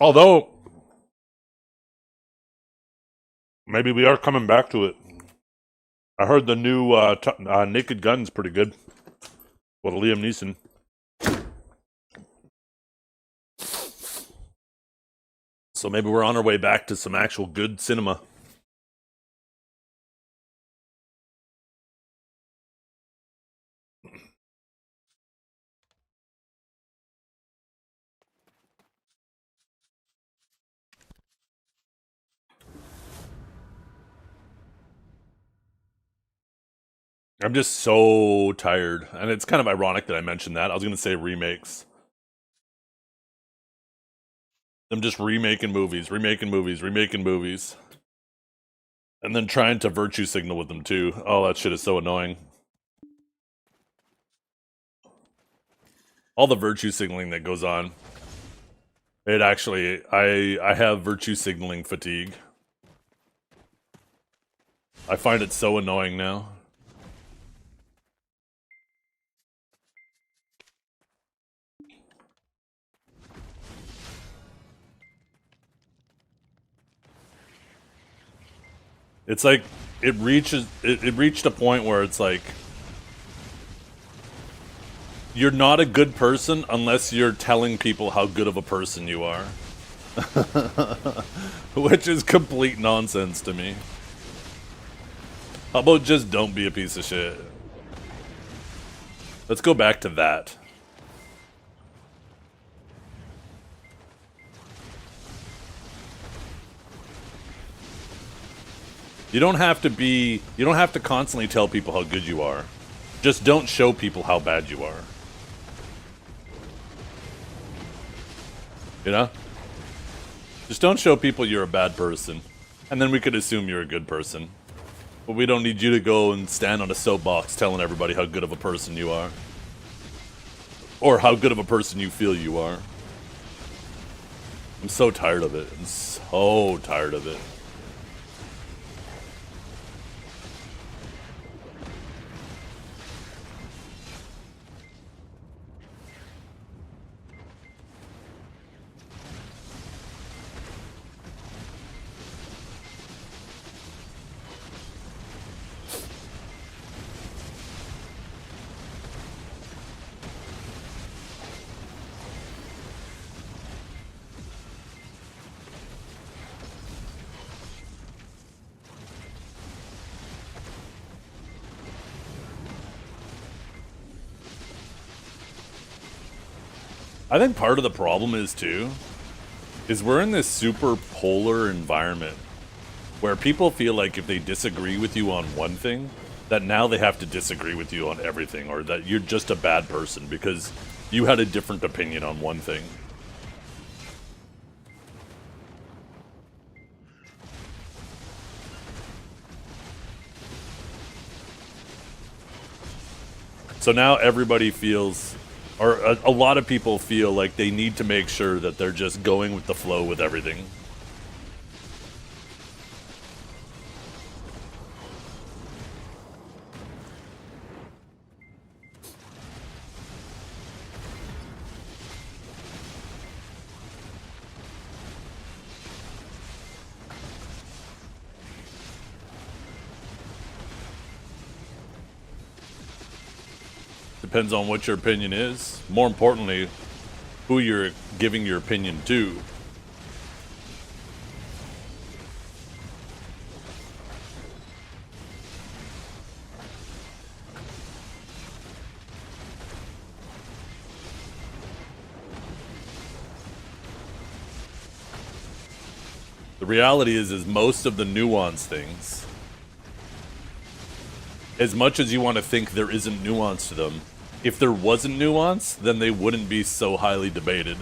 Although, maybe we are coming back to it. I heard the new Naked Gun's pretty good. What, Liam Neeson. So maybe we're on our way back to some actual good cinema. I'm just so tired. And it's kind of ironic that I mentioned that. I was going to say remakes. I'm just remaking movies. And then trying to virtue signal with them too. Oh, that shit is so annoying. All the virtue signaling that goes on. It actually, I have virtue signaling fatigue. I find it so annoying now. It's like it reached a point where it's like you're not a good person unless you're telling people how good of a person you are. Which is complete nonsense to me. How about just don't be a piece of shit? Let's go back to that. You don't have to constantly tell people how good you are. Just don't show people how bad you are. You know? Just don't show people you're a bad person. And then we could assume you're a good person. But we don't need you to go and stand on a soapbox telling everybody how good of a person you are. Or how good of a person you feel you are. I'm so tired of it. I'm so tired of it. I think part of the problem is we're in this super polar environment where people feel like if they disagree with you on one thing, that now they have to disagree with you on everything, or that you're just a bad person because you had a different opinion on one thing. So now everybody feels, or a lot of people feel like they need to make sure that they're just going with the flow with everything. Depends on what your opinion is. More importantly, who you're giving your opinion to. The reality is most of the nuanced things, as much as you want to think there isn't nuance to them, if there wasn't nuance, then they wouldn't be so highly debated.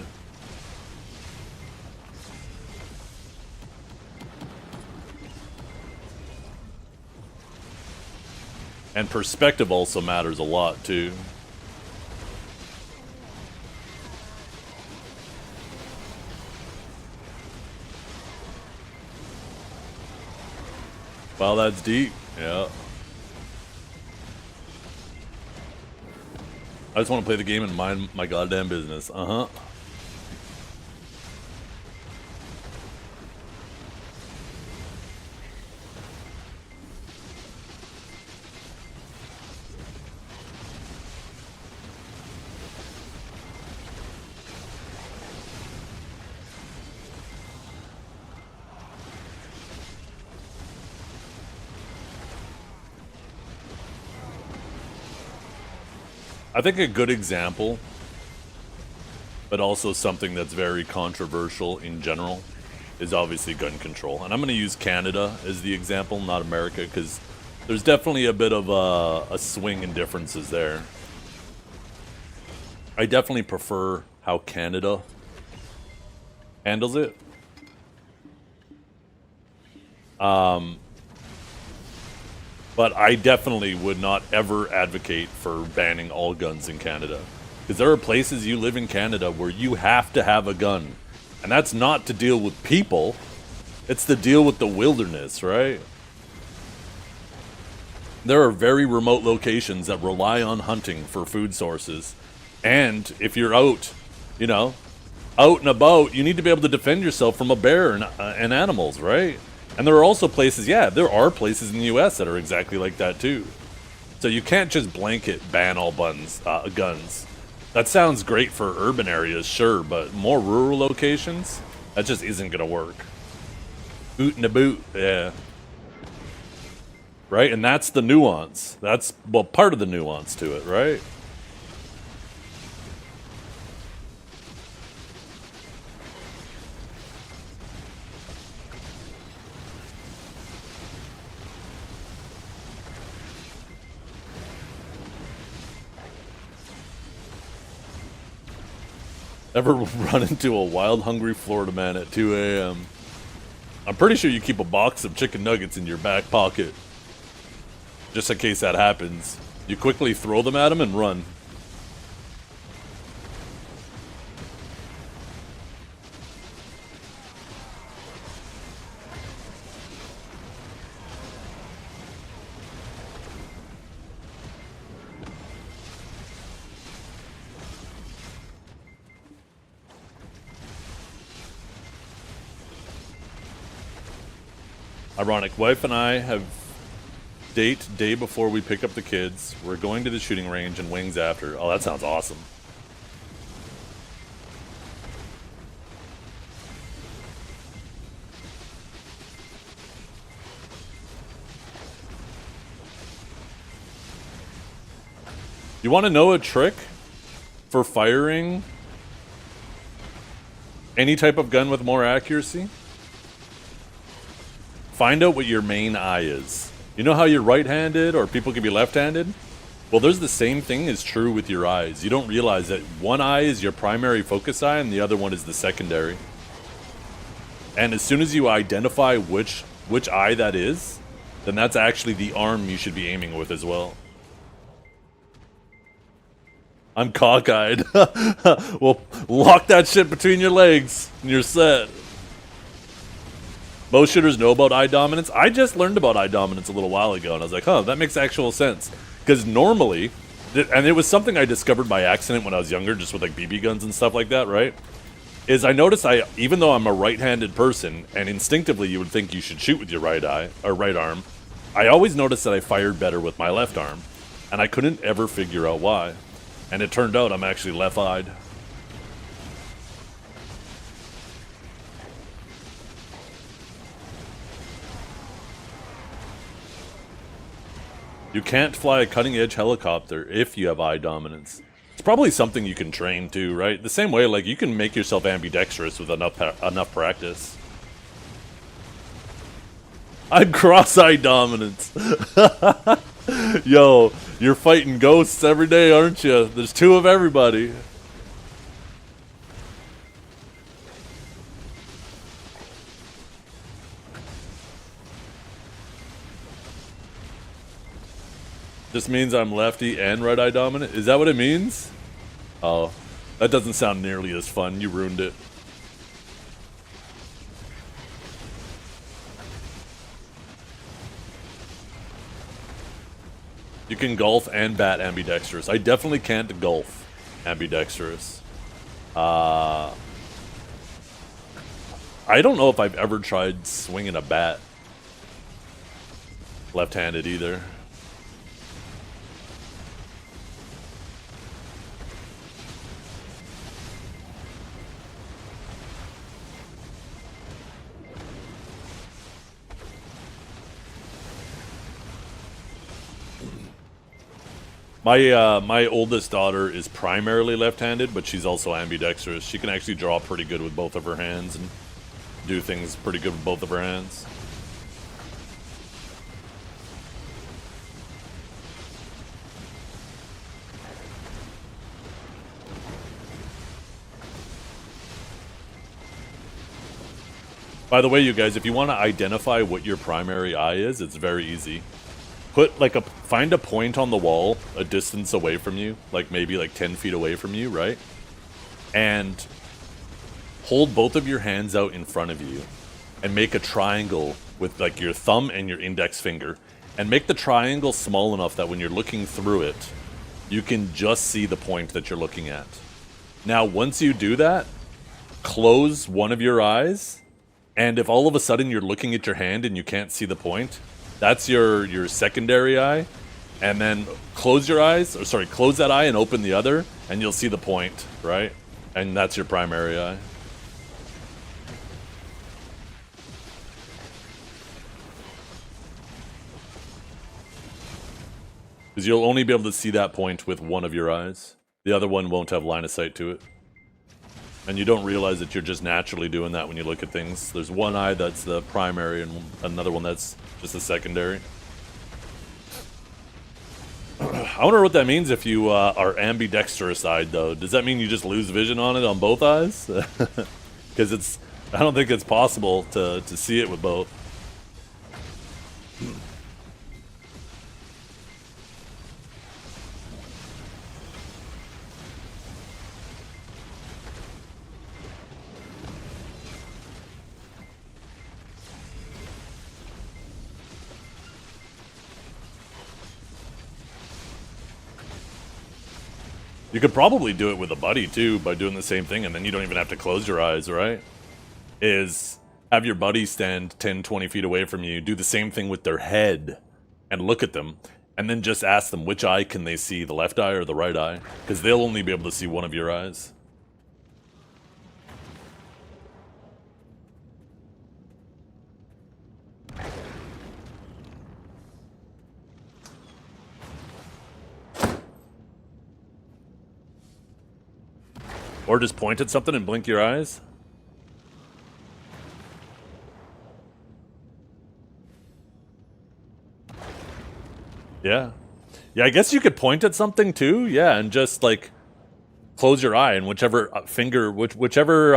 And perspective also matters a lot, too. Well, that's deep. Yeah. I just want to play the game and mind my goddamn business. Uh-huh. I think a good example, but also something that's very controversial in general, is obviously gun control. And I'm going to use Canada as the example, not America, because there's definitely a bit of a swing in differences there. I definitely prefer how Canada handles it. But I definitely would not ever advocate for banning all guns in Canada. Because there are places you live in Canada where you have to have a gun. And that's not to deal with people. It's to deal with the wilderness, right? There are very remote locations that rely on hunting for food sources. And if you're out, you know, out and about, you need to be able to defend yourself from a bear and animals, right? And there are also places, yeah, there are places in the US that are exactly like that too. So you can't just blanket ban all guns. That sounds great for urban areas, sure, but more rural locations, that just isn't gonna work. Boot in a boot, yeah. Right, and that's the nuance. That's, well, part of the nuance to it, right? Ever run into a wild, hungry Florida man at 2 a.m.? I'm pretty sure you keep a box of chicken nuggets in your back pocket. Just in case that happens. You quickly throw them at him and run. Ironic. Wife and I have date day before we pick up the kids. We're going to the shooting range and wings after. Oh, that sounds awesome. You want to know a trick for firing any type of gun with more accuracy? Find out what your main eye is. You know how you're right-handed or people can be left-handed? Well, there's the same thing is true with your eyes. You don't realize that one eye is your primary focus eye and the other one is the secondary. And as soon as you identify which eye that is, then that's actually the arm you should be aiming with as well. I'm cockeyed. Well, lock that shit between your legs and you're set. Most shooters know about eye dominance. I just learned about eye dominance a little while ago, and I was like, huh, that makes actual sense. Because normally, and it was something I discovered by accident when I was younger, just with like BB guns and stuff like that, right? Is I noticed even though I'm a right-handed person, and instinctively you would think you should shoot with your right eye, or right arm, I always noticed that I fired better with my left arm. And I couldn't ever figure out why. And it turned out I'm actually left-eyed. You can't fly a cutting-edge helicopter if you have eye dominance. It's probably something you can train too, right? The same way, like, you can make yourself ambidextrous with enough practice. I'm cross-eye dominance. Yo, you're fighting ghosts every day, aren't you? There's two of everybody. This means I'm lefty and right eye dominant? Is that what it means? Oh, that doesn't sound nearly as fun. You ruined it. You can golf and bat ambidextrous. I definitely can't golf ambidextrous. I don't know if I've ever tried swinging a bat left-handed either. My oldest daughter is primarily left-handed, but she's also ambidextrous. She can actually draw pretty good with both of her hands and do things pretty good with both of her hands. By the way, you guys, if you want to identify what your primary eye is, it's very easy. Find a point on the wall, a distance away from you, like maybe like 10 feet away from you, right? And hold both of your hands out in front of you and make a triangle with like your thumb and your index finger. And make the triangle small enough that when you're looking through it, you can just see the point that you're looking at. Now, once you do that, close one of your eyes, and if all of a sudden you're looking at your hand and you can't see the point, that's your secondary eye. And then close your eyes, or sorry, close that eye and open the other, and you'll see the point, right? And that's your primary eye. Because you'll only be able to see that point with one of your eyes. The other one won't have line of sight to it. And you don't realize that you're just naturally doing that when you look at things. There's one eye that's the primary and another one that's just the secondary. I wonder what that means if you are ambidextrous-eyed, though. Does that mean you just lose vision on it on both eyes? Because I don't think it's possible to see it with both. You could probably do it with a buddy, too, by doing the same thing, and then you don't even have to close your eyes, right? Is have your buddy stand 10, 20 feet away from you, do the same thing with their head, and look at them, and then just ask them which eye can they see, the left eye or the right eye? Because they'll only be able to see one of your eyes. Or just point at something and blink your eyes. Yeah. Yeah, I guess you could point at something too. Yeah, and just like close your eye and whichever whichever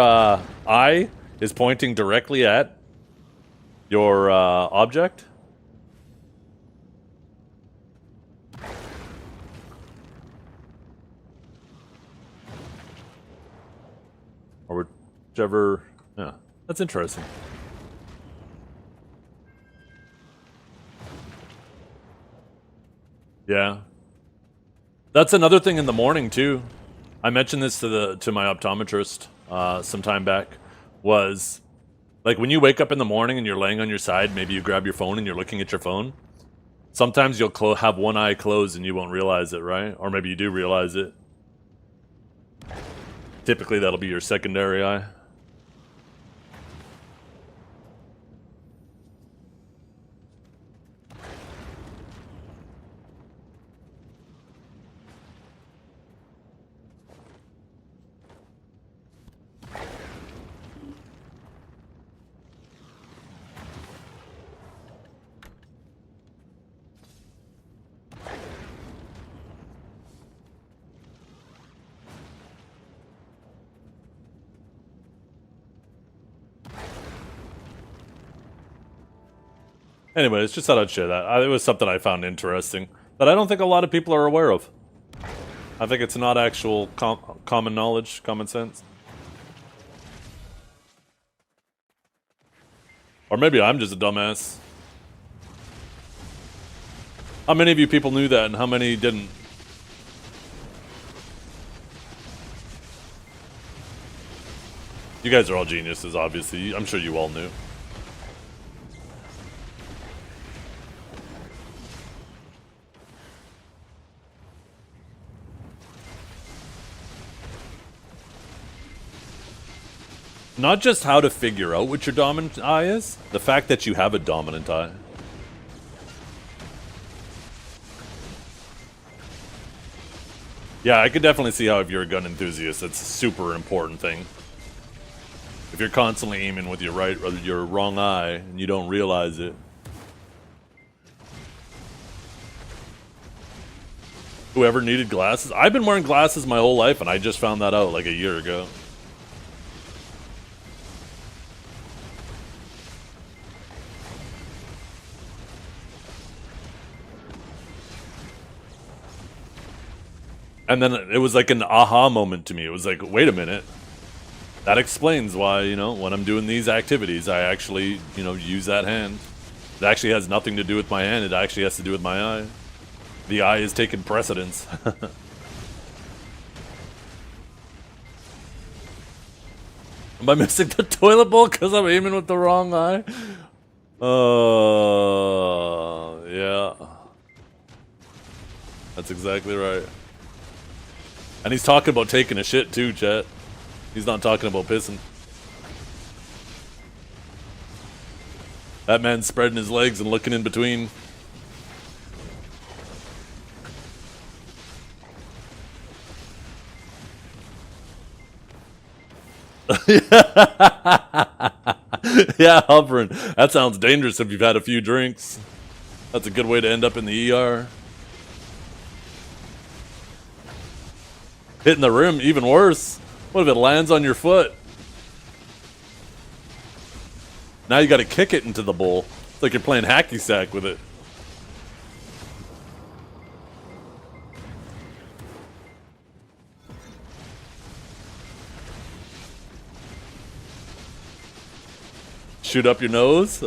eye is pointing directly at your object. Or whichever... Yeah, that's interesting. Yeah. That's another thing in the morning, too. I mentioned this to my optometrist some time back, was... Like, when you wake up in the morning and you're laying on your side, maybe you grab your phone and you're looking at your phone. Sometimes you'll have one eye closed and you won't realize it, right? Or maybe you do realize it. Typically, that'll be your secondary eye. Anyways, just thought I'd share that. It was something I found interesting that I don't think a lot of people are aware of. I think it's not actual common knowledge, common sense. Or maybe I'm just a dumbass. How many of you people knew that and how many didn't? You guys are all geniuses, obviously. I'm sure you all knew. Not just how to figure out what your dominant eye is, the fact that you have a dominant eye. Yeah, I could definitely see how if you're a gun enthusiast, it's a super important thing. If you're constantly aiming with your right or your wrong eye and you don't realize it. Whoever needed glasses? I've been wearing glasses my whole life and I just found that out like a year ago. And then it was like an aha moment to me. It was like, wait a minute. That explains why, you know, when I'm doing these activities, I actually, you know, use that hand. It actually has nothing to do with my hand. It actually has to do with my eye. The eye is taking precedence. Am I missing the toilet bowl because I'm aiming with the wrong eye? Yeah. That's exactly right. And he's talking about taking a shit too, chat. He's not talking about pissing. That man's spreading his legs and looking in between. Yeah, hovering. That sounds dangerous if you've had a few drinks. That's a good way to end up in the ER. Hitting the rim, even worse. What if it lands on your foot? Now you gotta kick it into the bowl. It's like you're playing hacky sack with it. Shoot up your nose?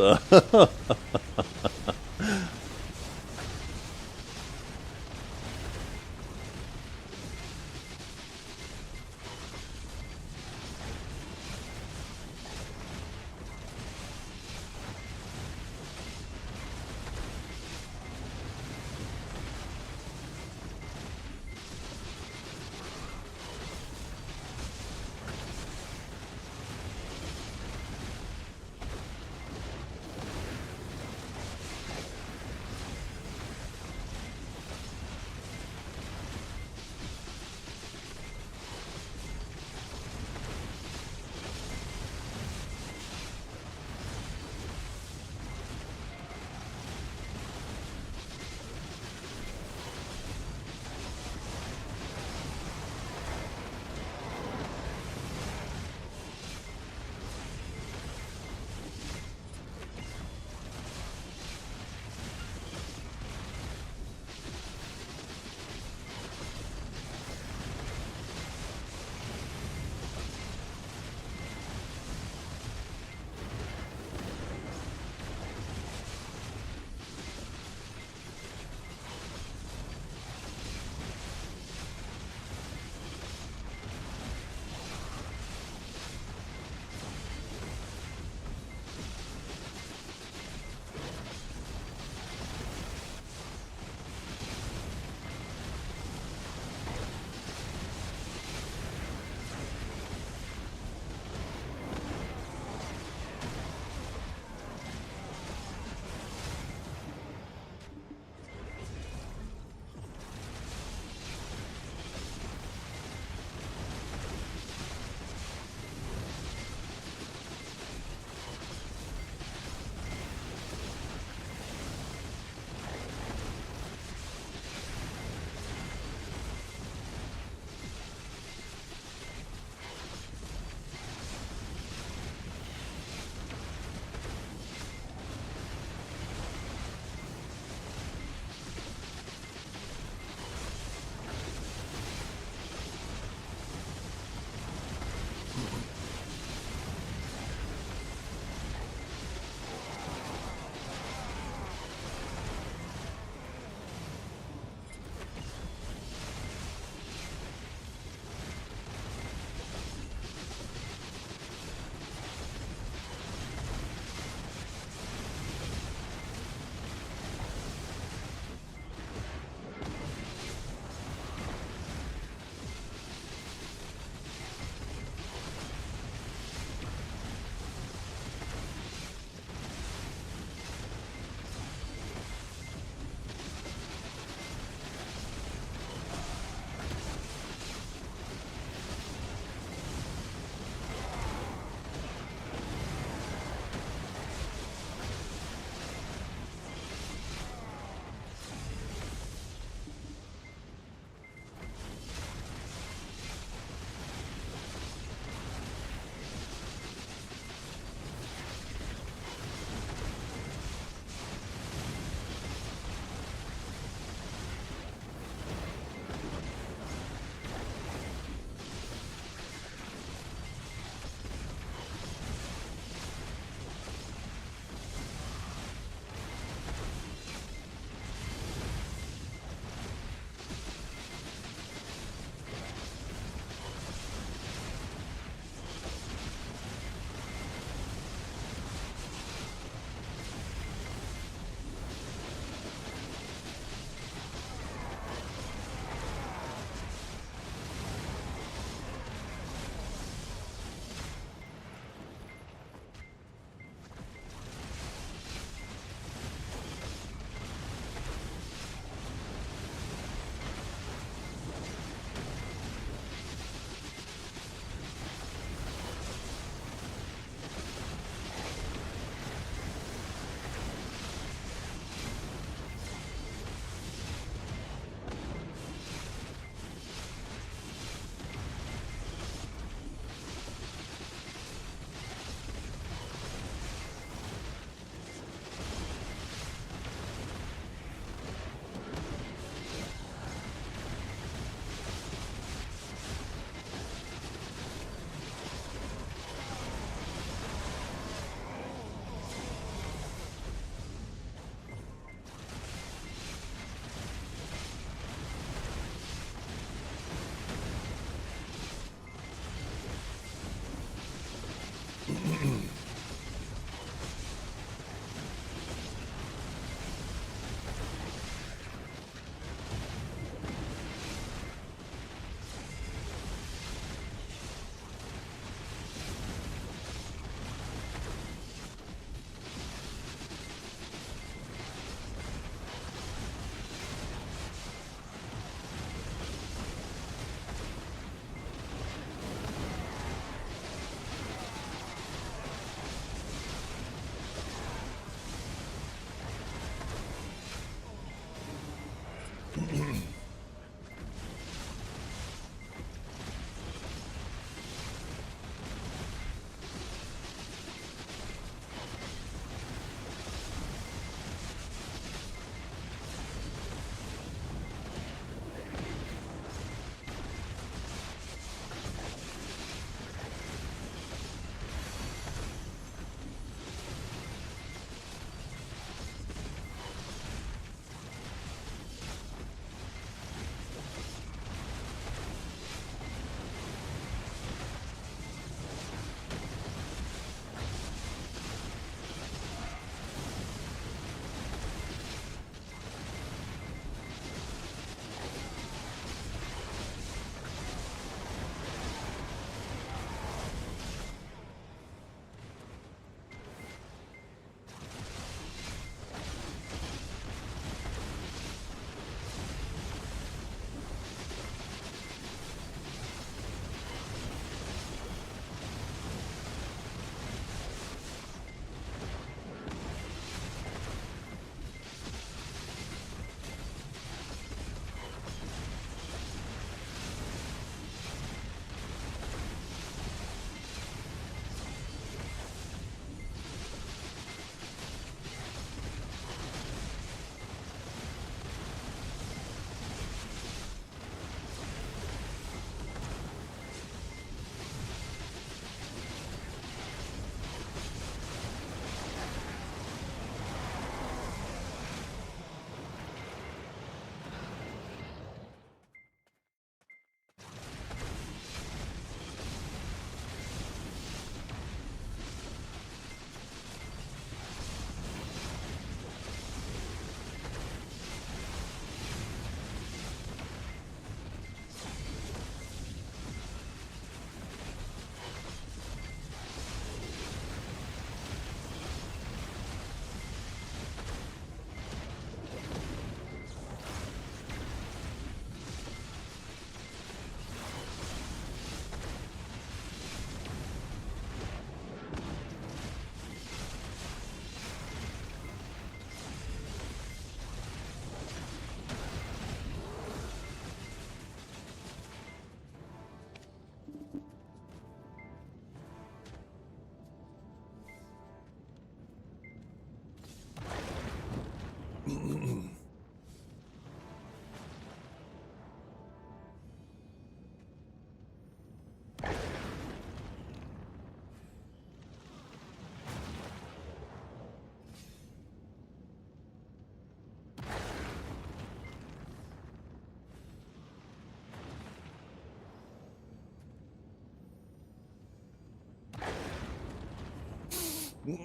Oh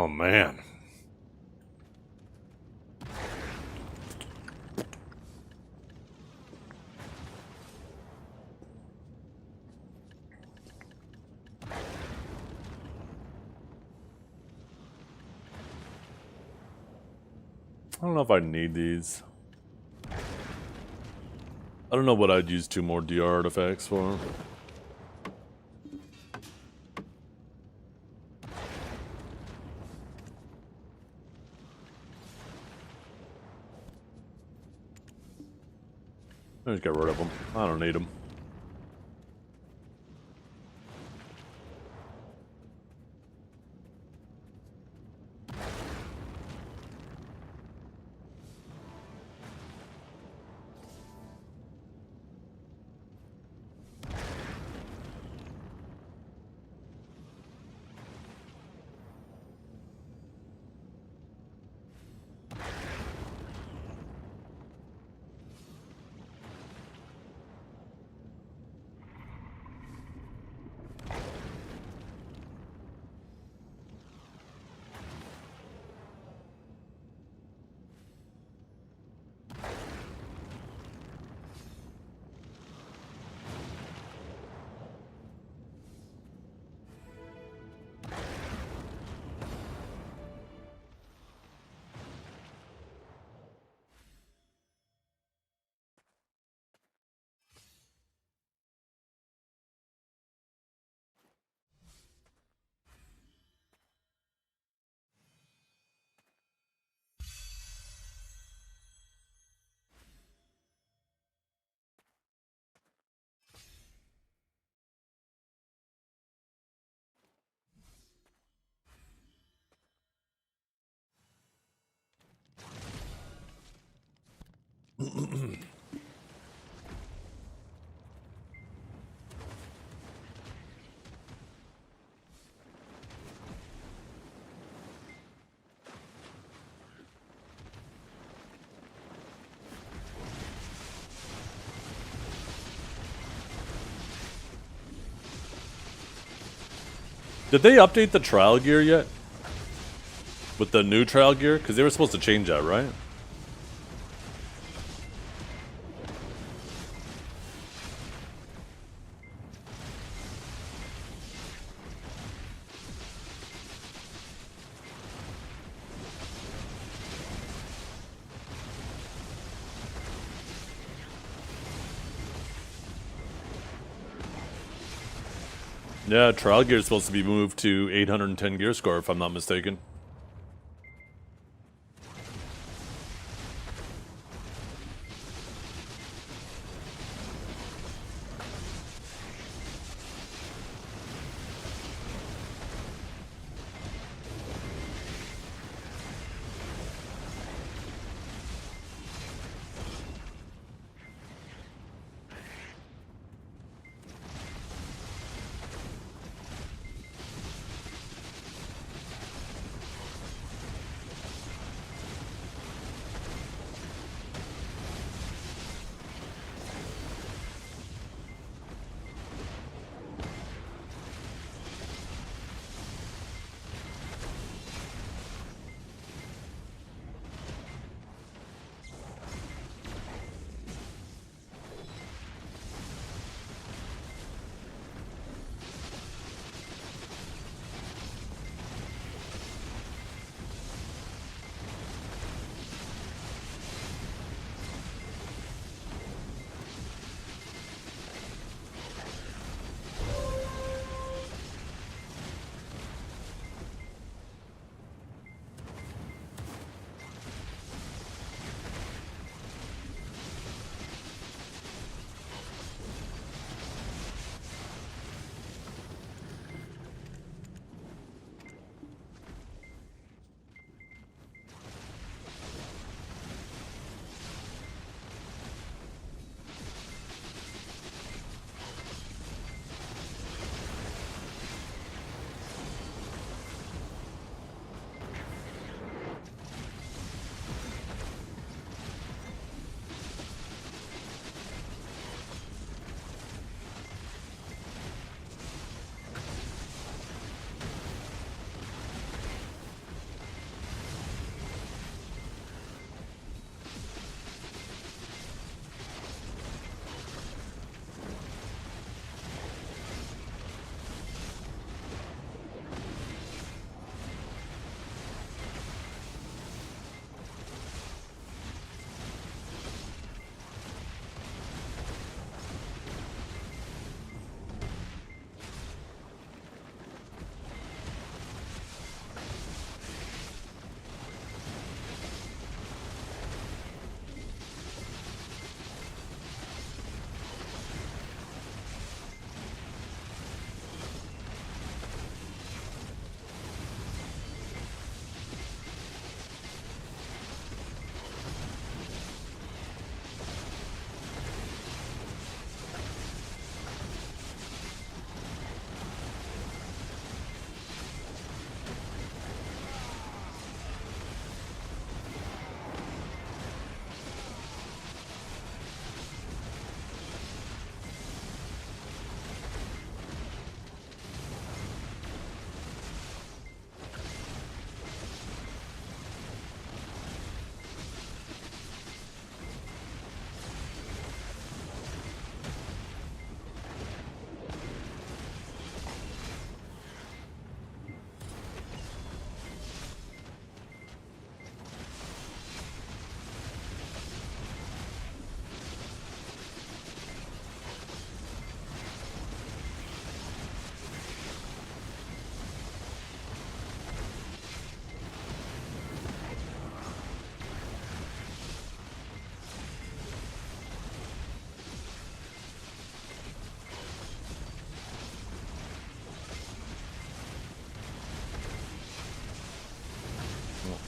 man. I don't know if I need these. I don't know what I'd use 2 more DR artifacts for. Just get rid of them. I don't need them. Did they update the trial gear yet? With the new trial gear? Because they were supposed to change that, right? Yeah, trial gear is supposed to be moved to 810 gear score, if I'm not mistaken.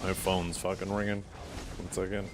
My phone's fucking ringing. 1 second.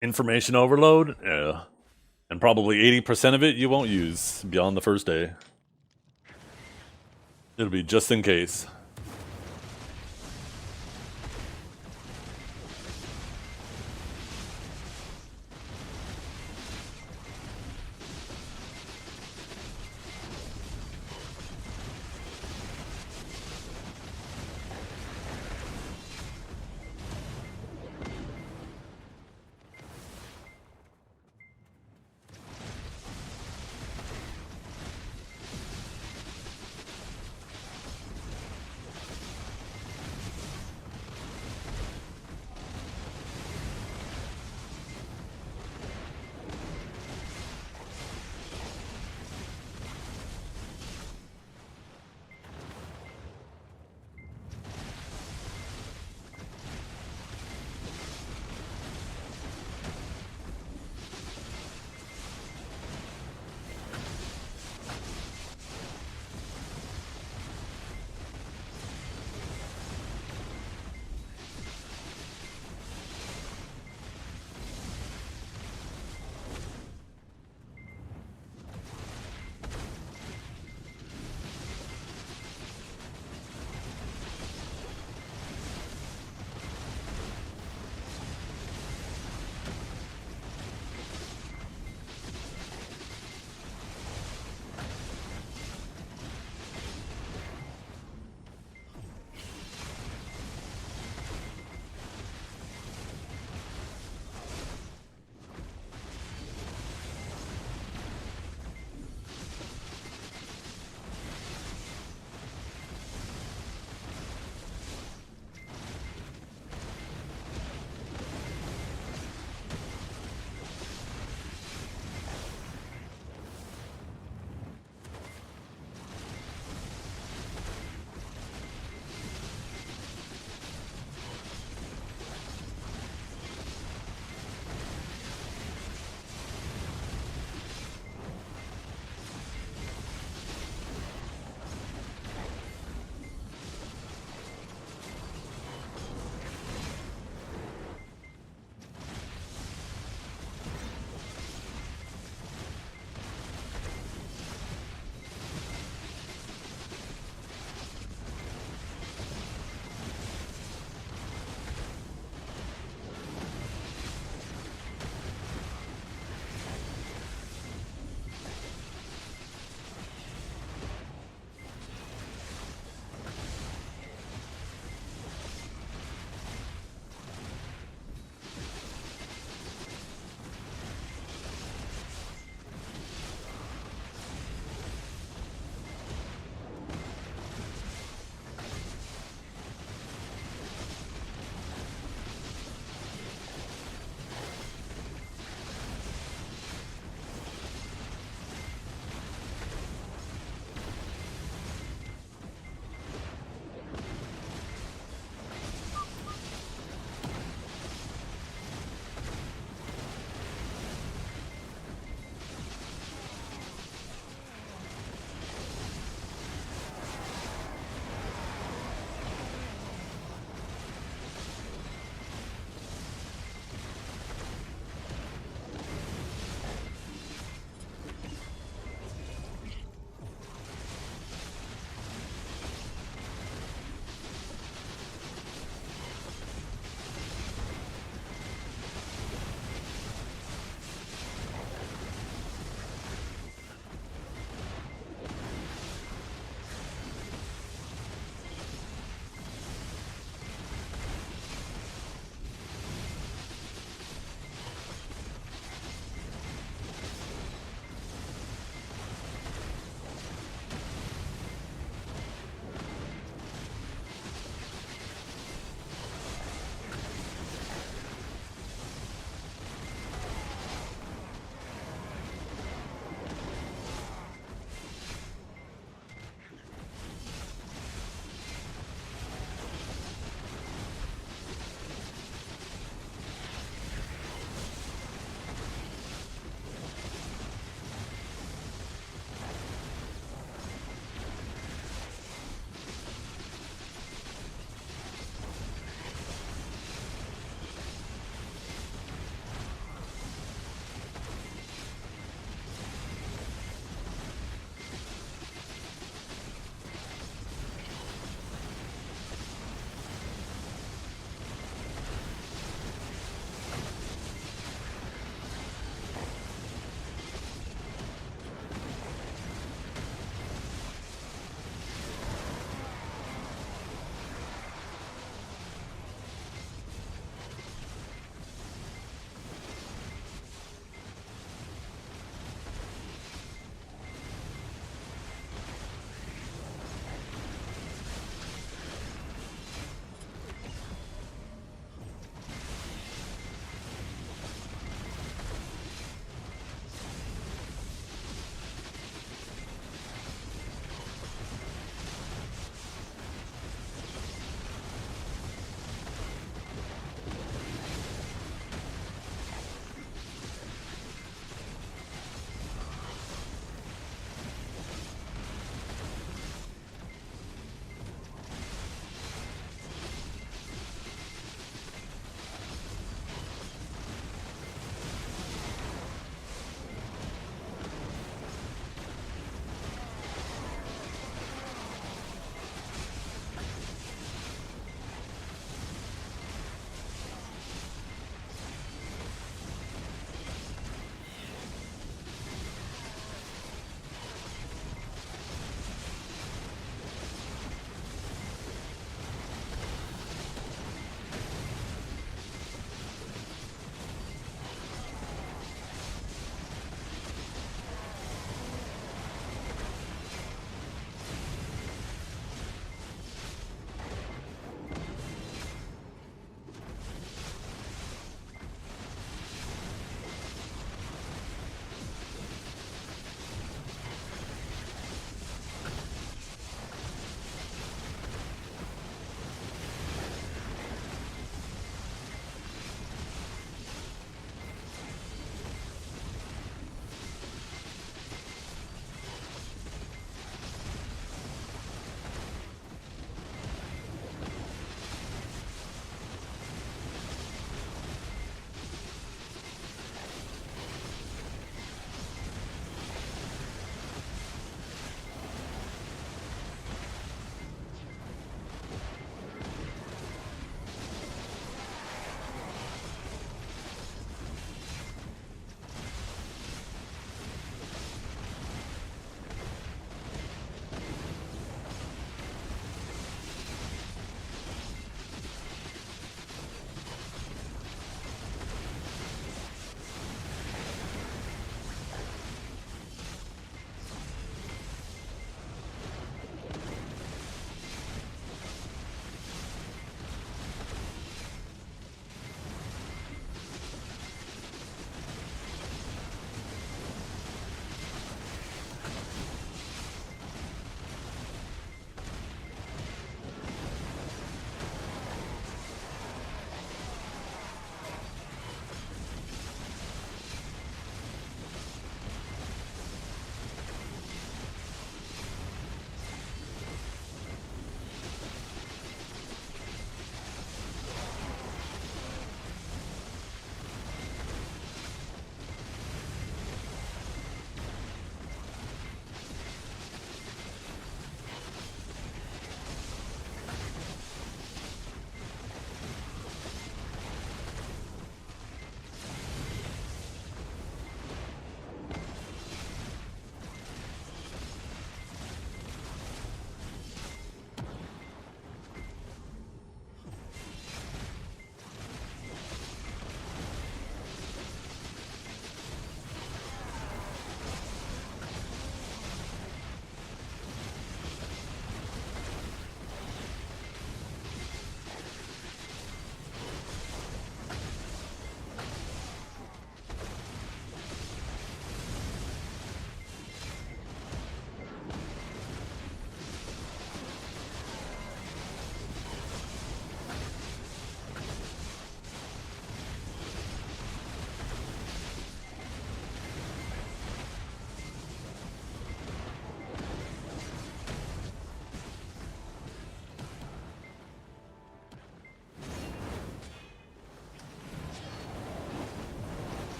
Information overload? Yeah. And probably 80% of it you won't use beyond the first day. It'll be just in case.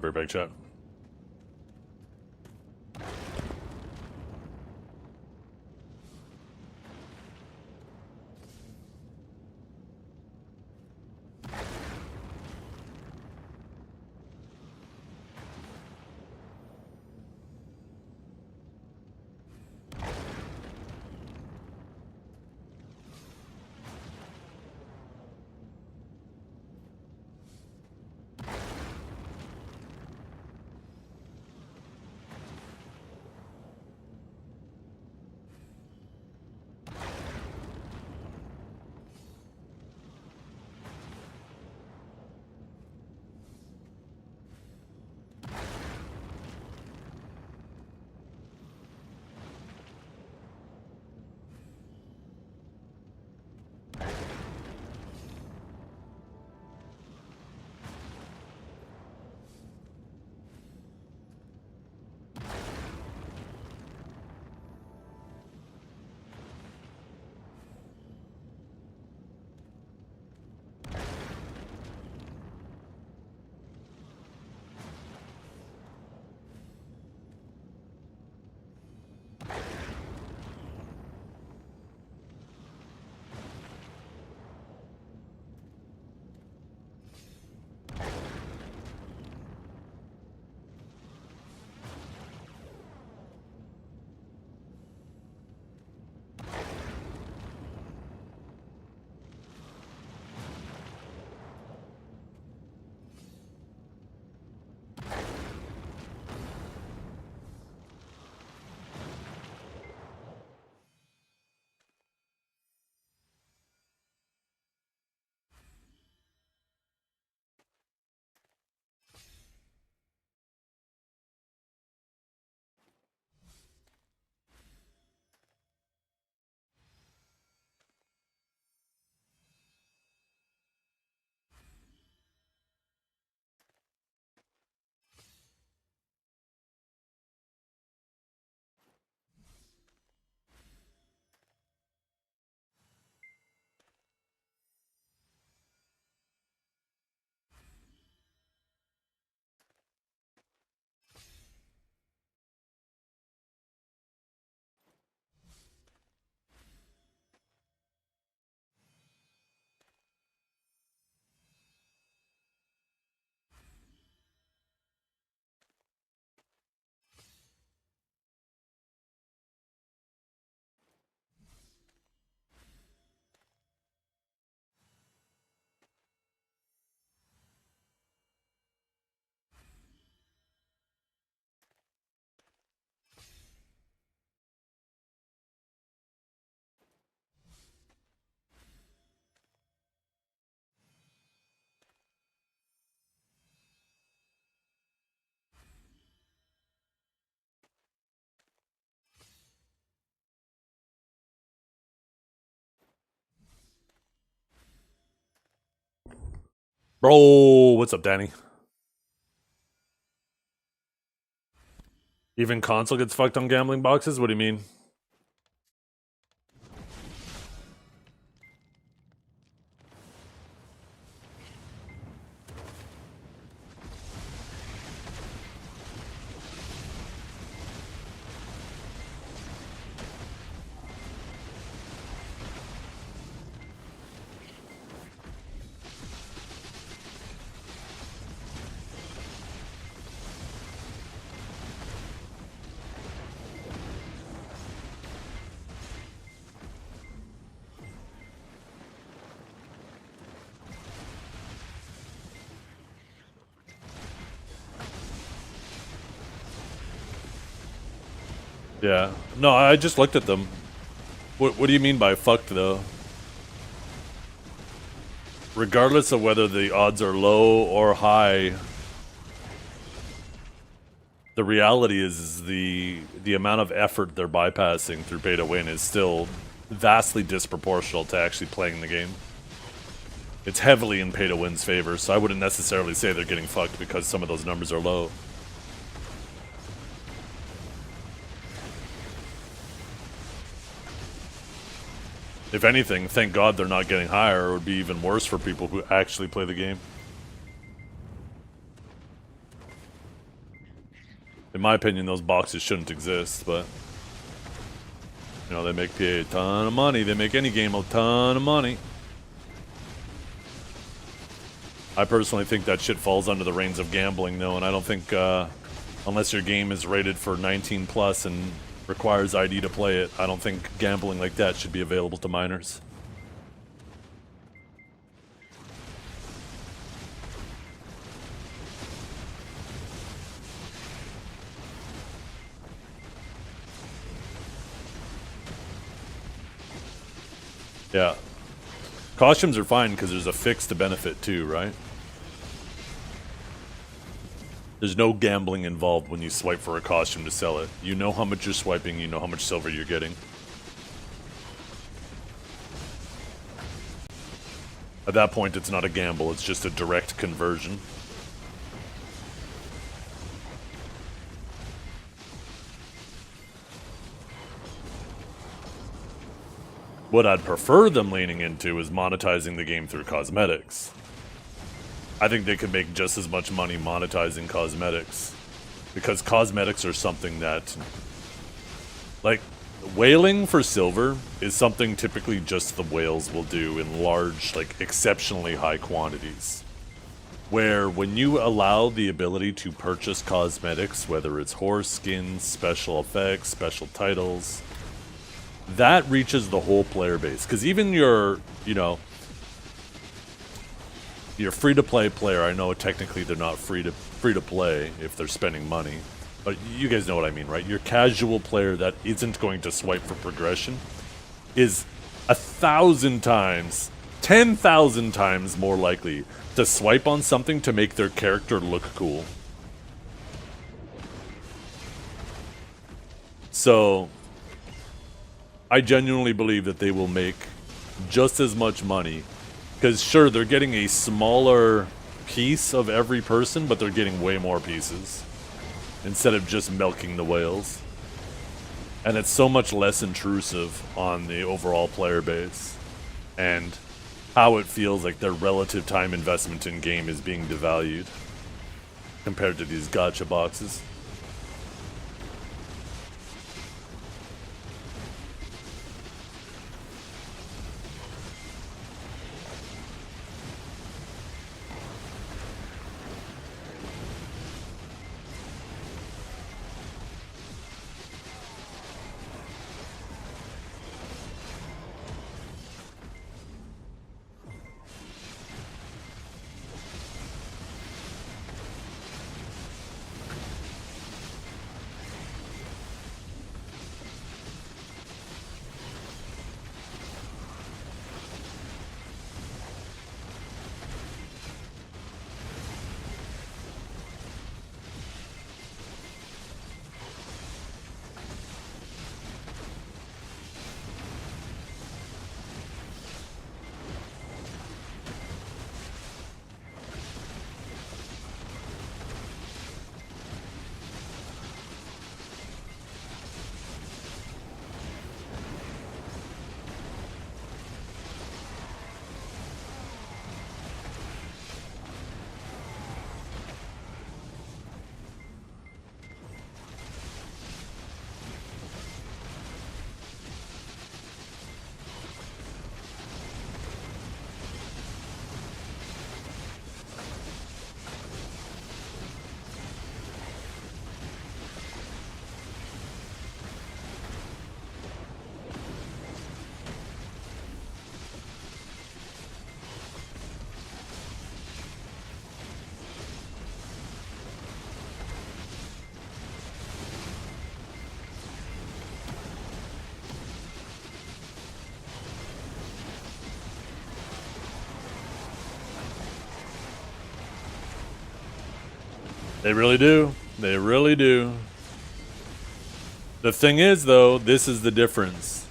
I'll be right back, chat. Bro, what's up, Danny? Even console gets fucked on gambling boxes? What do you mean? Yeah. No, I just looked at them. What do you mean by fucked, though? Regardless of whether the odds are low or high, the reality is the amount of effort they're bypassing through pay to win is still vastly disproportional to actually playing the game. It's heavily in pay to win's favor, so I wouldn't necessarily say they're getting fucked because some of those numbers are low. If anything, thank God they're not getting higher. It would be even worse for people who actually play the game. In my opinion, those boxes shouldn't exist, but you know, they make PA a ton of money. They make any game a ton of money. I personally think that shit falls under the reins of gambling, though, and I don't think, unless your game is rated for 19 plus and requires ID to play it, I don't think gambling like that should be available to minors. Yeah. Costumes are fine because there's a fixed benefit too, right? There's no gambling involved when you swipe for a costume to sell it. You know how much you're swiping, you know how much silver you're getting. At that point, it's not a gamble, it's just a direct conversion. What I'd prefer them leaning into is monetizing the game through cosmetics. I think they could make just as much money monetizing cosmetics. Because cosmetics are something that... like, whaling for silver is something typically just the whales will do in large, like, exceptionally high quantities. Where when you allow the ability to purchase cosmetics, whether it's horse skins, special effects, special titles... that reaches the whole player base. Because even your, you know, your free-to-play player, I know technically they're not free to play if they're spending money. But you guys know what I mean, right? Your casual player that isn't going to swipe for progression is 1,000 times, 10,000 times more likely to swipe on something to make their character look cool. So... I genuinely believe that they will make just as much money. Because sure, they're getting a smaller piece of every person, but they're getting way more pieces. Instead of just milking the whales. And it's so much less intrusive on the overall player base. And how it feels like their relative time investment in game is being devalued. Compared to these gacha boxes. They really do. They really do. The thing is, though, this is the difference.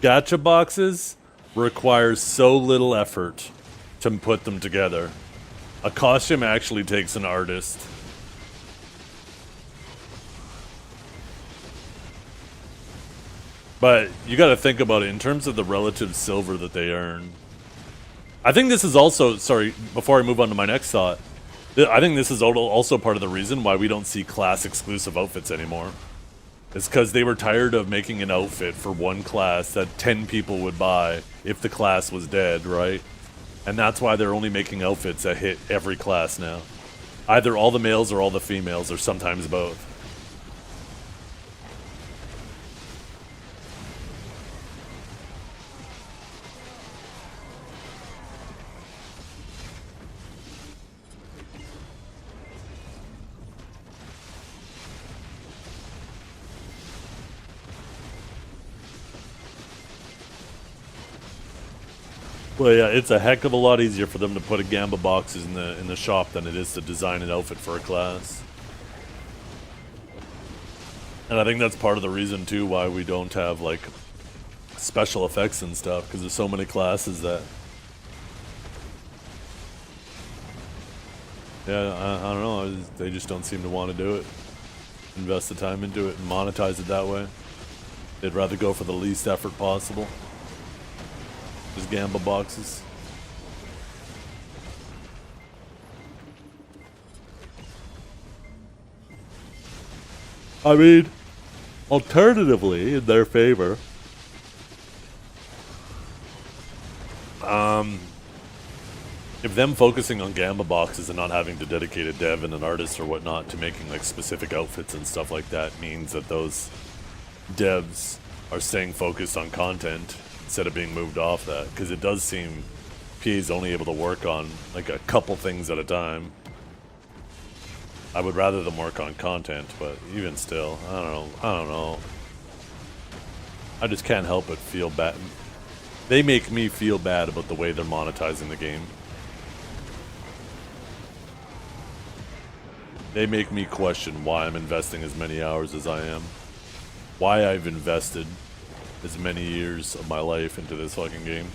Gacha boxes require so little effort to put them together. A costume actually takes an artist. But you gotta think about it in terms of the relative silver that they earn. I think this is also, sorry, before I move on to my next thought, I think this is also part of the reason why we don't see class exclusive outfits anymore. It's because they were tired of making an outfit for one class that 10 people would buy if the class was dead, right? And that's why they're only making outfits that hit every class now. Either all the males or all the females, or sometimes both. Well, yeah, it's a heck of a lot easier for them to put a gamba boxes in the shop than it is to design an outfit for a class. And I think that's part of the reason too why we don't have like special effects and stuff, because there's so many classes that. Yeah, I don't know. They just don't seem to want to do it. Invest the time into it and monetize it that way. They'd rather go for the least effort possible. Just gamba boxes. I mean, alternatively, in their favor, if them focusing on gamba boxes and not having to dedicate a dev and an artist or whatnot to making like specific outfits and stuff like that means that those devs are staying focused on content instead of being moved off that, because it does seem PA's only able to work on like a couple things at a time. I would rather them work on content, but even still, I don't know. I just can't help but feel bad. They make me feel bad about the way they're monetizing the game. They make me question why I'm investing as many hours as I am. Why I've invested as many years of my life into this fucking game.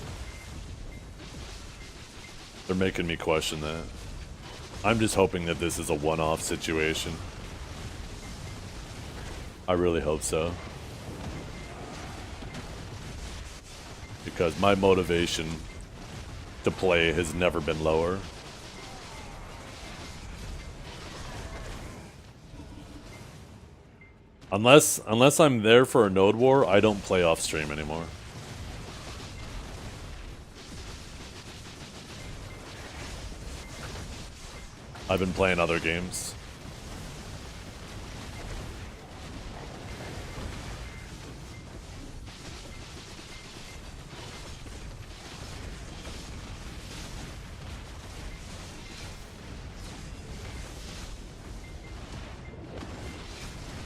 They're making me question that. I'm just hoping that this is a one-off situation. I really hope so. Because my motivation to play has never been lower. Unless I'm there for a node war, I don't play off stream anymore. I've been playing other games.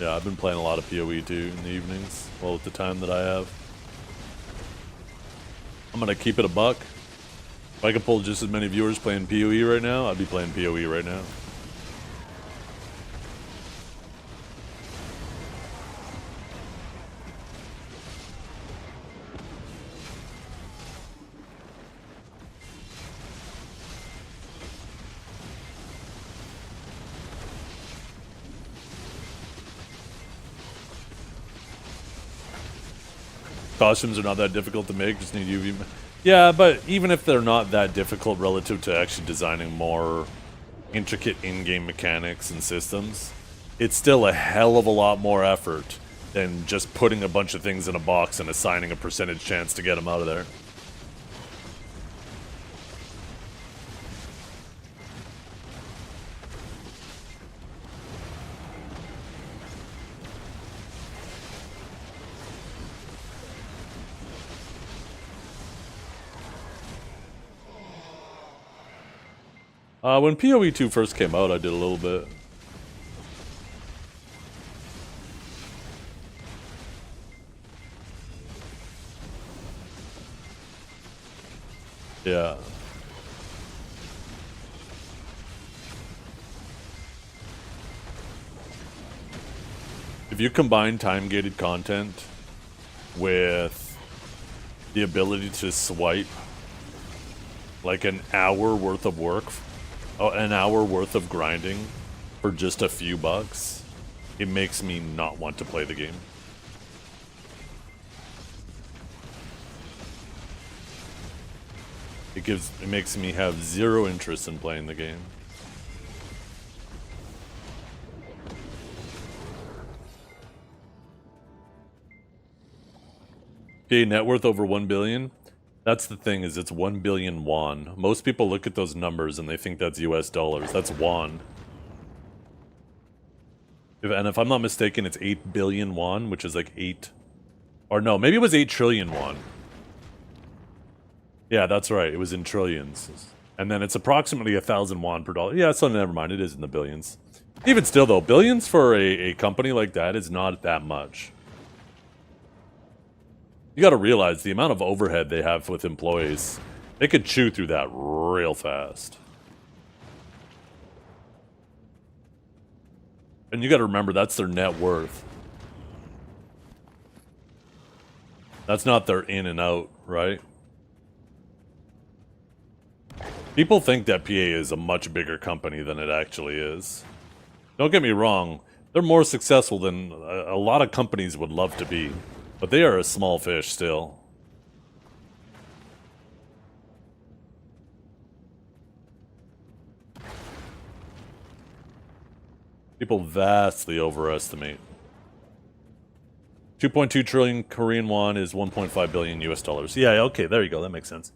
Yeah, I've been playing a lot of PoE too in the evenings, well, with the time that I have. I'm gonna keep it a buck. If I could pull just as many viewers playing PoE right now, I'd be playing PoE right now. Costumes are not that difficult to make, just need UV. Yeah, but even if they're not that difficult relative to actually designing more intricate in-game mechanics and systems, it's still a hell of a lot more effort than just putting a bunch of things in a box and assigning a percentage chance to get them out of there. When PoE 2 first came out, I did a little bit. Yeah. If you combine time-gated content with the ability to swipe like an hour worth of work, an hour worth of grinding for just a few bucks, it makes me not want to play the game. It makes me have zero interest in playing the game. PA net worth over 1 billion. That's the thing, is it's 1 billion won. Most people look at those numbers and they think that's US dollars. That's won. And if I'm not mistaken, it's 8 billion won, which is like 8... Or no, maybe it was 8 trillion won. Yeah, that's right. It was in trillions. And then it's approximately 1,000 won per dollar. Yeah, so never mind. It is in the billions. Even still, though, billions for a company like that is not that much. You got to realize the amount of overhead they have with employees. They could chew through that real fast. And you got to remember, that's their net worth. That's not their in and out, right? People think that PA is a much bigger company than it actually is. Don't get me wrong, they're more successful than a lot of companies would love to be. But they are a small fish still. People vastly overestimate. 2.2 trillion Korean won is 1.5 billion US dollars. Yeah, okay, there you go. That makes sense.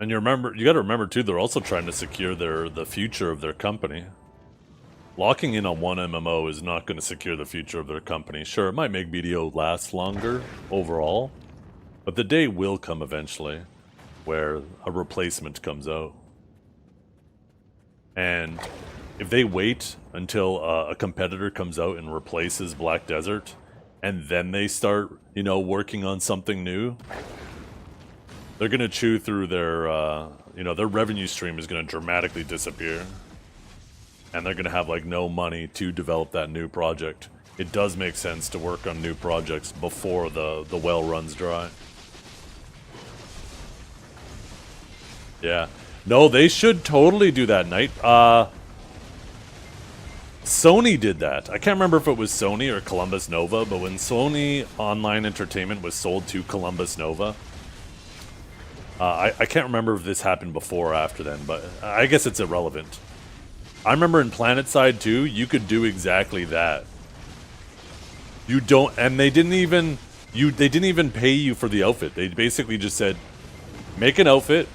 And you got to remember too, they're also trying to secure the future of their company. Locking in on one MMO is not going to secure the future of their company. Sure, it might make BDO last longer overall, but the day will come eventually where a replacement comes out. And if they wait until a competitor comes out and replaces Black Desert, and then they start, you know, working on something new, they're going to chew through their, you know, their revenue stream is going to dramatically disappear. And they're going to have, like, no money to develop that new project. It does make sense to work on new projects before the well runs dry. Yeah. No, they should totally do that, Knight. Sony did that. I can't remember if it was Sony or Columbus Nova, but when Sony Online Entertainment was sold to Columbus Nova... I can't remember if this happened before or after then, but I guess it's irrelevant. I remember in PlanetSide 2, you could do exactly that. You don't, and they didn't even pay you for the outfit. They basically just said, make an outfit,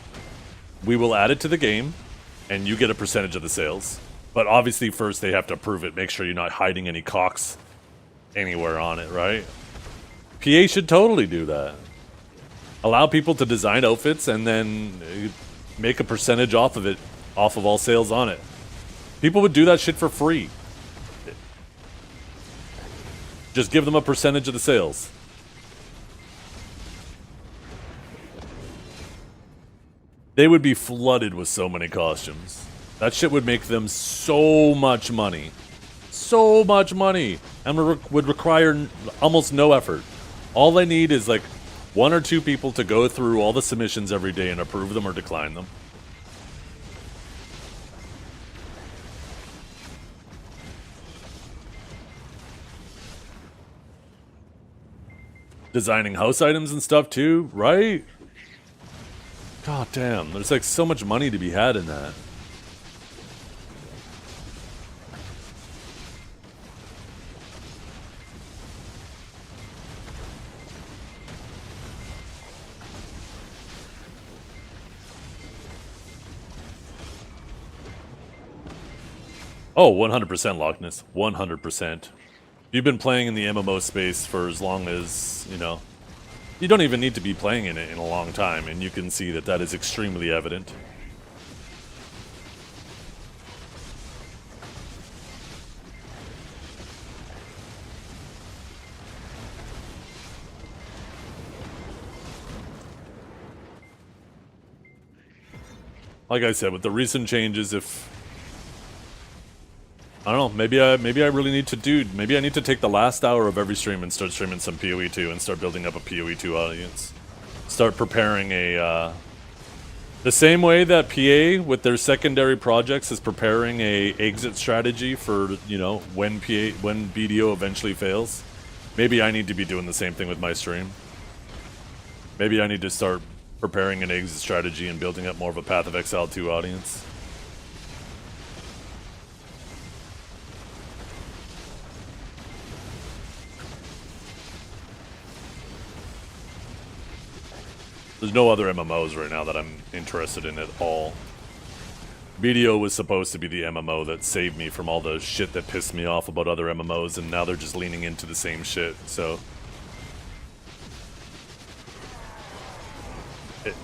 we will add it to the game, and you get a percentage of the sales. But obviously first they have to approve it, make sure you're not hiding any cocks anywhere on it, right? PA should totally do that. Allow people to design outfits and then make a percentage off of it, off of all sales on it. People would do that shit for free. Just give them a percentage of the sales. They would be flooded with so many costumes. That shit would make them so much money. So much money. And would require almost no effort. All they need is like 1 or 2 people to go through all the submissions every day and approve them or decline them. Designing house items and stuff too, right? God damn, there's like so much money to be had in that. Oh, 100% Lockness. 100%. You've been playing in the MMO space for as long as, you know, you don't even need to be playing in it in a long time, and you can see that that is extremely evident. Like I said, with the recent changes, if I don't know, maybe I really need to maybe I need to take the last hour of every stream and start streaming some PoE2 and start building up a PoE2 audience. Start preparing a The same way that PA with their secondary projects is preparing a exit strategy for, you know, when BDO eventually fails. Maybe I need to be doing the same thing with my stream. Maybe I need to start preparing an exit strategy and building up more of a Path of Exile 2 audience. There's no other MMOs right now that I'm interested in at all. BDO was supposed to be the MMO that saved me from all the shit that pissed me off about other MMOs, and now they're just leaning into the same shit, so...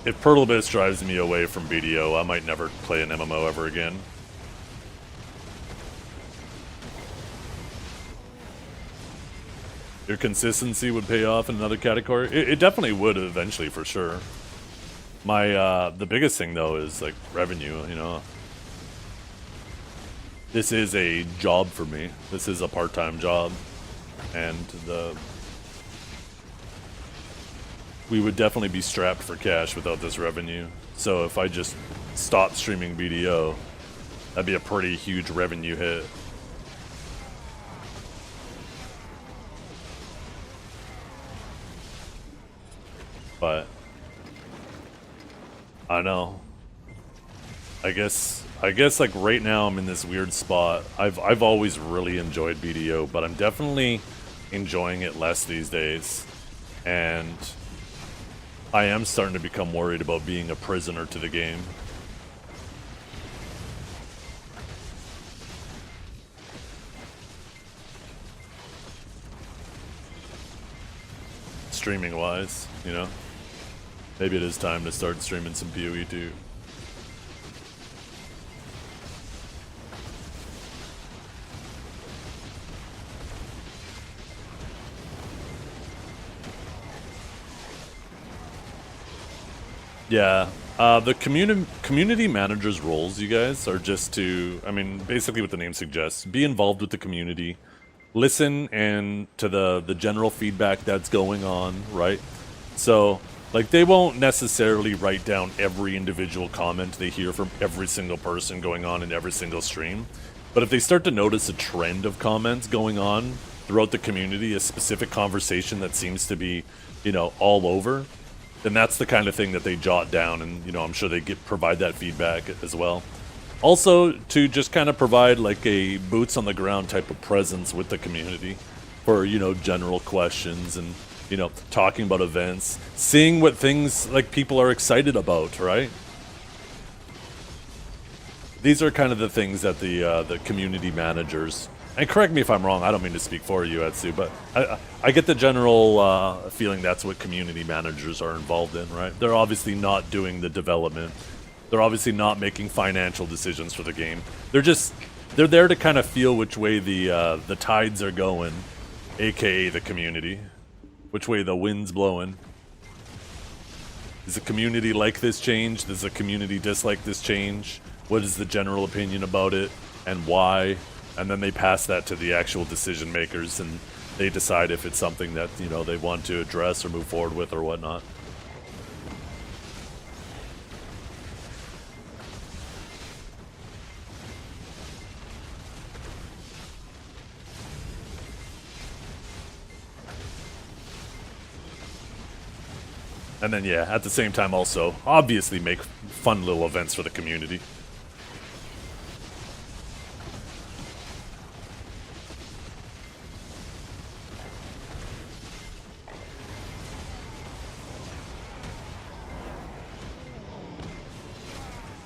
If Pirtle Abyss drives me away from BDO, I might never play an MMO ever again. Your consistency would pay off in another category? It definitely would eventually, for sure. My, the biggest thing, though, is, like, revenue, you know? This is a job for me. This is a part-time job. And we would definitely be strapped for cash without this revenue. So if I just stopped streaming BDO, that'd be a pretty huge revenue hit. But I know. I guess like right now I'm in this weird spot. I've always really enjoyed BDO, but I'm definitely enjoying it less these days. And I am starting to become worried about being a prisoner to the game. Streaming wise, you know? Maybe it is time to start streaming some PoE too. Yeah, the community managers' roles, you guys, are just to, I mean, basically what the name suggests, be involved with the community, listen and to the general feedback that's going on, right? So, like, they won't necessarily write down every individual comment they hear from every single person going on in every single stream, but if they start to notice a trend of comments going on throughout the community, a specific conversation that seems to be, you know, all over, then that's the kind of thing that they jot down, and, you know, I'm sure they provide that feedback as well. Also, to just kind of provide, like, a boots-on-the-ground type of presence with the community for, you know, general questions and, you know, talking about events, seeing what things, like, people are excited about, right? These are kind of the things that the community managers... And correct me if I'm wrong, I don't mean to speak for you, Etsu, but I get the general feeling that's what community managers are involved in, right? They're obviously not doing the development. They're obviously not making financial decisions for the game. They're there to kind of feel which way the tides are going, aka the community. Which way the wind's blowing. Does the community like this change? Does the community dislike this change? What is the general opinion about it, and why? And then they pass that to the actual decision makers, and they decide if it's something that, you know, they want to address or move forward with or whatnot. And then, yeah, at the same time also, obviously make fun little events for the community.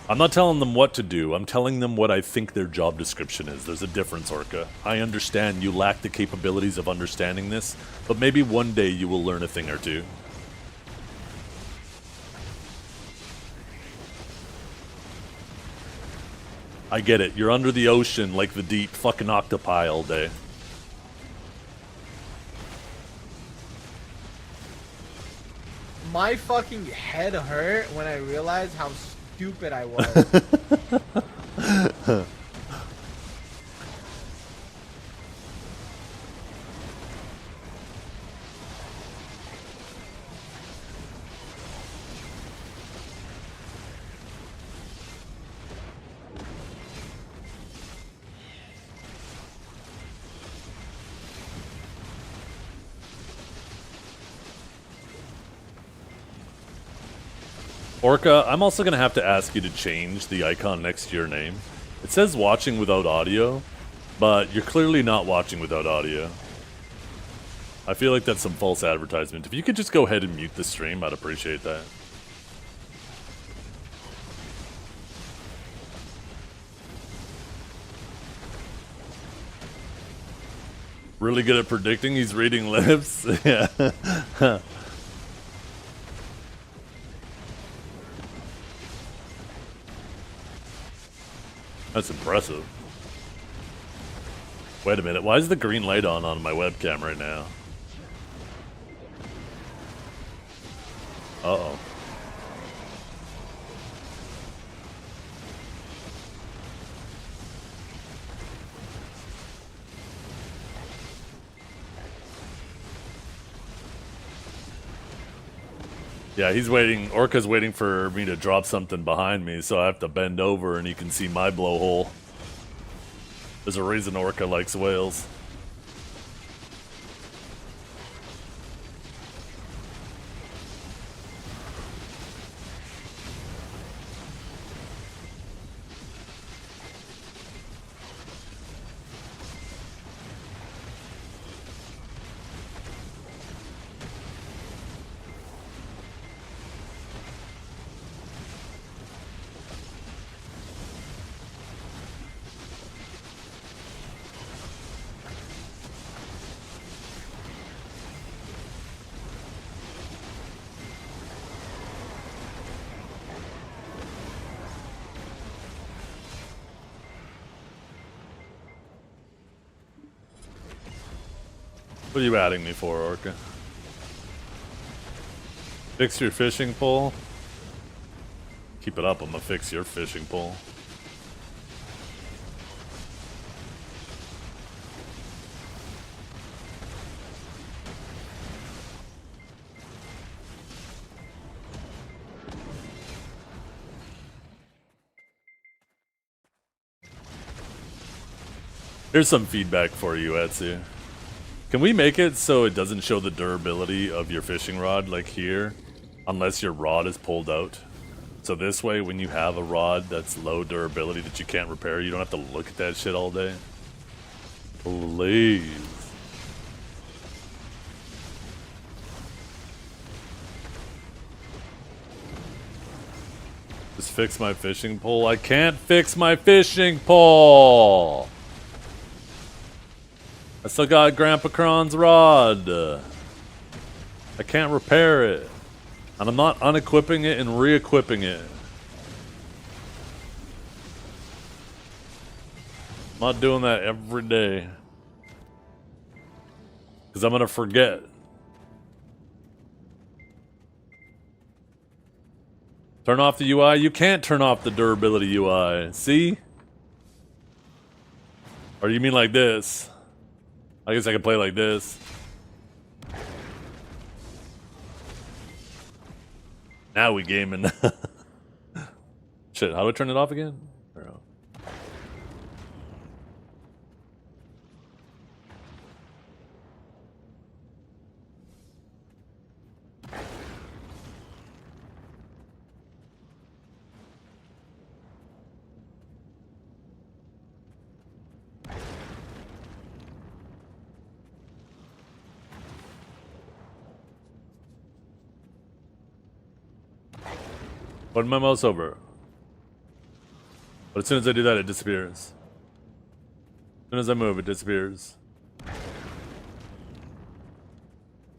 I'm not telling them what to do, I'm telling them what I think their job description is. There's a difference, Orca. I understand you lack the capabilities of understanding this, but maybe one day you will learn a thing or two. I get it, you're under the ocean like the deep fucking octopi all day. My fucking head hurt when I realized how stupid I was. Orca, I'm also gonna have to ask you to change the icon next to your name. It says watching without audio, but you're clearly not watching without audio. I feel like that's some false advertisement. If you could just go ahead and mute the stream, I'd appreciate that. Really good at predicting, he's reading lips. Yeah. That's impressive. Wait a minute, why is the green light on my webcam right now? Uh-oh. Yeah, he's waiting. Orca's waiting for me to drop something behind me, so I have to bend over and he can see my blowhole. There's a reason Orca likes whales. What are you adding me for, Orca? Fix your fishing pole? Keep it up, I'm gonna fix your fishing pole. Here's some feedback for you, Etsu. Can we make it so it doesn't show the durability of your fishing rod, like here, unless your rod is pulled out? So this way, when you have a rod that's low durability that you can't repair, you don't have to look at that shit all day? Please. Just fix my fishing pole. I can't fix my fishing pole! I still got Grandpa Kron's rod. I can't repair it. And I'm not unequipping it and re-equipping it. I'm not doing that every day. Because I'm going to forget. Turn off the UI? You can't turn off the durability UI. See? Or you mean like this? I guess I can play like this. Now we gaming. Shit, how do I turn it off again? Bro. Put my mouse over. But as soon as I do that, it disappears. As soon as I move, it disappears.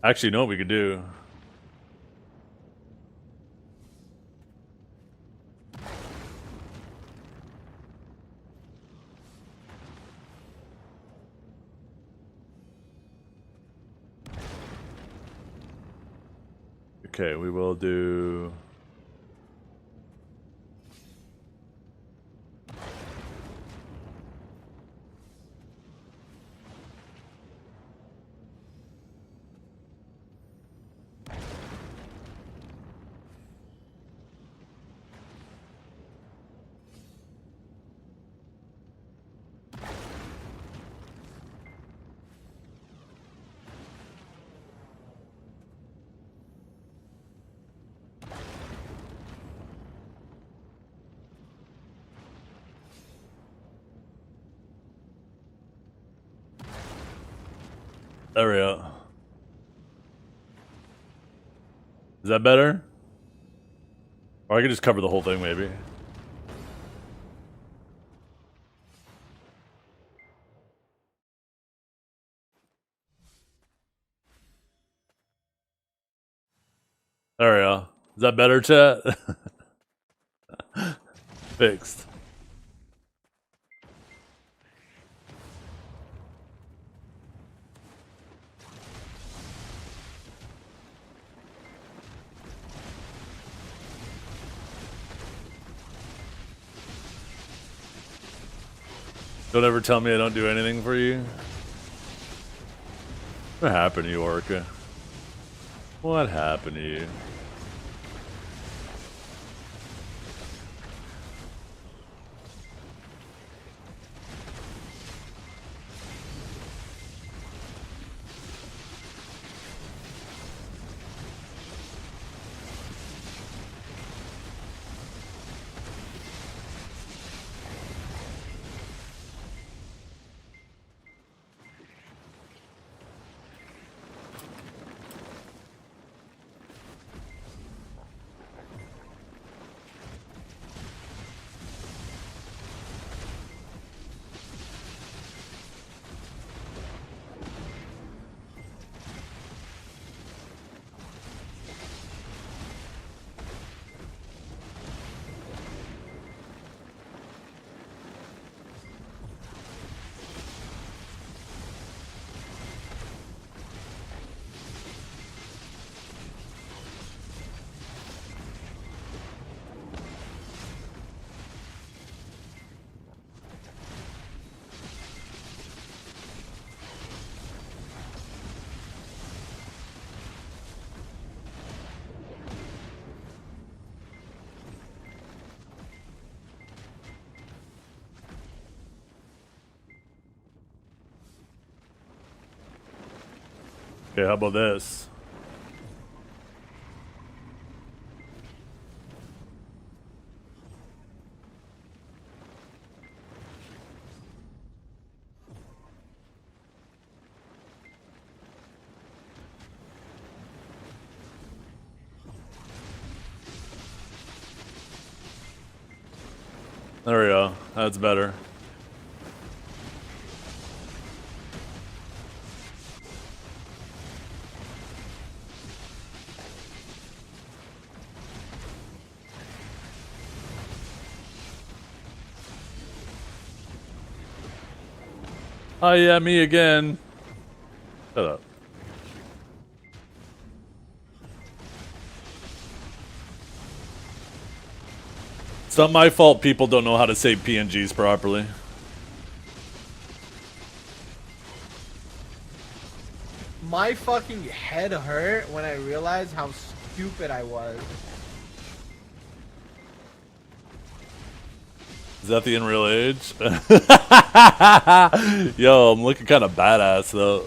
Actually, you know what we could do? Okay, we will do... There we go. Is that better? Or I could just cover the whole thing, maybe. There we go. Is that better, chat? Fixed. Don't ever tell me I don't do anything for you. What happened to you, Orca? What happened to you? Okay, how about this? There we go. That's better. Oh yeah, me again. Shut up. It's not my fault people don't know how to save PNGs properly. My fucking head hurt when I realized how stupid I was. Is that the in real age? Yo, I'm looking kind of badass though.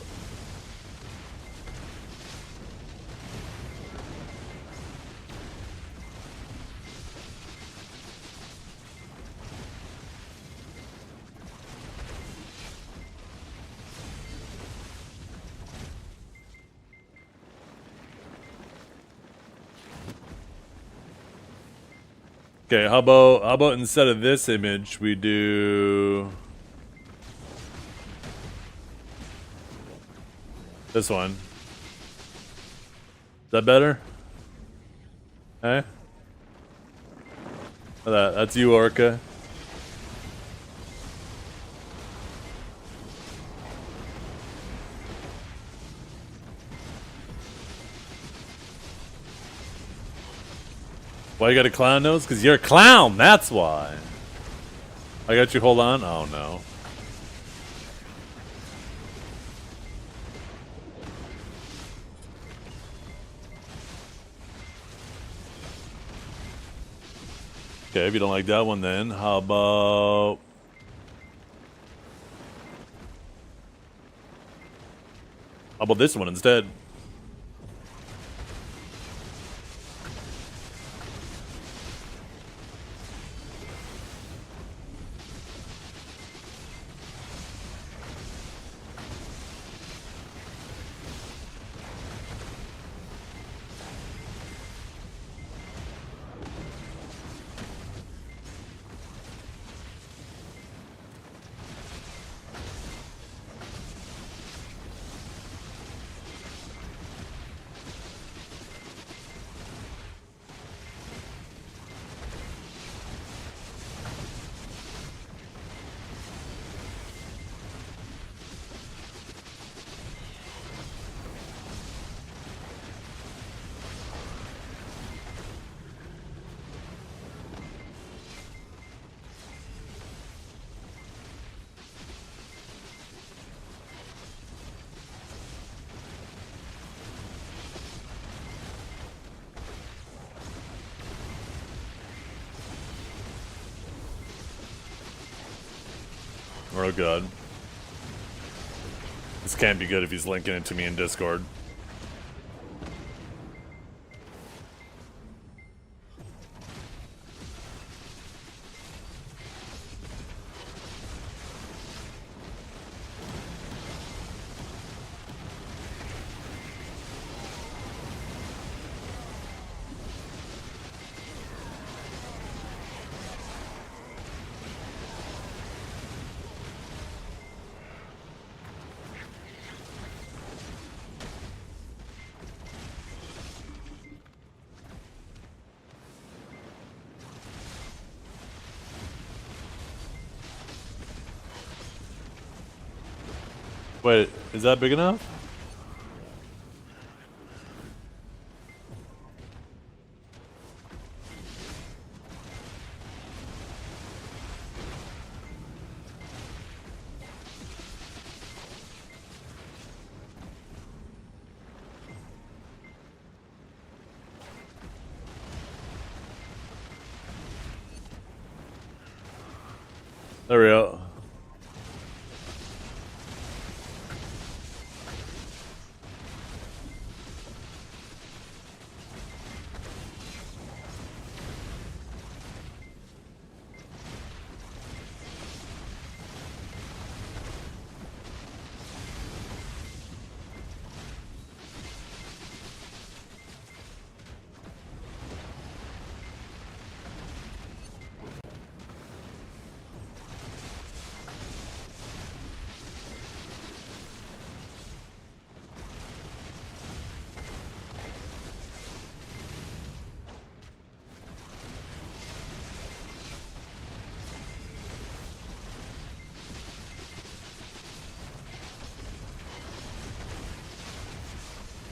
Okay, how about instead of this image we do this one? Is that better? Eh? That's you, Orca. Why you got a clown nose? Because you're a clown, that's why. I got you, hold on. Oh no. Okay, if you don't like that one then, how about... How about this one instead? Oh god. This can't be good if he's linking it to me in Discord. Wait, is that big enough? There we go.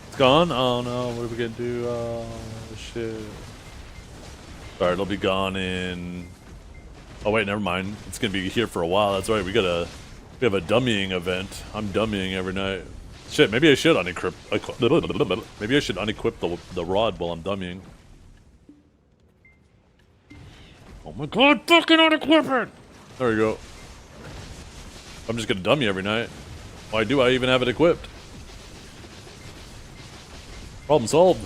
It's gone? Oh no, what are we gonna do? Oh shit. Alright, it'll be gone in... Oh wait, never mind. It's gonna be here for a while. That's right, we have a dummying event. I'm dummying every night. Shit, maybe I should unequip... Maybe I should unequip the rod while I'm dummying. Oh my god, fucking unequip it! There we go. I'm just gonna dummy every night. Why do I even have it equipped? Problem solved.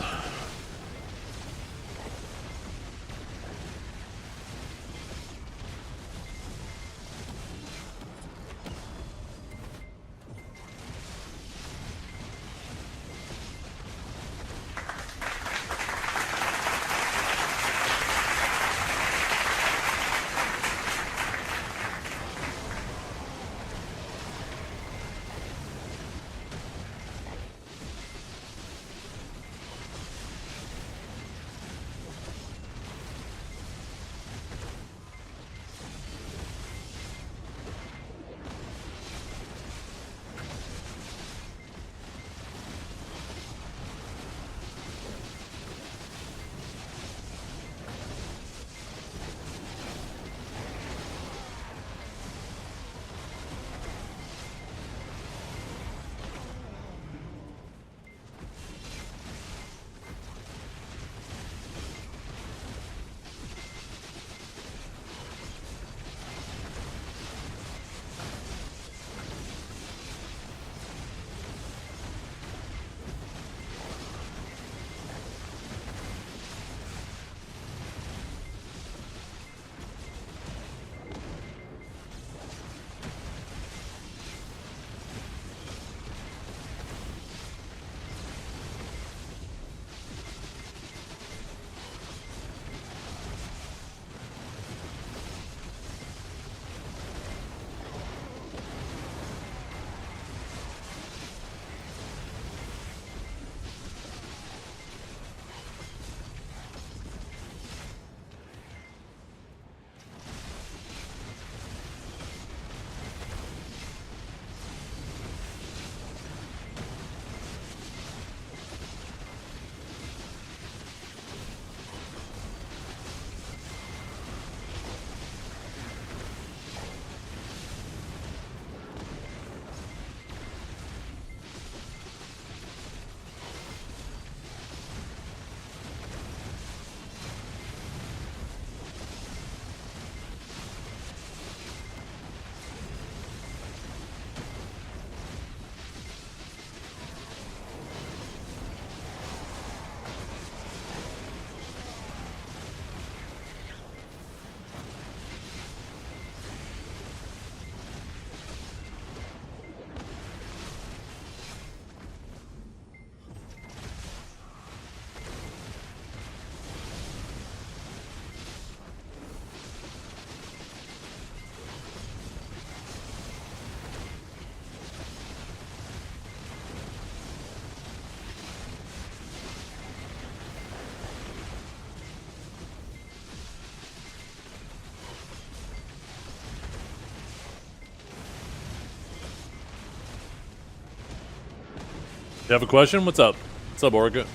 You have a question? What's up? What's up, Orca?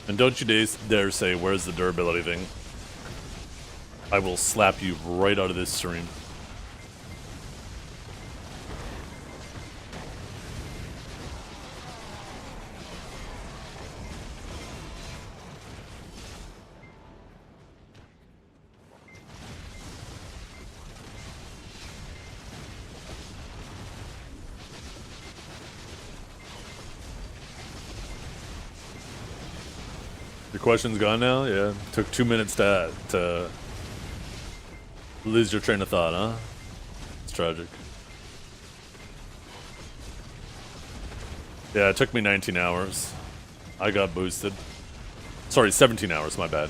And don't you dare say, where's the durability thing? I will slap you right out of this stream. Your question's gone now? Yeah. Took 2 minutes to lose your train of thought, huh? It's tragic. Yeah, it took me 19 hours. I got boosted. Sorry, 17 hours, my bad.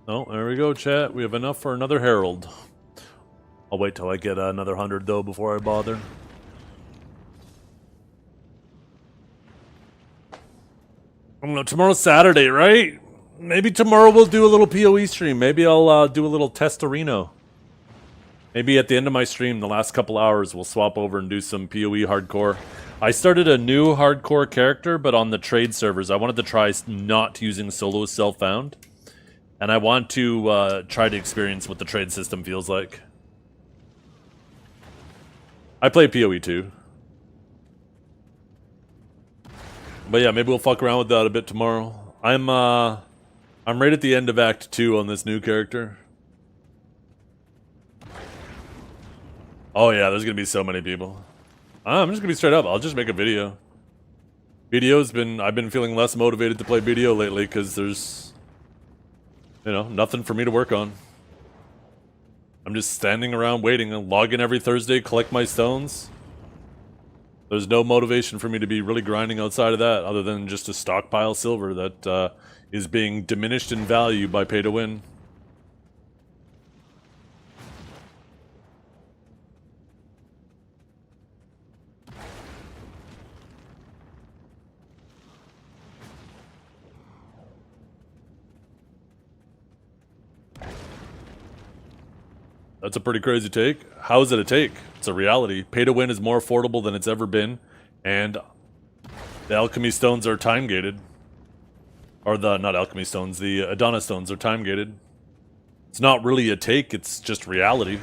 Oh, there we go, chat. We have enough for another Herald. I'll wait till I get another 100, though, before I bother. I don't know, tomorrow's Saturday, right? Maybe tomorrow we'll do a little PoE stream. Maybe I'll do a little Testorino. Maybe at the end of my stream, the last couple hours, we'll swap over and do some PoE hardcore. I started a new hardcore character, but on the trade servers. I wanted to try not using solo self-found. And I want to try to experience what the trade system feels like. I play PoE too. But yeah, maybe we'll fuck around with that a bit tomorrow. I'm right at the end of Act 2 on this new character. Oh yeah, there's gonna be so many people. I'm just gonna be straight up. I'll just make a video. I've been feeling less motivated to play BDO lately because there's, you know, nothing for me to work on. I'm just standing around waiting and log in every Thursday, collect my stones. There's no motivation for me to be really grinding outside of that other than just to stockpile silver that is being diminished in value by pay to win. That's a pretty crazy take. How is it a take? It's a reality. Pay to win is more affordable than it's ever been, and the alchemy stones are time gated. Or not alchemy stones, the Adonis stones are time gated. It's not really a take, it's just reality.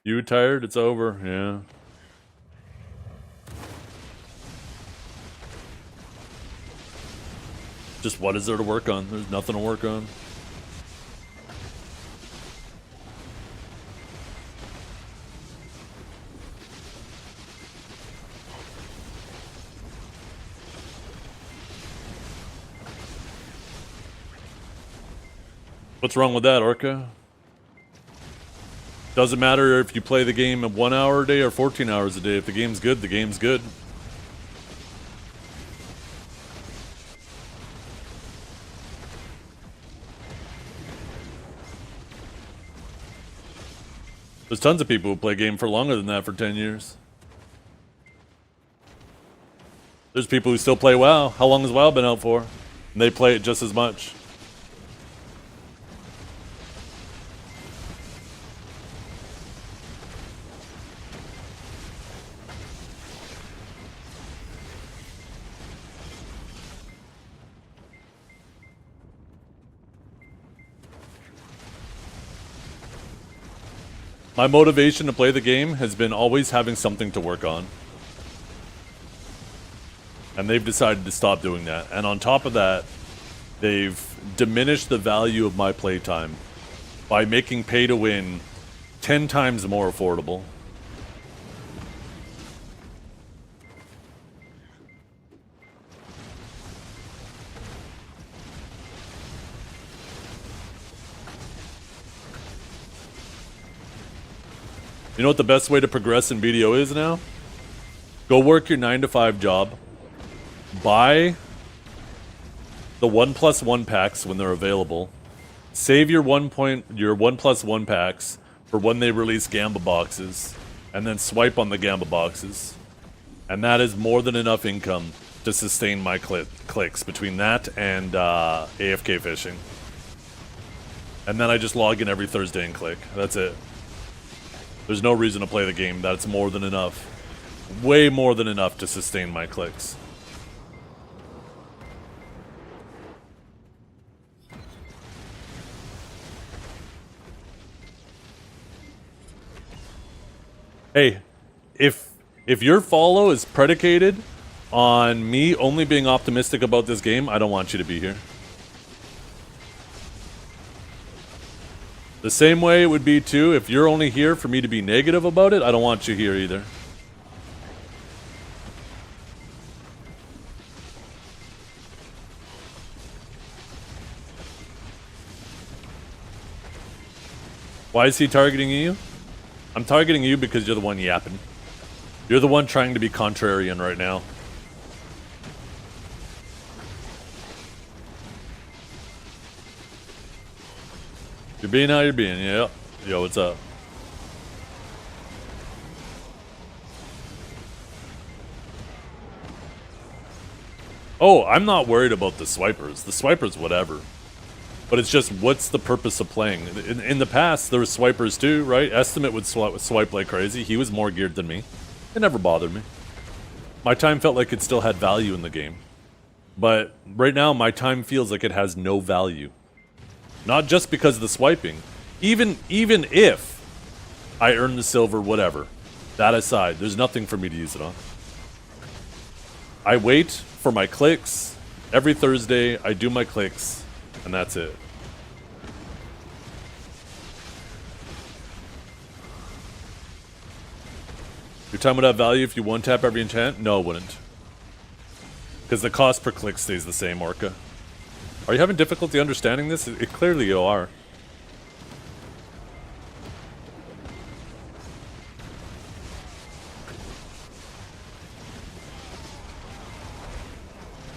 You tired? It's over. Yeah. Just what is there to work on? There's nothing to work on. What's wrong with that, Orca? Doesn't matter if you play the game 1 hour a day or 14 hours a day. If the game's good, the game's good. There's tons of people who play game for longer than that for 10 years. There's people who still play WoW. How long has WoW been out for? And they play it just as much. My motivation to play the game has been always having something to work on. And they've decided to stop doing that. And on top of that, they've diminished the value of my playtime by making pay to win 10 times more affordable. You know what the best way to progress in BDO is now? Go work your 9-to-5 job. Buy the 1+1 packs when they're available. Save your 1+1 packs for when they release Gamba boxes. And then swipe on the Gamba boxes. And that is more than enough income to sustain my clicks between that and AFK fishing. And then I just log in every Thursday and click. That's it. There's no reason to play the game. That's more than enough. Way more than enough to sustain my clicks. Hey, if your follow is predicated on me only being optimistic about this game, I don't want you to be here. The same way it would be too if you're only here for me to be negative about it, I don't want you here either. Why is he targeting you? I'm targeting you because you're the one yapping. You're the one trying to be contrarian right now. You're being how you're being, yeah. Yo, what's up? Oh, I'm not worried about the swipers. The swipers, whatever. But it's just, what's the purpose of playing? In the past, there were swipers too, right? Estimate would swipe like crazy. He was more geared than me. It never bothered me. My time felt like it still had value in the game. But right now, my time feels like it has no value. Not just because of the swiping. Even if I earn the silver, whatever. That aside, there's nothing for me to use it on. I wait for my clicks. Every Thursday, I do my clicks. And that's it. Your time would have value if you one-tap every enchant? No, it wouldn't. Because the cost per click stays the same, Orca. Are you having difficulty understanding this? Clearly you are.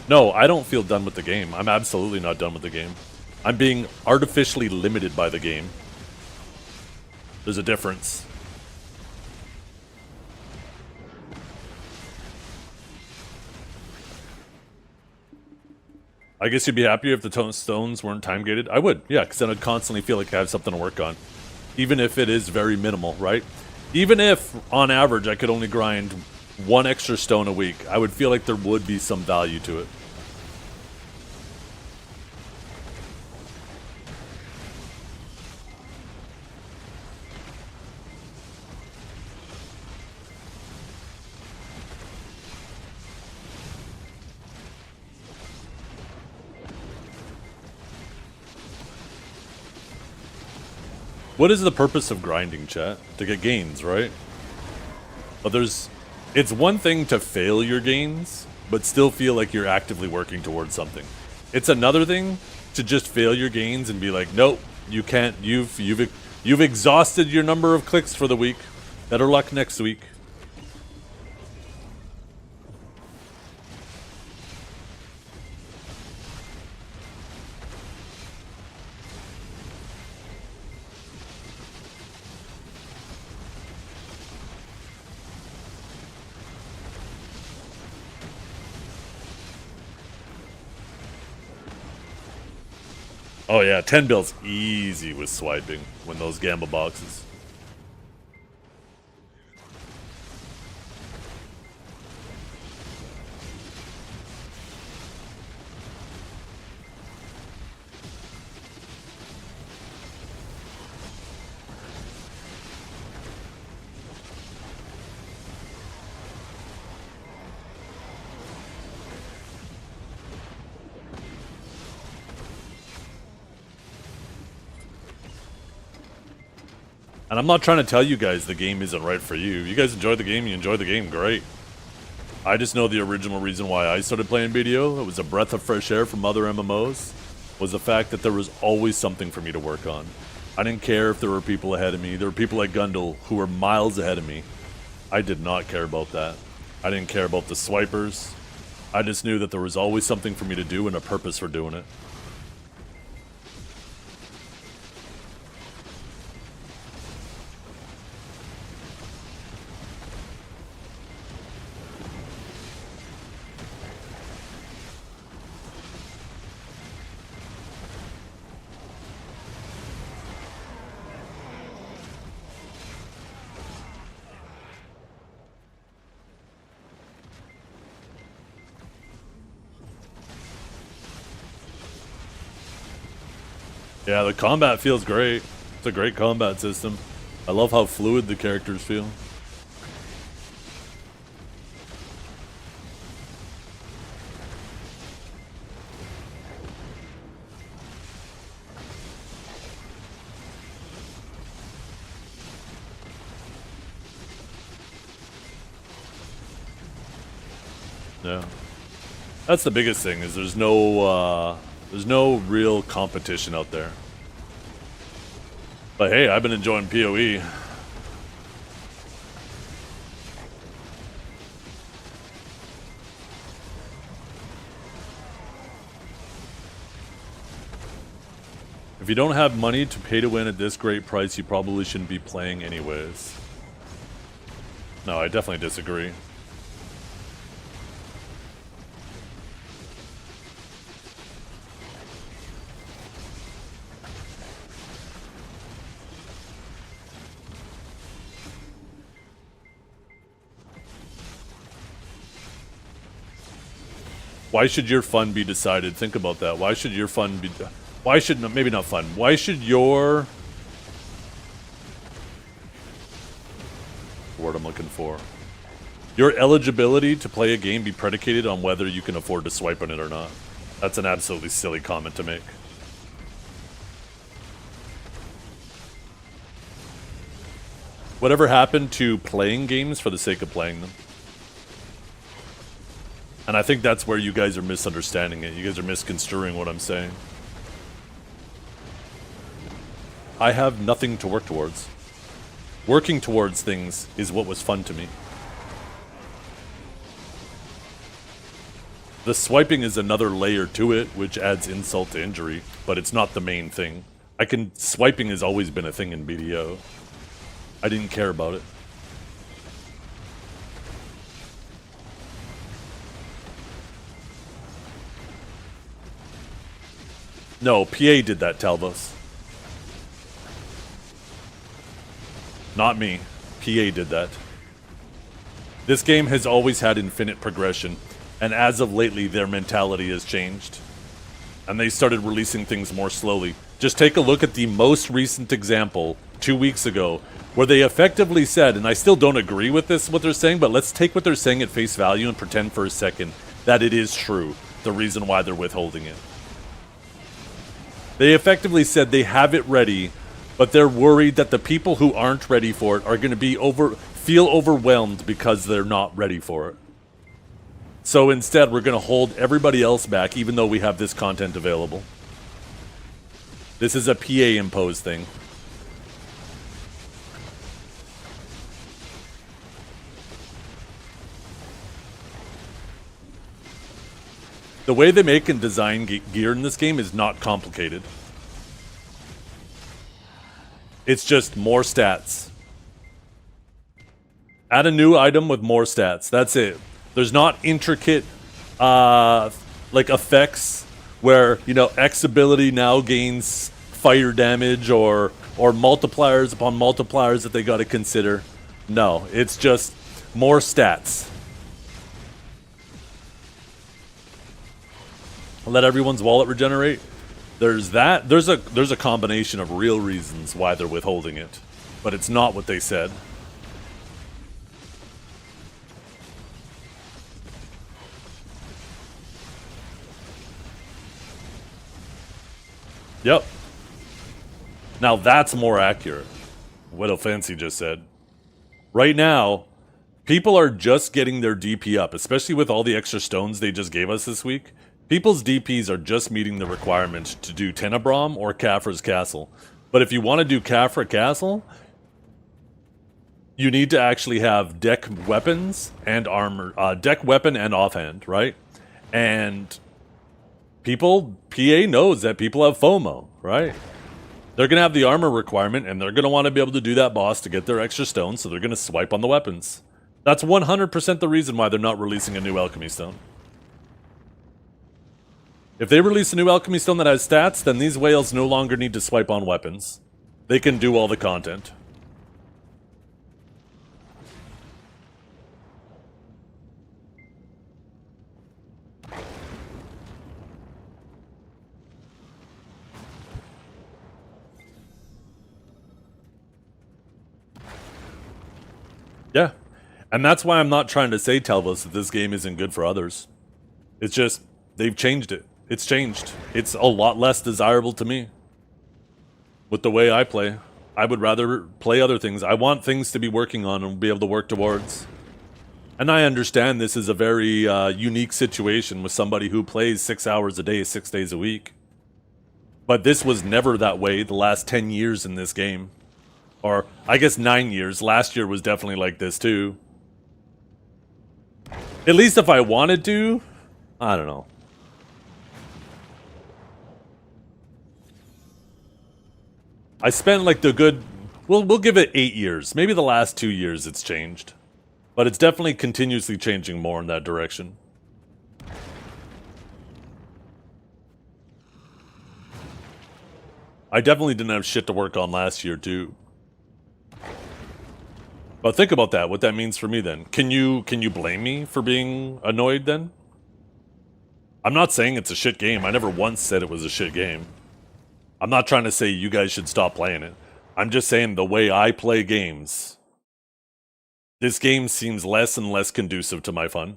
No, I don't feel done with the game. I'm absolutely not done with the game. I'm being artificially limited by the game. There's a difference. I guess you'd be happier if the stones weren't time-gated? I would, yeah, because then I'd constantly feel like I have something to work on. Even if it is very minimal, right? Even if, on average, I could only grind 1 extra stone a week, I would feel like there would be some value to it. What is the purpose of grinding, chat? To get gains, right? But it's one thing to fail your gains, but still feel like you're actively working towards something. It's another thing to just fail your gains and be like, nope, you can't. You've exhausted your number of clicks for the week. Better luck next week. Oh yeah, 10 bills easy with swiping when those gamble boxes. And I'm not trying to tell you guys the game isn't right for you. You guys enjoy the game, you enjoy the game, great. I just know the original reason why I started playing BDO, it was a breath of fresh air from other MMOs, was the fact that there was always something for me to work on. I didn't care if there were people ahead of me. There were people like Gundle who were miles ahead of me. I did not care about that. I didn't care about the swipers. I just knew that there was always something for me to do and a purpose for doing it. Yeah, the combat feels great. It's a great combat system. I love how fluid the characters feel. Yeah. That's the biggest thing, is there's no real competition out there. But hey, I've been enjoying PoE. If you don't have money to pay to win at this great price, you probably shouldn't be playing anyways. No, I definitely disagree. Why should your fun be decided? Think about that. Why should your fun be... Why should... Maybe not fun. Why should your... Word I'm looking for. Your eligibility to play a game be predicated on whether you can afford to swipe on it or not. That's an absolutely silly comment to make. Whatever happened to playing games for the sake of playing them? And I think that's where you guys are misunderstanding it. You guys are misconstruing what I'm saying. I have nothing to work towards. Working towards things is what was fun to me. The swiping is another layer to it, which adds insult to injury, but it's not the main thing. Swiping has always been a thing in BDO. I didn't care about it. No, PA did that, Talbos. Not me. PA did that. This game has always had infinite progression, and as of lately, their mentality has changed. And they started releasing things more slowly. Just take a look at the most recent example, 2 weeks ago, where they effectively said, and I still don't agree with this, what they're saying, but let's take what they're saying at face value and pretend for a second that it is true, the reason why they're withholding it. They effectively said they have it ready, but they're worried that the people who aren't ready for it are going to feel overwhelmed because they're not ready for it. So instead, we're going to hold everybody else back, even though we have this content available. This is a PA imposed thing. The way they make and design gear in this game is not complicated. It's just more stats. Add a new item with more stats. That's it. There's not intricate like effects where, you know, X ability now gains fire damage or multipliers upon multipliers that they got to consider. No, it's just more stats. Let everyone's wallet regenerate. There's that. There's a combination of real reasons why they're withholding it, but it's not what they said. Yep. Now that's more accurate. What Fancy just said. Right now, people are just getting their DP up, especially with all the extra stones they just gave us this week. People's DPs are just meeting the requirement to do Tenebrom or Kafra's Castle. But if you want to do Kafra Castle, you need to actually have deck weapons and armor, deck weapon and offhand, right? And people, PA knows that people have FOMO, right? They're going to have the armor requirement, and they're going to want to be able to do that boss to get their extra stones, so they're going to swipe on the weapons. That's 100% the reason why they're not releasing a new alchemy stone. If they release a new alchemy stone that has stats, then these whales no longer need to swipe on weapons. They can do all the content. Yeah. And that's why I'm not trying to say, Telvos, that this game isn't good for others. It's just, they've changed it. It's changed. It's a lot less desirable to me. With the way I play. I would rather play other things. I want things to be working on and be able to work towards. And I understand this is a very unique situation with somebody who plays 6 hours a day, 6 days a week. But this was never that way the last 10 years in this game. Or, I guess 9 years. Last year was definitely like this too. At least if I wanted to, I don't know. I spent like the good, we'll give it 8 years. Maybe the last 2 years it's changed. But it's definitely continuously changing more in that direction. I definitely didn't have shit to work on last year too. But think about that, what that means for me then. Can you blame me for being annoyed then? I'm not saying it's a shit game. I never once said it was a shit game. I'm not trying to say you guys should stop playing it. I'm just saying the way I play games, this game seems less and less conducive to my fun.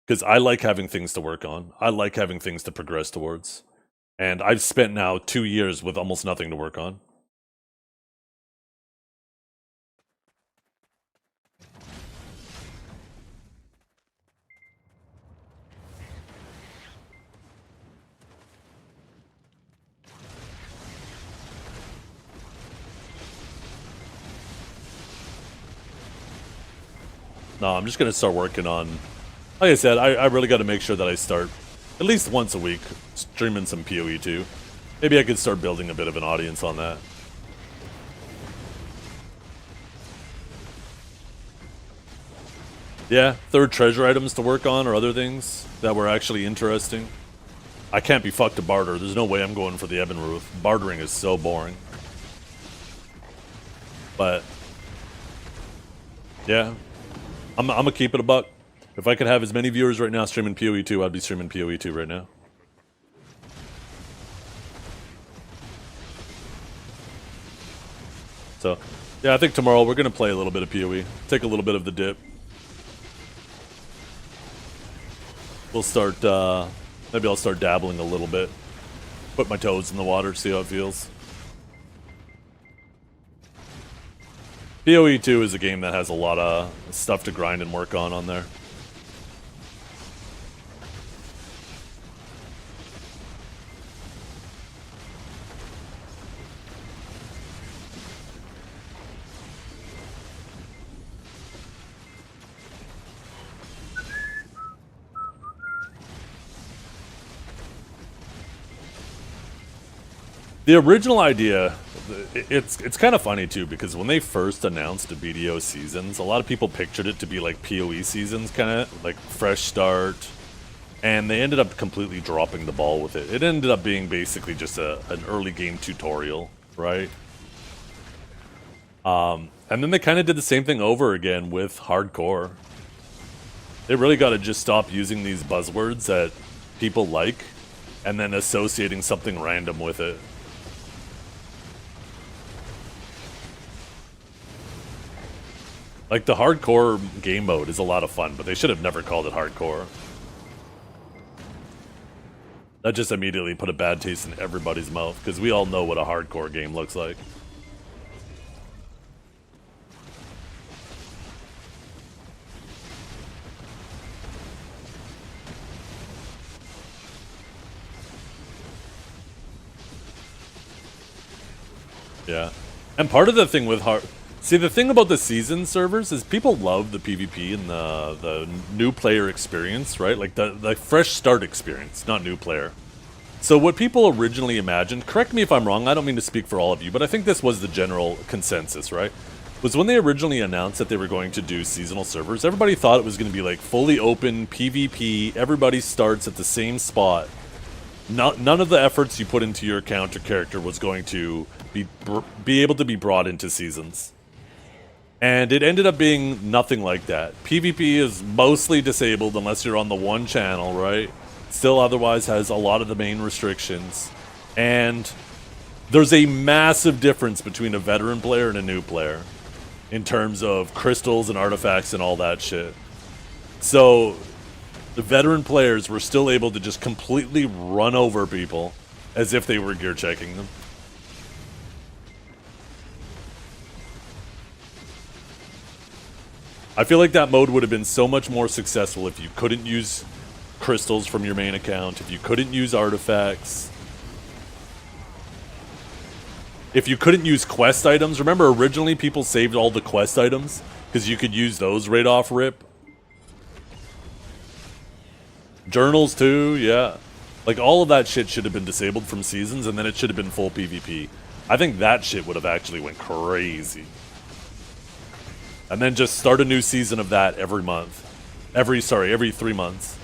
Because I like having things to work on. I like having things to progress towards. And I've spent now 2 years with almost nothing to work on. No, I'm just going to start working on... Like I said, I really got to make sure that I start at least once a week streaming some PoE too. Maybe I could start building a bit of an audience on that. Yeah, third treasure items to work on or other things that were actually interesting. I can't be fucked to barter. There's no way I'm going for the Ebenruth. Bartering is so boring. But... yeah. I'm gonna keep it a buck. If I could have as many viewers right now streaming PoE 2, I'd be streaming PoE 2 right now. So, yeah, I think tomorrow we're gonna play a little bit of PoE. Take a little bit of the dip. We'll start, maybe I'll start dabbling a little bit. Put my toes in the water, see how it feels. PoE 2 is a game that has a lot of stuff to grind and work on there. The original idea, it's kind of funny too, because when they first announced the BDO seasons, a lot of people pictured it to be like PoE seasons, kind of like fresh start, and they ended up completely dropping the ball with it. It ended up being basically just an early game tutorial, right? And then they kind of did the same thing over again with hardcore. They really got to just stop using these buzzwords that people like and then associating something random with it. Like, the hardcore game mode is a lot of fun, but they should have never called it hardcore. That just immediately put a bad taste in everybody's mouth, because we all know what a hardcore game looks like. Yeah. And part of the thing with see, the thing about the season servers is people love the PvP and the new player experience, right? Like the fresh start experience, not new player. So what people originally imagined, correct me if I'm wrong, I don't mean to speak for all of you, but I think this was the general consensus, right? Was when they originally announced that they were going to do seasonal servers, everybody thought it was going to be like fully open PvP, everybody starts at the same spot. None of the efforts you put into your account or character was going to be able to be brought into seasons. And it ended up being nothing like that. PvP is mostly disabled unless you're on the one channel, right? Still otherwise has a lot of the main restrictions. And there's a massive difference between a veteran player and a new player in terms of crystals and artifacts and all that shit. So the veteran players were still able to just completely run over people as if they were gear checking them. I feel like that mode would have been so much more successful if you couldn't use crystals from your main account, if you couldn't use artifacts, if you couldn't use quest items. Remember, originally people saved all the quest items because you could use those right off rip. Journals too, yeah. Like, all of that shit should have been disabled from seasons, and then it should have been full PvP. I think that shit would have actually went crazy. And then just start a new season of that every month. Every 3 months.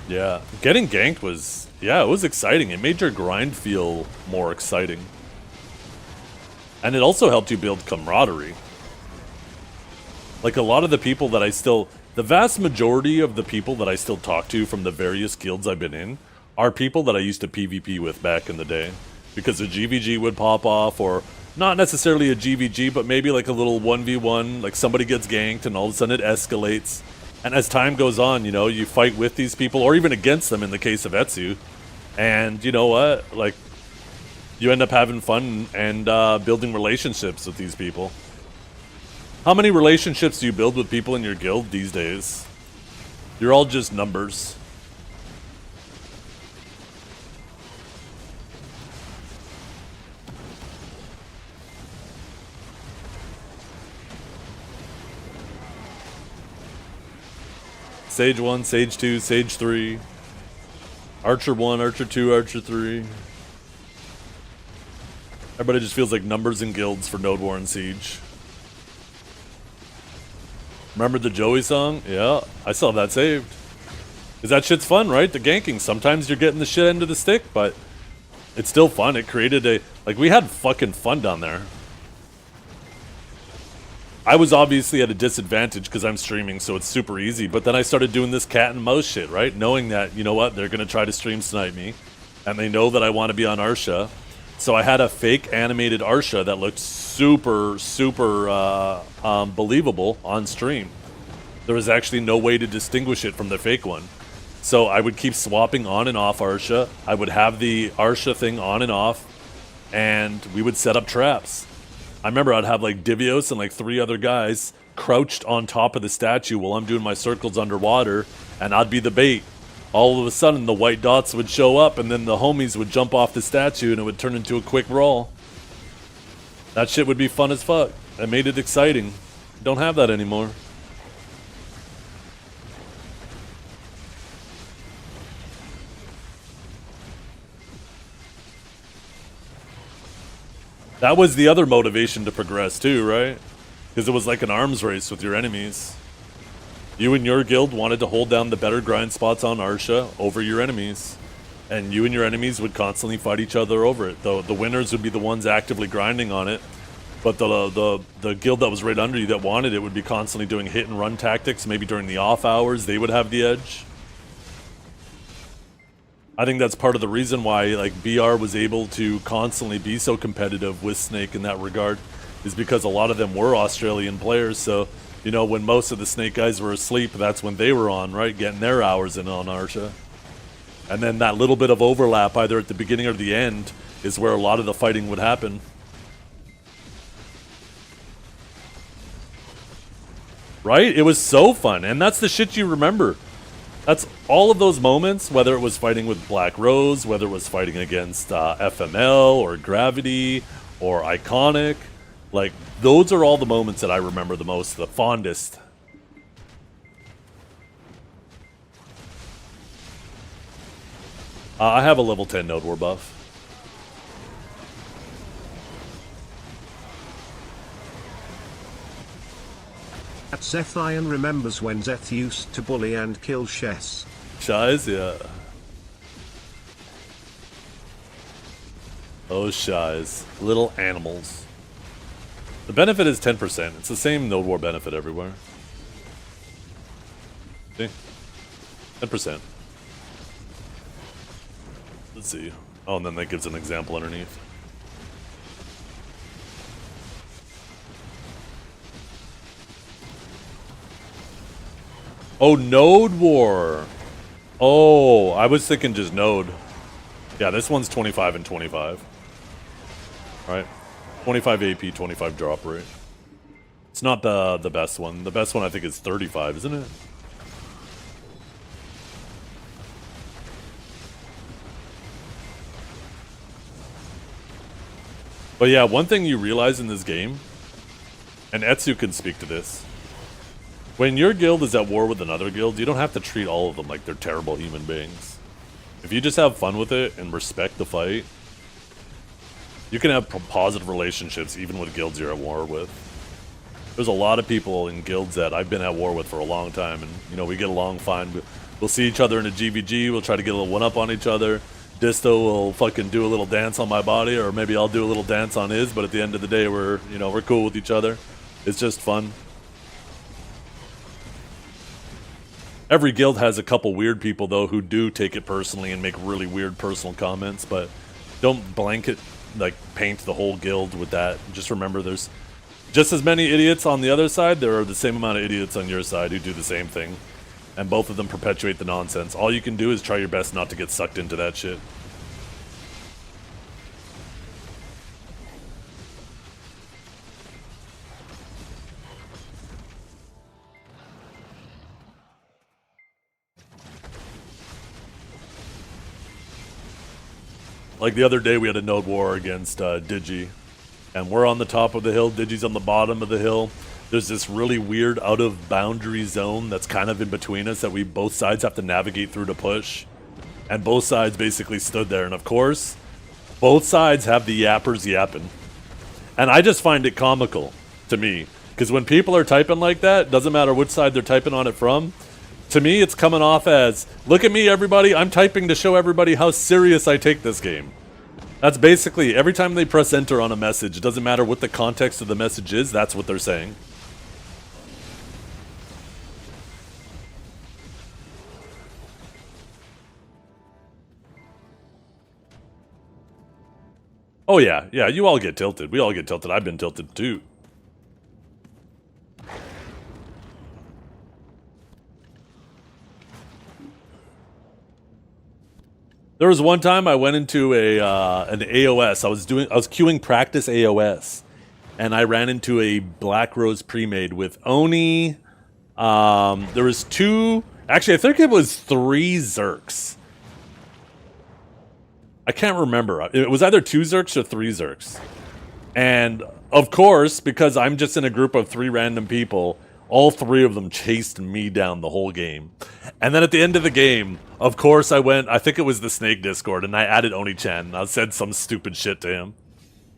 Yeah, getting ganked was, it was exciting. It made your grind feel more exciting. And it also helped you build camaraderie. Like, a lot of the people that the vast majority of the people that I still talk to from the various guilds I've been in are people that I used to PvP with back in the day. Because a GVG would pop off, or not necessarily a GVG, but maybe like a little 1v1, like somebody gets ganked and all of a sudden it escalates. And as time goes on, you know, you fight with these people, or even against them in the case of Etsu. And you know what? Like, you end up having fun and building relationships with these people. How many relationships do you build with people in your guild these days? You're all just numbers. Sage 1, Sage 2, Sage 3. Archer 1, Archer 2, Archer 3. Everybody just feels like numbers in guilds for Node War and Siege. Remember the Joey song? Yeah, I saw that saved. Because that shit's fun, right? The ganking. Sometimes you're getting the shit end of the stick, but it's still fun. It created like, we had fucking fun down there. I was obviously at a disadvantage because I'm streaming, so it's super easy. But then I started doing this cat and mouse shit, right? Knowing that, you know what, they're going to try to stream snipe me. And they know that I want to be on Arsha. So I had a fake animated Arsha that looked super, super believable on stream. There was actually no way to distinguish it from the fake one. So I would keep swapping on and off Arsha. I would have the Arsha thing on and off. And we would set up traps. I remember I'd have like Divios and like 3 other guys crouched on top of the statue while I'm doing my circles underwater, and I'd be the bait. All of a sudden the white dots would show up, and then the homies would jump off the statue and it would turn into a quick brawl. That shit would be fun as fuck. That made it exciting. Don't have that anymore. That was the other motivation to progress too, right? Because it was like an arms race with your enemies. You and your guild wanted to hold down the better grind spots on Arsha over your enemies. And you and your enemies would constantly fight each other over it. The winners would be the ones actively grinding on it. But the guild that was right under you that wanted it would be constantly doing hit and run tactics. Maybe during the off hours, they would have the edge. I think that's part of the reason why like BR was able to constantly be so competitive with Snake in that regard, is because a lot of them were Australian players. So, you know, when most of the Snake guys were asleep, that's when they were on, right? Getting their hours in on Arsha. And then that little bit of overlap, either at the beginning or the end, is where a lot of the fighting would happen. Right? It was so fun, and that's the shit you remember. That's all of those moments, whether it was fighting with Black Rose, whether it was fighting against FML, or Gravity, or Iconic. Like, those are all the moments that I remember the most, the fondest. I have a level 10 Node War buff. At Zethian remembers when Zeth used to bully and kill Chess. Shies, yeah. Oh, Shies. Little animals. The benefit is 10%. It's the same Node War benefit everywhere. See? 10%. Let's see. Oh, and then that gives an example underneath. Oh, Node War. Oh, I was thinking just Node. Yeah, this one's 25 and 25. Right? 25 AP, 25 drop rate. It's not the best one. The best one I think is 35, isn't it? But yeah, one thing you realize in this game, and Etsu can speak to this, when your guild is at war with another guild, you don't have to treat all of them like they're terrible human beings. If you just have fun with it and respect the fight, you can have positive relationships even with guilds you're at war with. There's a lot of people in guilds that I've been at war with for a long time, and you know, we get along fine. We'll see each other in a GVG, we'll try to get a little one-up on each other. Disto will fucking do a little dance on my body, or maybe I'll do a little dance on his, but at the end of the day, we're cool with each other. It's just fun. Every guild has a couple weird people, though, who do take it personally and make really weird personal comments, but don't blanket, like, paint the whole guild with that. Just remember there's just as many idiots on the other side, there are the same amount of idiots on your side who do the same thing. And both of them perpetuate the nonsense. All you can do is try your best not to get sucked into that shit. Like the other day we had a node war against Digi. And we're on the top of the hill, Digi's on the bottom of the hill. There's this really weird out-of-boundary zone that's kind of in between us that we both sides have to navigate through to push. And both sides basically stood there. And of course, both sides have the yappers yapping. And I just find it comical, to me. Because when people are typing like that, doesn't matter which side they're typing on it from, to me it's coming off as, look at me everybody, I'm typing to show everybody how serious I take this game. That's basically, every time they press enter on a message, it doesn't matter what the context of the message is, that's what they're saying. Oh yeah, you all get tilted. We all get tilted. I've been tilted too. There was one time I went into an AOS. I was queuing practice AOS, and I ran into a Black Rose pre-made with Oni. There was two, actually I think it was 3 Zerks. I can't remember. It was either 2 Zerks or 3 Zerks. And, of course, because I'm just in a group of 3 random people, all 3 of them chased me down the whole game. And then at the end of the game, of course I think it was the Snake Discord, and I added Oni-chan. I said some stupid shit to him.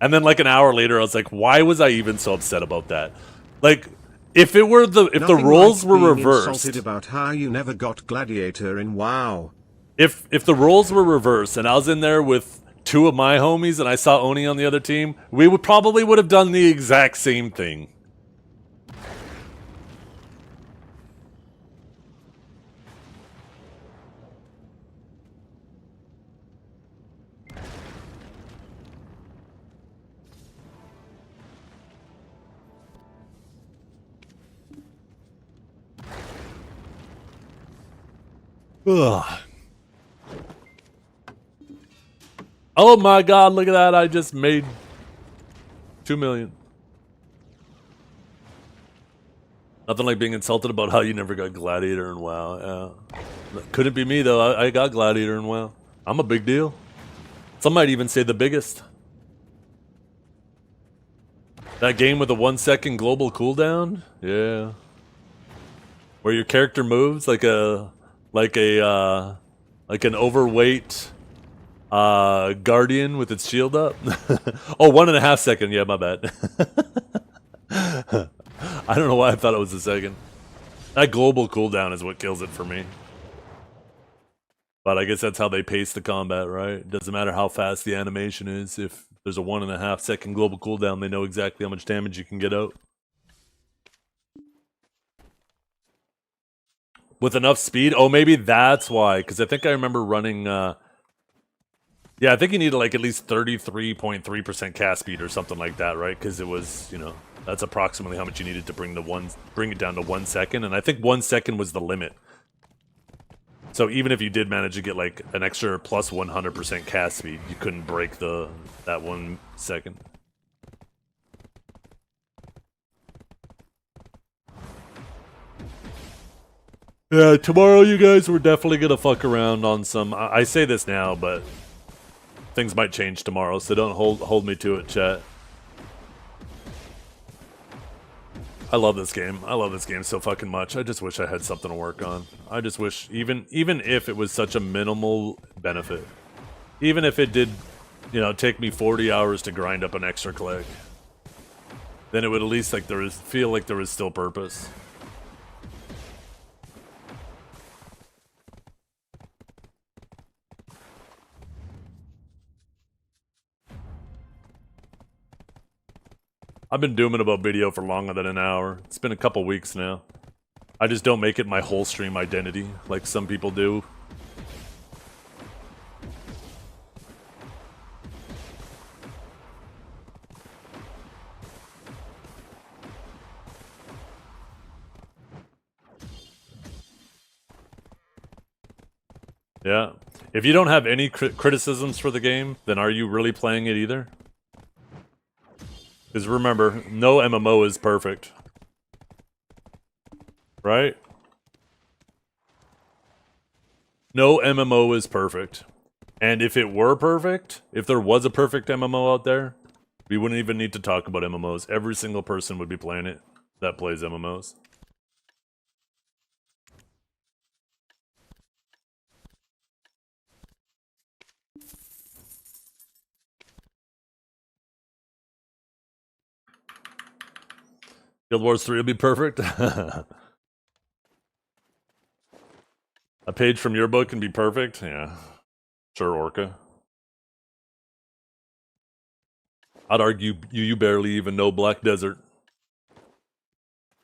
And then like an hour later, I was like, why was I even so upset about that? Like, if the roles were reversed, insulted about how you never got Gladiator in WoW. If the roles were reversed and I was in there with 2 of my homies and I saw Oni on the other team, we would have done the exact same thing. Ugh. Oh my god, look at that. I just made 2 million. Nothing like being insulted about how you never got Gladiator in WoW. Yeah. Couldn't be me though. I got Gladiator in WoW. I'm a big deal. Some might even say the biggest. That game with a 1-second global cooldown? Yeah. Where your character moves like an overweight guardian with its shield up. Oh, 1.5 second. Yeah, my bad. I don't know why I thought it was a second. That global cooldown is what kills it for me. But I guess that's how they pace the combat, right? Doesn't matter how fast the animation is. If there's a 1.5 second global cooldown, they know exactly how much damage you can get out. With enough speed? Oh, maybe that's why. Because I think I remember running... yeah, I think you needed like at least 33.3% cast speed or something like that, right? Because it was, you know, that's approximately how much you needed to bring it down to 1 second. And I think 1 second was the limit. So even if you did manage to get like an extra plus 100% cast speed, you couldn't break that 1 second. Yeah, tomorrow you guys were definitely gonna fuck around on some. I say this now, but things might change tomorrow, so don't hold me to it, chat. I love this game. I love this game so fucking much. I just wish I had something to work on. I just wish, even if it was such a minimal benefit, even if it did, you know, take me 40 hours to grind up an extra click, then it would at least like feel like there was still purpose. I've been dooming about video for longer than an hour. It's been a couple weeks now. I just don't make it my whole stream identity like some people do. Yeah. If you don't have any criticisms for the game, then are you really playing it either? Because remember, no MMO is perfect. Right? No MMO is perfect. And if it were perfect, if there was a perfect MMO out there, we wouldn't even need to talk about MMOs. Every single person would be playing it that plays MMOs. Guild Wars 3 will be perfect. A page from your book can be perfect? Yeah. Sure, Orca. I'd argue you barely even know Black Desert.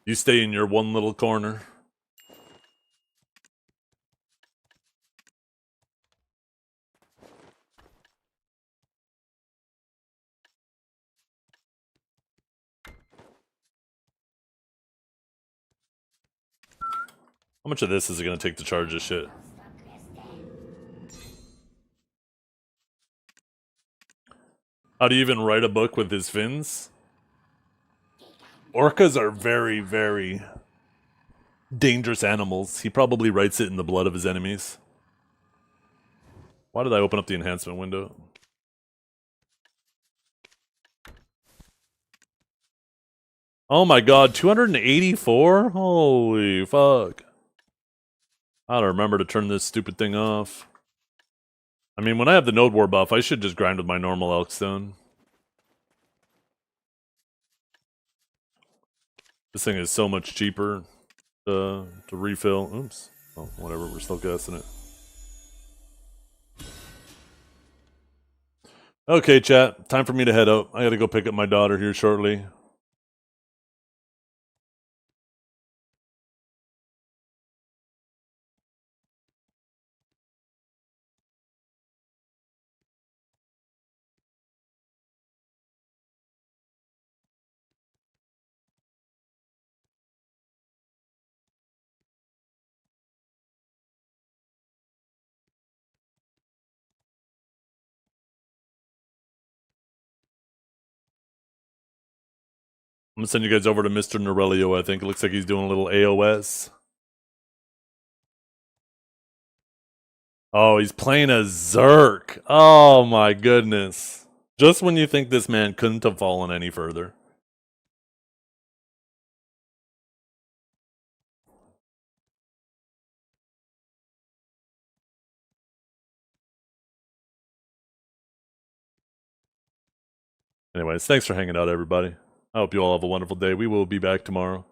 You stay in your one little corner. How much of this is it going to take to charge this shit? How do you even write a book with his fins? Orcas are very, very dangerous animals. He probably writes it in the blood of his enemies. Why did I open up the enhancement window? Oh my god, 284? Holy fuck. I don't remember to turn this stupid thing off. I mean, when I have the Node War buff, I should just grind with my normal Elkstone. This thing is so much cheaper to refill. Oops. Oh, whatever. We're still guessing it. Okay, chat. Time for me to head out. I gotta go pick up my daughter here shortly. I'm gonna send you guys over to Mr. Norelio, I think. It looks like he's doing a little AOS. Oh, he's playing a Zerk. Oh my goodness. Just when you think this man couldn't have fallen any further. Anyways, thanks for hanging out, everybody. I hope you all have a wonderful day. We will be back tomorrow.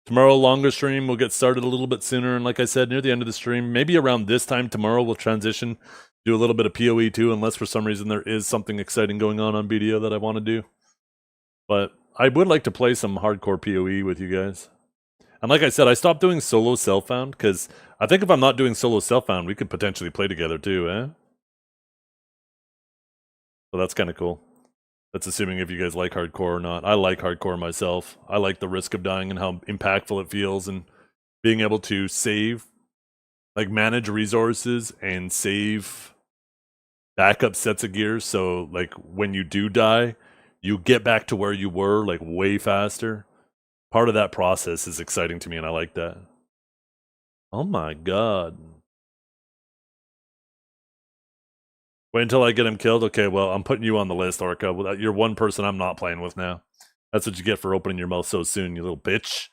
Tomorrow, longer stream. We'll get started a little bit sooner. And like I said, near the end of the stream, maybe around this time tomorrow, we'll transition, do a little bit of PoE too, unless for some reason there is something exciting going on BDO that I want to do. But I would like to play some hardcore PoE with you guys. And like I said, I stopped doing solo self-found, because I think if I'm not doing solo self-found, we could potentially play together too, eh? So that's kind of cool. That's assuming if you guys like hardcore or not. I like hardcore myself. I like the risk of dying and how impactful it feels, and being able to save, like manage resources and save backup sets of gear. So like when you do die, you get back to where you were like way faster. Part of that process is exciting to me, and I like that. Oh my god. Wait until I get him killed? Okay, well, I'm putting you on the list, Orca. You're one person I'm not playing with now. That's what you get for opening your mouth so soon, you little bitch.